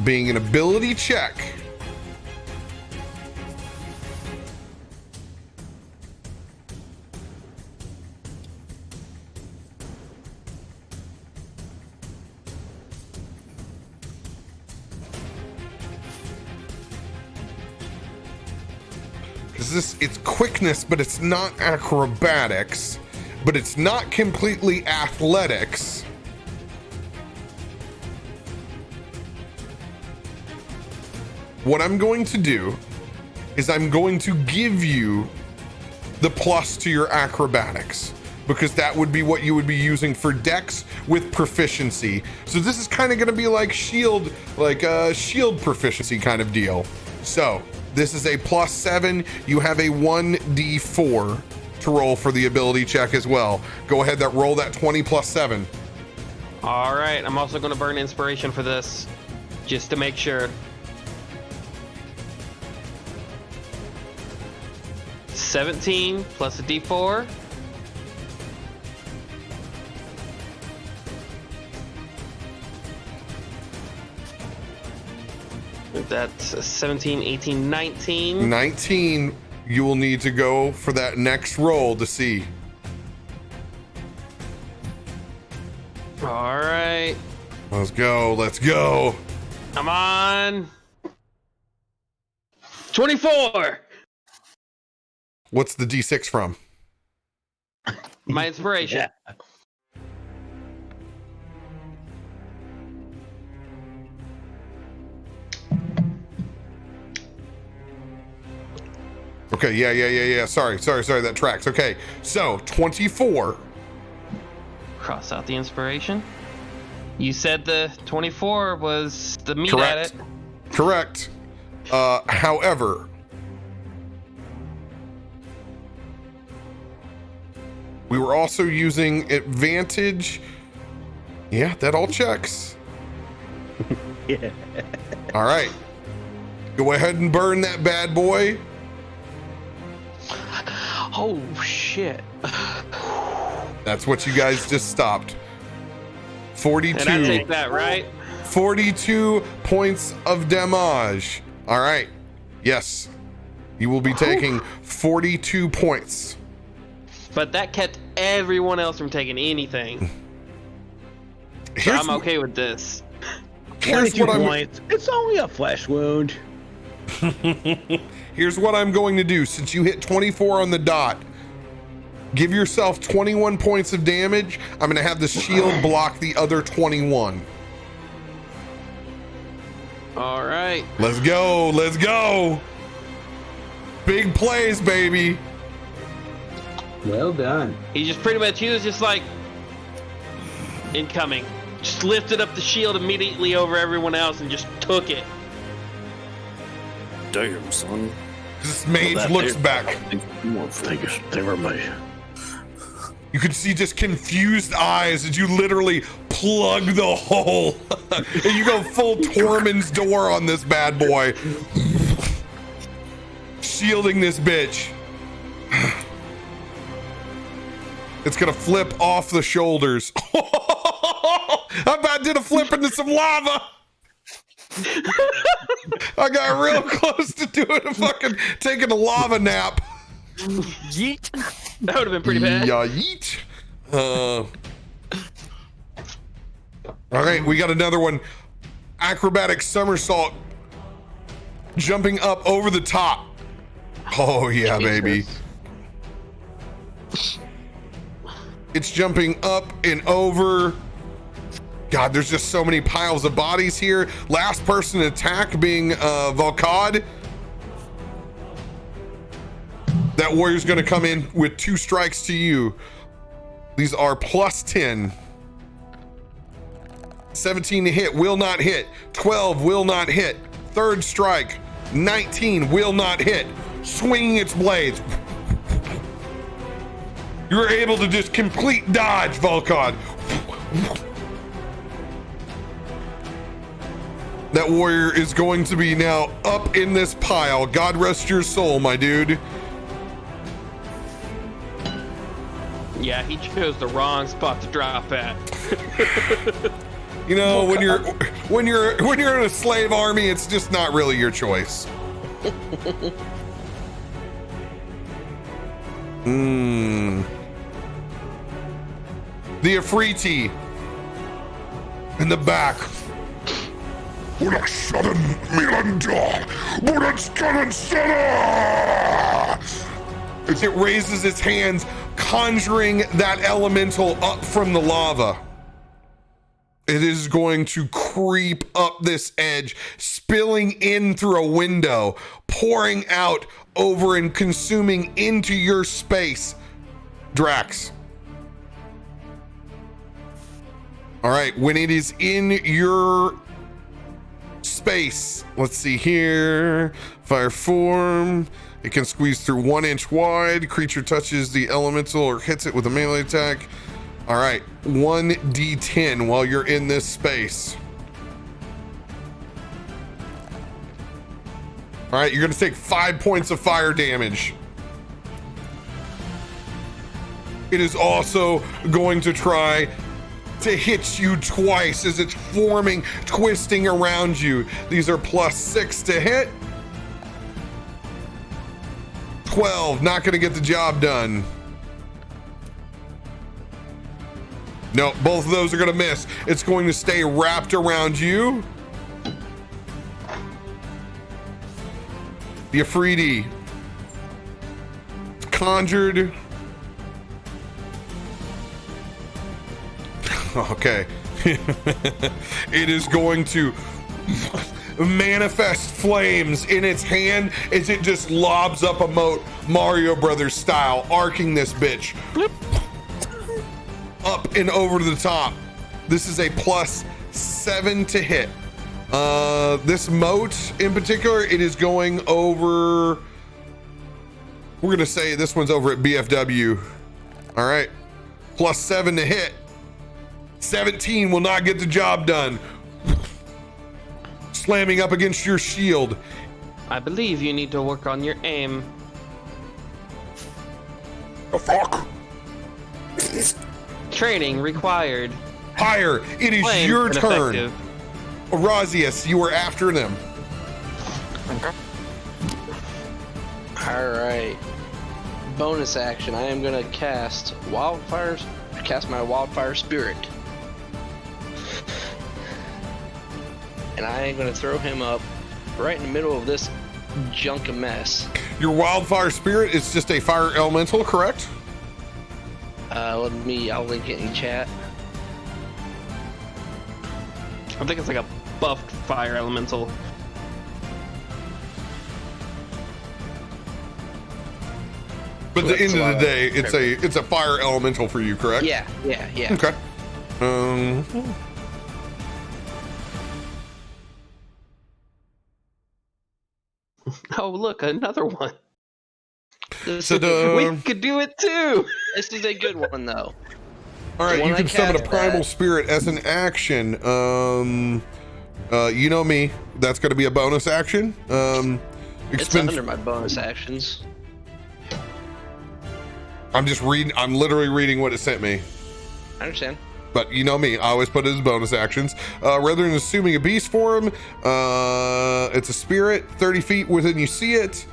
being an ability check. It's quickness, but it's not acrobatics, but it's not completely athletics. What I'm going to do is I'm going to give you the plus to your acrobatics, because that would be what you would be using for dex with proficiency. So this is kind of going to be like shield proficiency kind of deal. So this is a +7. You have a 1d4 to roll for the ability check as well. Go ahead, roll that 20 plus 7. All right, I'm also going to burn inspiration for this, just to make sure. 17 plus a d4. That's 17, 18, 19. 19, you will need to go for that next roll to see. All right. Let's go. I'm on 24. What's the D6 from? My inspiration. Yeah. Okay, yeah. Sorry, that tracks. Okay, so 24. Cross out the inspiration. You said the 24 was the meat Correct. at it. Correct. However, we were also using advantage. Yeah, that all checks. Yeah. All right. Go ahead and burn that bad boy. Oh shit! That's what you guys just stopped. 42. And I take that, right? 42 points of damage. All right. Yes. You will be taking 42 points. But that kept everyone else from taking anything. So I'm okay with this. Here's 22 what points. It's only a flesh wound. Here's what I'm going to do. Since you hit 24 on the dot, give yourself 21 points of damage. I'm going to have the shield block the other 21. All right. Let's go. Let's go. Big plays, baby. Well done. He was just like incoming. Just lifted up the shield immediately over everyone else and just took it. Damn, son. This mage looks back. Thank you very much. You could see just confused eyes as you literally plug the hole. And you go full Tormund's door on this bad boy. Shielding this bitch. It's gonna flip off the shoulders. I about did a flip into some lava. I got real close to doing taking a lava nap. Yeet. That would have been pretty bad. Yeah, yeet. All right, we got another one. Acrobatic somersault. Jumping up over the top. Oh, yeah, baby. It's jumping up and over. God, there's just so many piles of bodies here. Last person attack being Volkod. That warrior's going to come in with 2 strikes to you. These are plus 10. 17 to hit, will not hit. 12 will not hit. Third strike. 19 will not hit. Swinging its blades. You're able to just complete dodge, Volkod. That warrior is going to be now up in this pile. God rest your soul, my dude. Yeah, he chose the wrong spot to drop at. You know, when you're in a slave army, it's just not really your choice. The Afriti in the back. As it raises its hands, conjuring that elemental up from the lava. It is going to creep up this edge, spilling in through a window, pouring out over and consuming into your space. Drax. All right, when it is in your space, let's see here. Fire form. It can squeeze through 1 inch wide. Creature touches the elemental or hits it with a melee attack. All right, 1d10 while you're in this space. All right, you're gonna take 5 points of fire damage. It is also going to try to hit you twice as it's forming, twisting around you. These are plus 6 to hit. 12, not gonna get the job done. No, both of those are gonna miss. It's going to stay wrapped around you. The Afridi. It's conjured. Okay. It is going to manifest flames in its hand as it just lobs up a moat, Mario Brothers style, arcing this bitch up and over to the top. This is a +7 to hit. This moat in particular, it is going over. We're gonna say this one's over at BFW. All right, +7 to hit. 17 will not get the job done. Slamming up against your shield. I believe you need to work on your aim. The fuck? Training required. Higher. It is Flame your turn. ineffective. Razius, you are after them. All right. Bonus action. I am gonna cast my wildfire spirit, and I am gonna throw him up right in the middle of this junk of mess. Your wildfire spirit is just a fire elemental, correct? I'll link it in chat. I think it's like a buffed fire elemental. But at the end of the day, it's a fire elemental for you, correct? Yeah. Okay. Oh, look, another one. So we could do it too. This is a good one, though. all right, When you I can summon a cast primal that- spirit as an action. You know me. That's going to be a bonus action. It's under my bonus actions. I'm literally reading what it sent me. I understand. But you know me, I always put it as bonus actions. Rather than assuming a beast form, it's a spirit, 30 feet within you see it.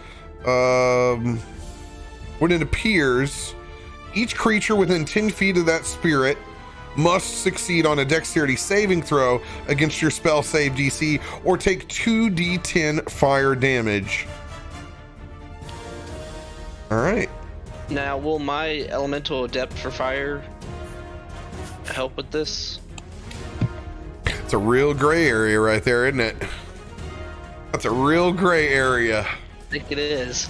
When it appears, each creature within 10 feet of that spirit must succeed on a dexterity saving throw against your spell save DC or take 2d10 fire damage. All right. Now, will my elemental adept for fire help with this? It's a real gray area right there, isn't it? That's a real gray area. I think it is.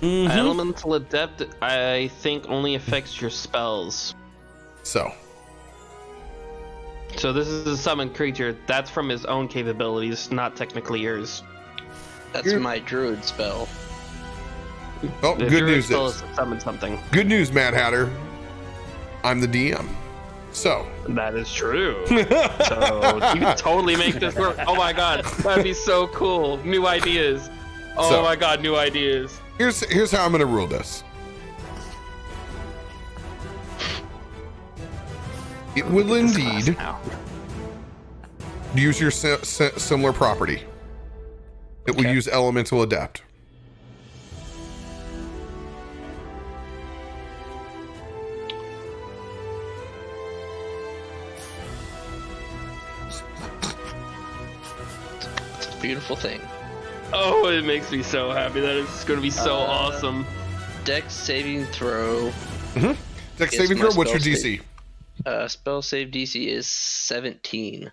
Elemental adept, I think, only affects your spells. So this is a summoned creature. That's from his own capabilities, not technically yours. That's my druid spell. Oh, The good druid news spell is to summon something. good news, Mad Hatter. I'm the DM. So That is true. So you can totally make this work. Oh my god, that'd be so cool. New ideas. Oh So- my god, new ideas. here's how I'm going to rule this. It will indeed Now. use your similar property. It will use elemental adapt. It's a beautiful thing. Oh, it makes me so happy. That is going to be so awesome. Dex saving throw. Dex Yes, saving my throw, what's your spell DC? Spell save DC is 17.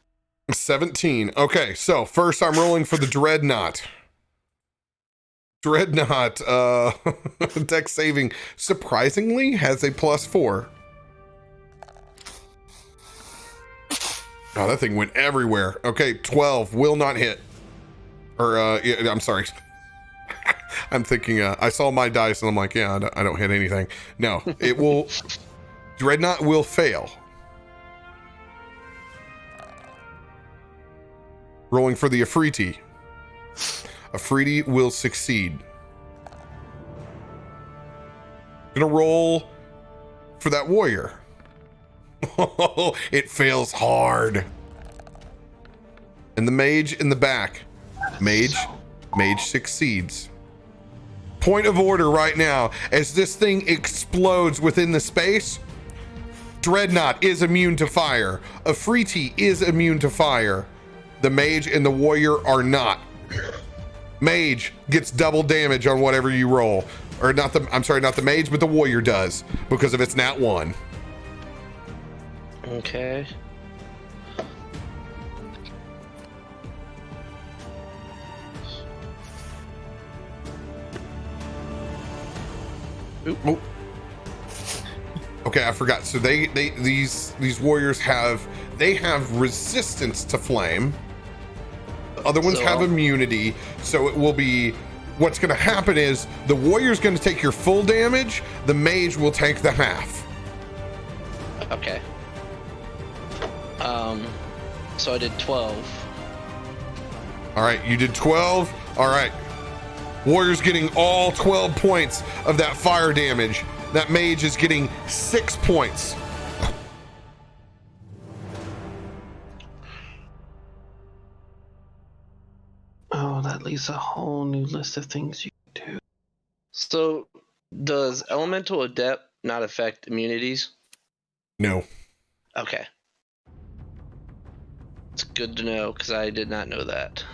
17. Okay, so first I'm rolling for the Dreadnought. Dreadnought, Dex saving surprisingly has a +4. Oh, that thing went everywhere. Okay, 12 will not hit. Or, yeah, I'm sorry. I'm thinking, I saw my dice and I'm like, yeah, I don't hit anything. No, it will, Dreadnought will fail. Rolling for the Afridi. Afridi will succeed. Gonna roll for that warrior. Oh, it fails hard. And the mage in the back. Mage succeeds. Point of order right now. As this thing explodes within the space, Dreadnought is immune to fire. Afridi is immune to fire. The mage and the warrior are not. Mage gets double damage on whatever you roll. Or not the mage, but the warrior does, because of its nat 1. Okay. Oh. Okay, I forgot. So these warriors have resistance to flame. The other ones have immunity. So it will be, what's going to happen is the warrior's going to take your full damage. The mage will take the half. Okay. So I did 12. All right, you did 12. All right. Warrior's getting all 12 points of that fire damage. That mage is getting 6 points. Oh, that leaves a whole new list of things you can do. So, does Elemental Adept not affect immunities? No. Okay. It's good to know, because I did not know that.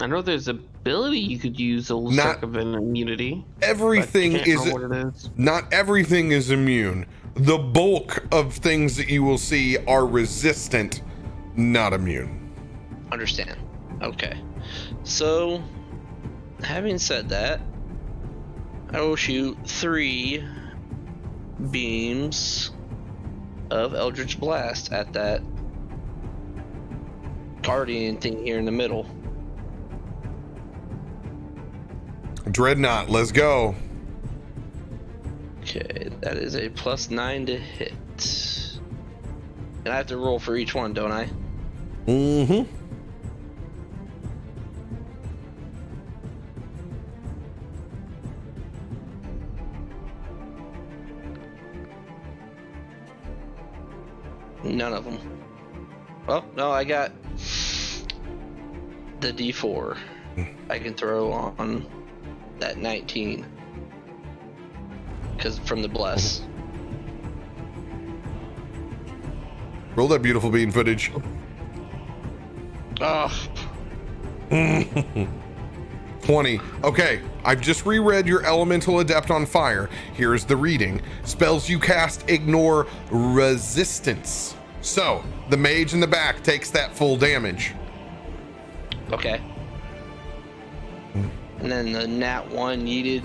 I know there's ability you could use to circumvent immunity. Everything not everything is immune. The bulk of things that you will see are resistant, not immune. Understand. Okay. So, having said that, I will shoot 3 beams of Eldritch Blast at that guardian thing here in the middle. Dreadnought, let's go. Okay, that is a +9 to hit. And I have to roll for each one, don't I? Mm-hmm. None of them. Well, no, I got the D4 I can throw on that 19. Because from the bless. Roll that beautiful bean footage. Oh. 20. Okay, I've just reread your Elemental Adept on Fire. Here's the reading. Spells you cast ignore resistance. So, the mage in the back takes that full damage. Okay. And then the nat 1 needed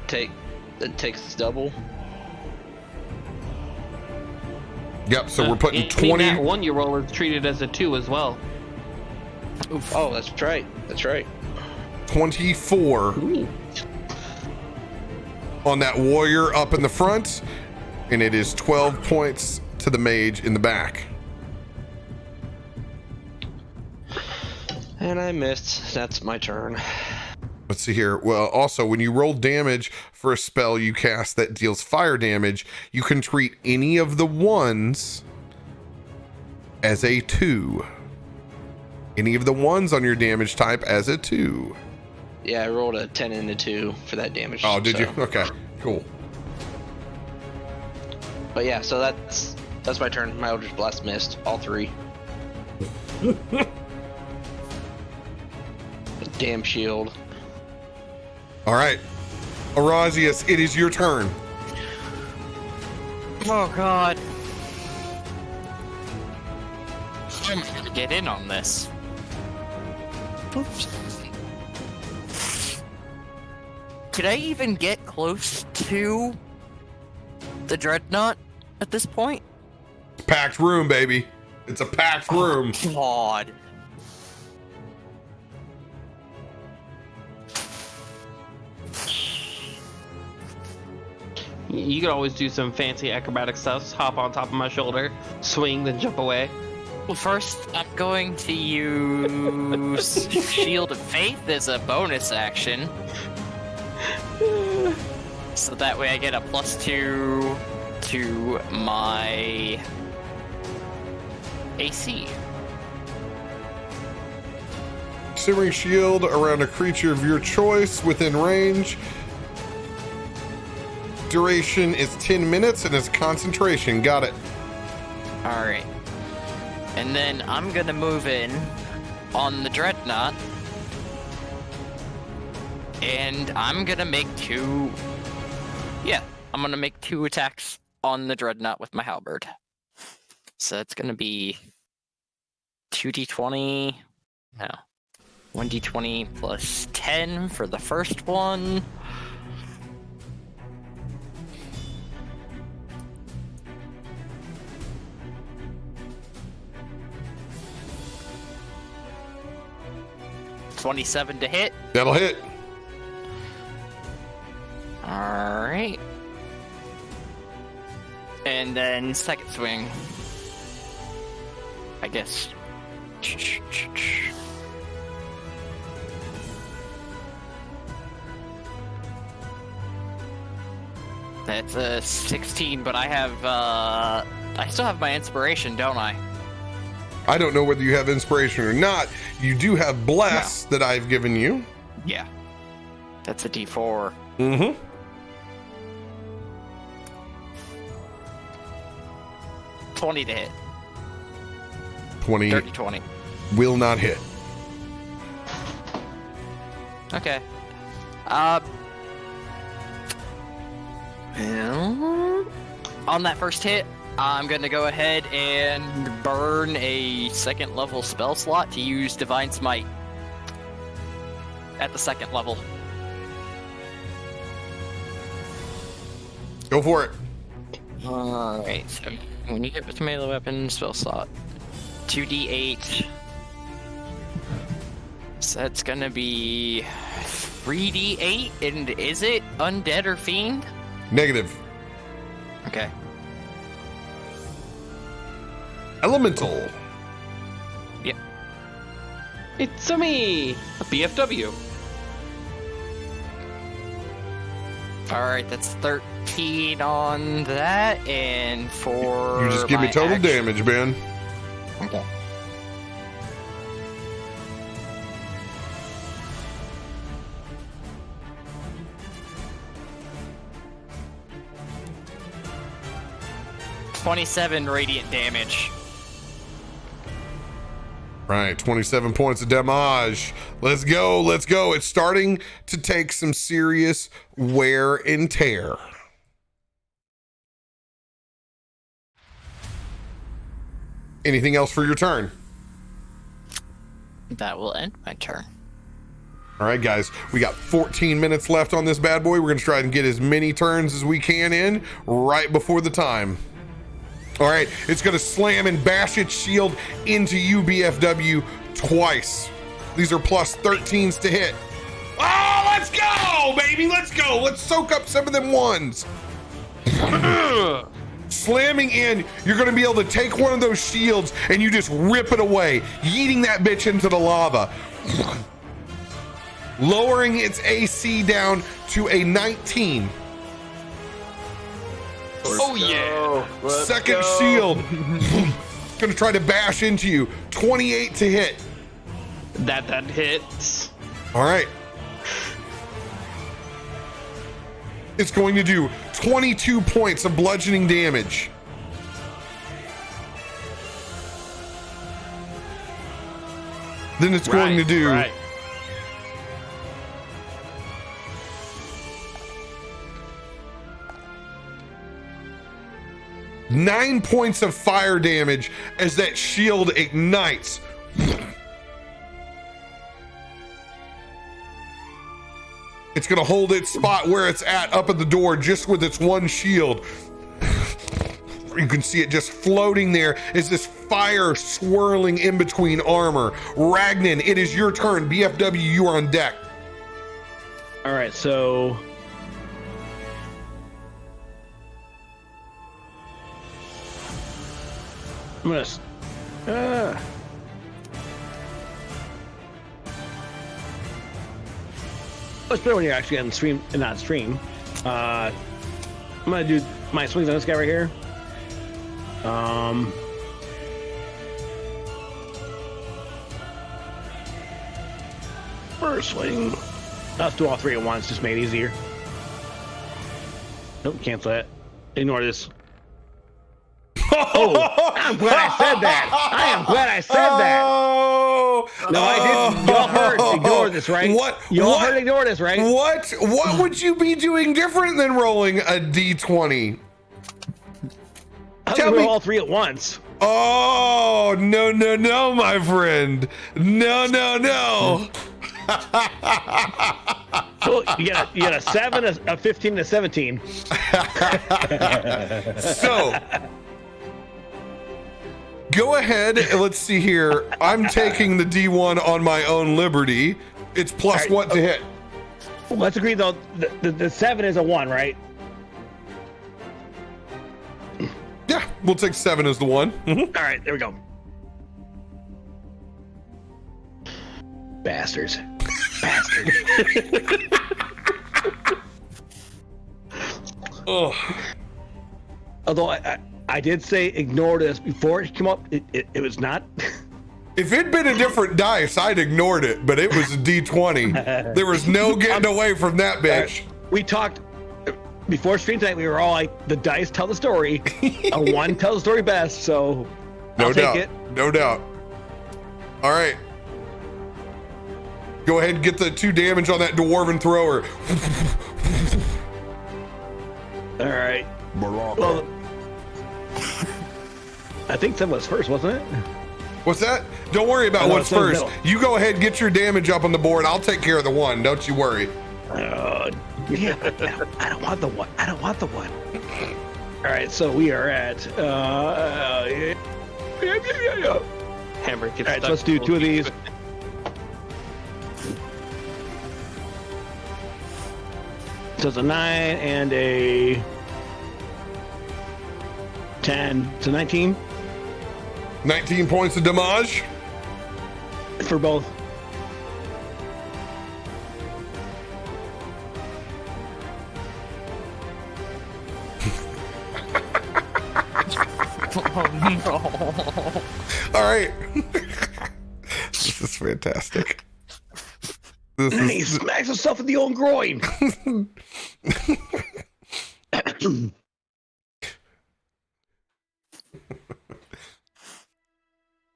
that takes double. Yep, so we're putting 20. Nat 1 you roll is treated as a 2 as well. Oof. Oh, that's right. That's right. 24 on that warrior up in the front, and it is 12 points to the mage in the back. And I missed. That's my turn. Let's see here. Well, also, when you roll damage for a spell you cast that deals fire damage, you can treat any of the ones as a 2. Any of the ones on your damage type as a 2. Yeah, I rolled a 10 and a 2 for that damage. Oh, did you? Okay, cool. But yeah, so that's my turn. My Eldritch Blast missed all 3. Damn shield. All right, Arazius, it is your turn. Oh God. I'm gonna get in on this. Oops. Could I even get close to the Dreadnought at this point? Packed room, baby. It's a packed room. God. You could always do some fancy acrobatic stuff. Hop on top of my shoulder, swing, then jump away. Well, first, I'm going to use Shield of Faith as a bonus action. So that way I get a +2 to my AC. Simmering shield around a creature of your choice within range. Duration is 10 minutes and it's concentration. Got it. Alright. And then I'm gonna move in on the Dreadnought. And I'm gonna make two... Yeah, I'm gonna make 2 attacks on the Dreadnought with my halberd. So it's gonna be 2d20... No. 1d20 plus 10 for the first one. $27 to hit. That'll hit. Alright. And then second swing. I guess. That's a 16, but I have, I still have my inspiration, don't I? I don't know whether you have inspiration or not. You do have bless that I've given you. Yeah. That's a D4. Mm-hmm. $20 to hit. 20 Dirty 20. will not hit. Okay. Well, on that first hit, I'm going to go ahead and burn a second level spell slot to use Divine Smite at the second level. Go for it. Alright, so when you hit with melee weapon, spell slot, 2d8. So that's gonna be 3d8, and is it undead or fiend? Negative. Okay. Elemental. Yep. It's me, a BFW. Alright, that's 13 on that, and for You just give me my total action- damage, man. Okay. $27 radiant damage. Right, 27 points of damage. Let's go, let's go. It's starting to take some serious wear and tear. Anything else for your turn? That will end my turn. All right, guys, we got 14 minutes left on this bad boy. We're going to try and get as many turns as we can in right before the time. All right, it's going to slam and bash its shield into you, BFW, twice. These are plus 13s to hit. Oh, let's go, baby. Let's go. Let's soak up some of them ones. Slamming in, you're going to be able to take one of those shields and you just rip it away, yeeting that bitch into the lava. Lowering its AC down to a 19. Oh yeah! Second shield. Gonna try to bash into you. 28 to hit. That hits. All right. It's going to do 22 points of bludgeoning damage. Then it's going to do 9 points of fire damage as that shield ignites. It's going to hold its spot where it's at up at the door just with its one shield. You can see it just floating there as this fire swirling in between armor. Ragnan, it is your turn. BFW, you are on deck. All right, so I'm gonna. It's better when you're actually on stream and not stream. I'm gonna do my swings on this guy right here. First swing. Let's do all three at once. Just made it easier. Nope, cancel that. Ignore this. Oh, I'm glad I said that. I am glad I said that. No, I didn't. Y'all heard ignore this, right? What? Y'all What? heard ignore this, right? What would you be doing different than rolling a d20? Tell me all three at once. Oh, no, my friend. No. Well, you got a 7, a 15, and a 17. So, go ahead. Let's see here. I'm taking the D1 on my own liberty. It's plus what to hit? Well, let's agree, though. The 7 is a 1, right? Yeah, we'll take 7 as the 1. Mm-hmm. All right, there we go. Bastards. Oh. Although I did say ignore this before it came up. It was not. If it'd been a different dice, I'd ignored it, but it was a D20. There was no getting away from that bitch. We talked before stream tonight. We were all like, the dice tell the story. A 1 tells the story best, so I'll take it. No doubt. All right. Go ahead and get the 2 damage on that dwarven thrower. All right. Well, I think 7 was first, wasn't it? What's that? Don't worry about what's first. You go ahead and get your damage up on the board. I'll take care of the 1. Don't you worry. Yeah, I don't want the 1. I don't want the 1. All right, so we are at. Hammer gets all right, so let's do 2 of these. So it's a 9 and a 10. So 19. 19 points of damage. For both. Oh no. All right. This is fantastic. He smacks himself in the old groin.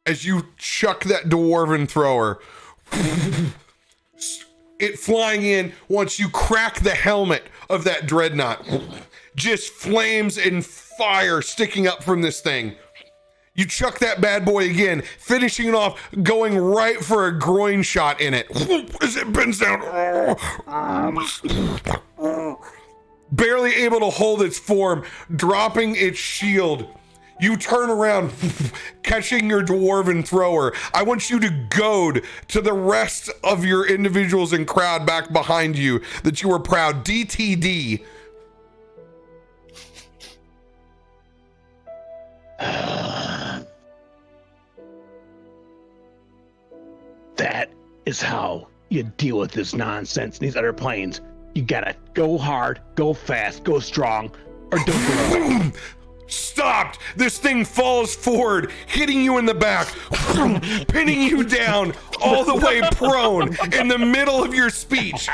As you chuck that dwarven thrower, it flying in, once you crack the helmet of that dreadnought, just flames and fire sticking up from this thing. You chuck that bad boy again, finishing it off, going right for a groin shot in it. As it bends down. Barely able to hold its form, dropping its shield. You turn around, catching your dwarven thrower. I want you to goad to the rest of your individuals and crowd back behind you that you are proud. DTD. That is how you deal with this nonsense in these other planes. You gotta go hard, go fast, go strong, or don't go away. Stopped! This thing falls forward, hitting you in the back, pinning you down all the way prone in the middle of your speech.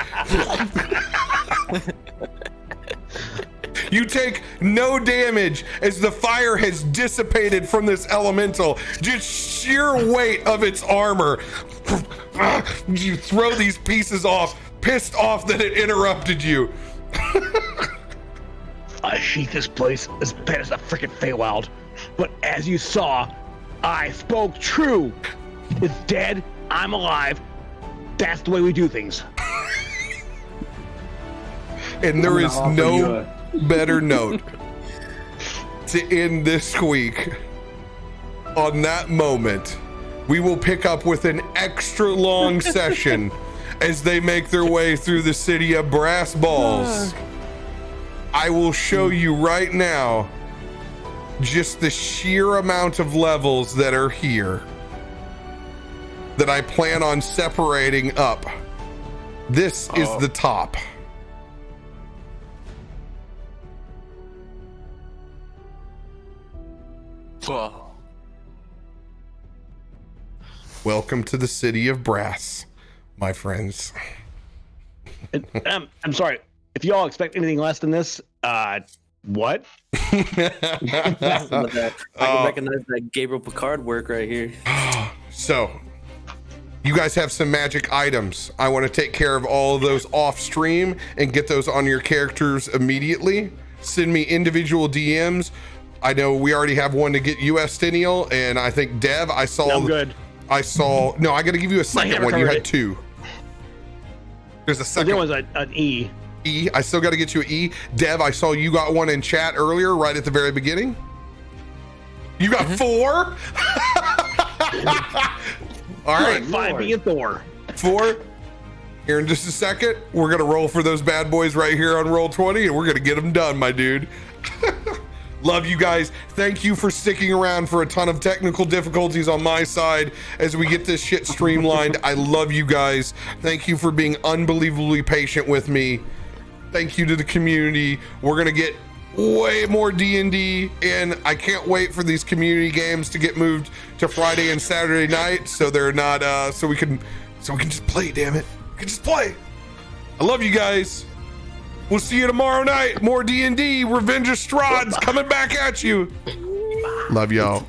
You take no damage as the fire has dissipated from this elemental, just sheer weight of its armor. You throw these pieces off, pissed off that it interrupted you. I hate this place as bad as the frickin' Feywild. But as you saw, I spoke true. It's dead, I'm alive. That's the way we do things. And there is no better note to end this week. On that moment, we will pick up with an extra long session as they make their way through the city of Brass Balls. I will show you right now just the sheer amount of levels that are here that I plan on separating up. This is the top. Whoa. Welcome to the city of Brass, my friends. I'm sorry. If y'all expect anything less than this, what? I can recognize that Gabriel Picard work right here. So, You guys have some magic items. I want to take care of all of those off stream and get those on your characters immediately. Send me individual DMs. I know we already have one to get you, Estinial, and I think Dev, I saw. I'm good. No, I got to give you a second one. You had 2. There's a second. The other one's an E. E. I still got to get you an E. Dev, I saw you got one in chat earlier, right at the very beginning. You got 4? All right. 5 being Thor. 4. Here in just a second, we're going to roll for those bad boys right here on Roll20, and we're going to get them done, my dude. Love you guys. Thank you for sticking around for a ton of technical difficulties on my side as we get this shit streamlined. I love you guys. Thank you for being unbelievably patient with me. Thank you to the community. We're going to get way more D&D, and I can't wait for these community games to get moved to Friday and Saturday night, so they're not so we can just play. Damn it, we can just play. I love you guys. We'll see you tomorrow night. More D&D. Revenge of Strahd's coming back at you. Love y'all.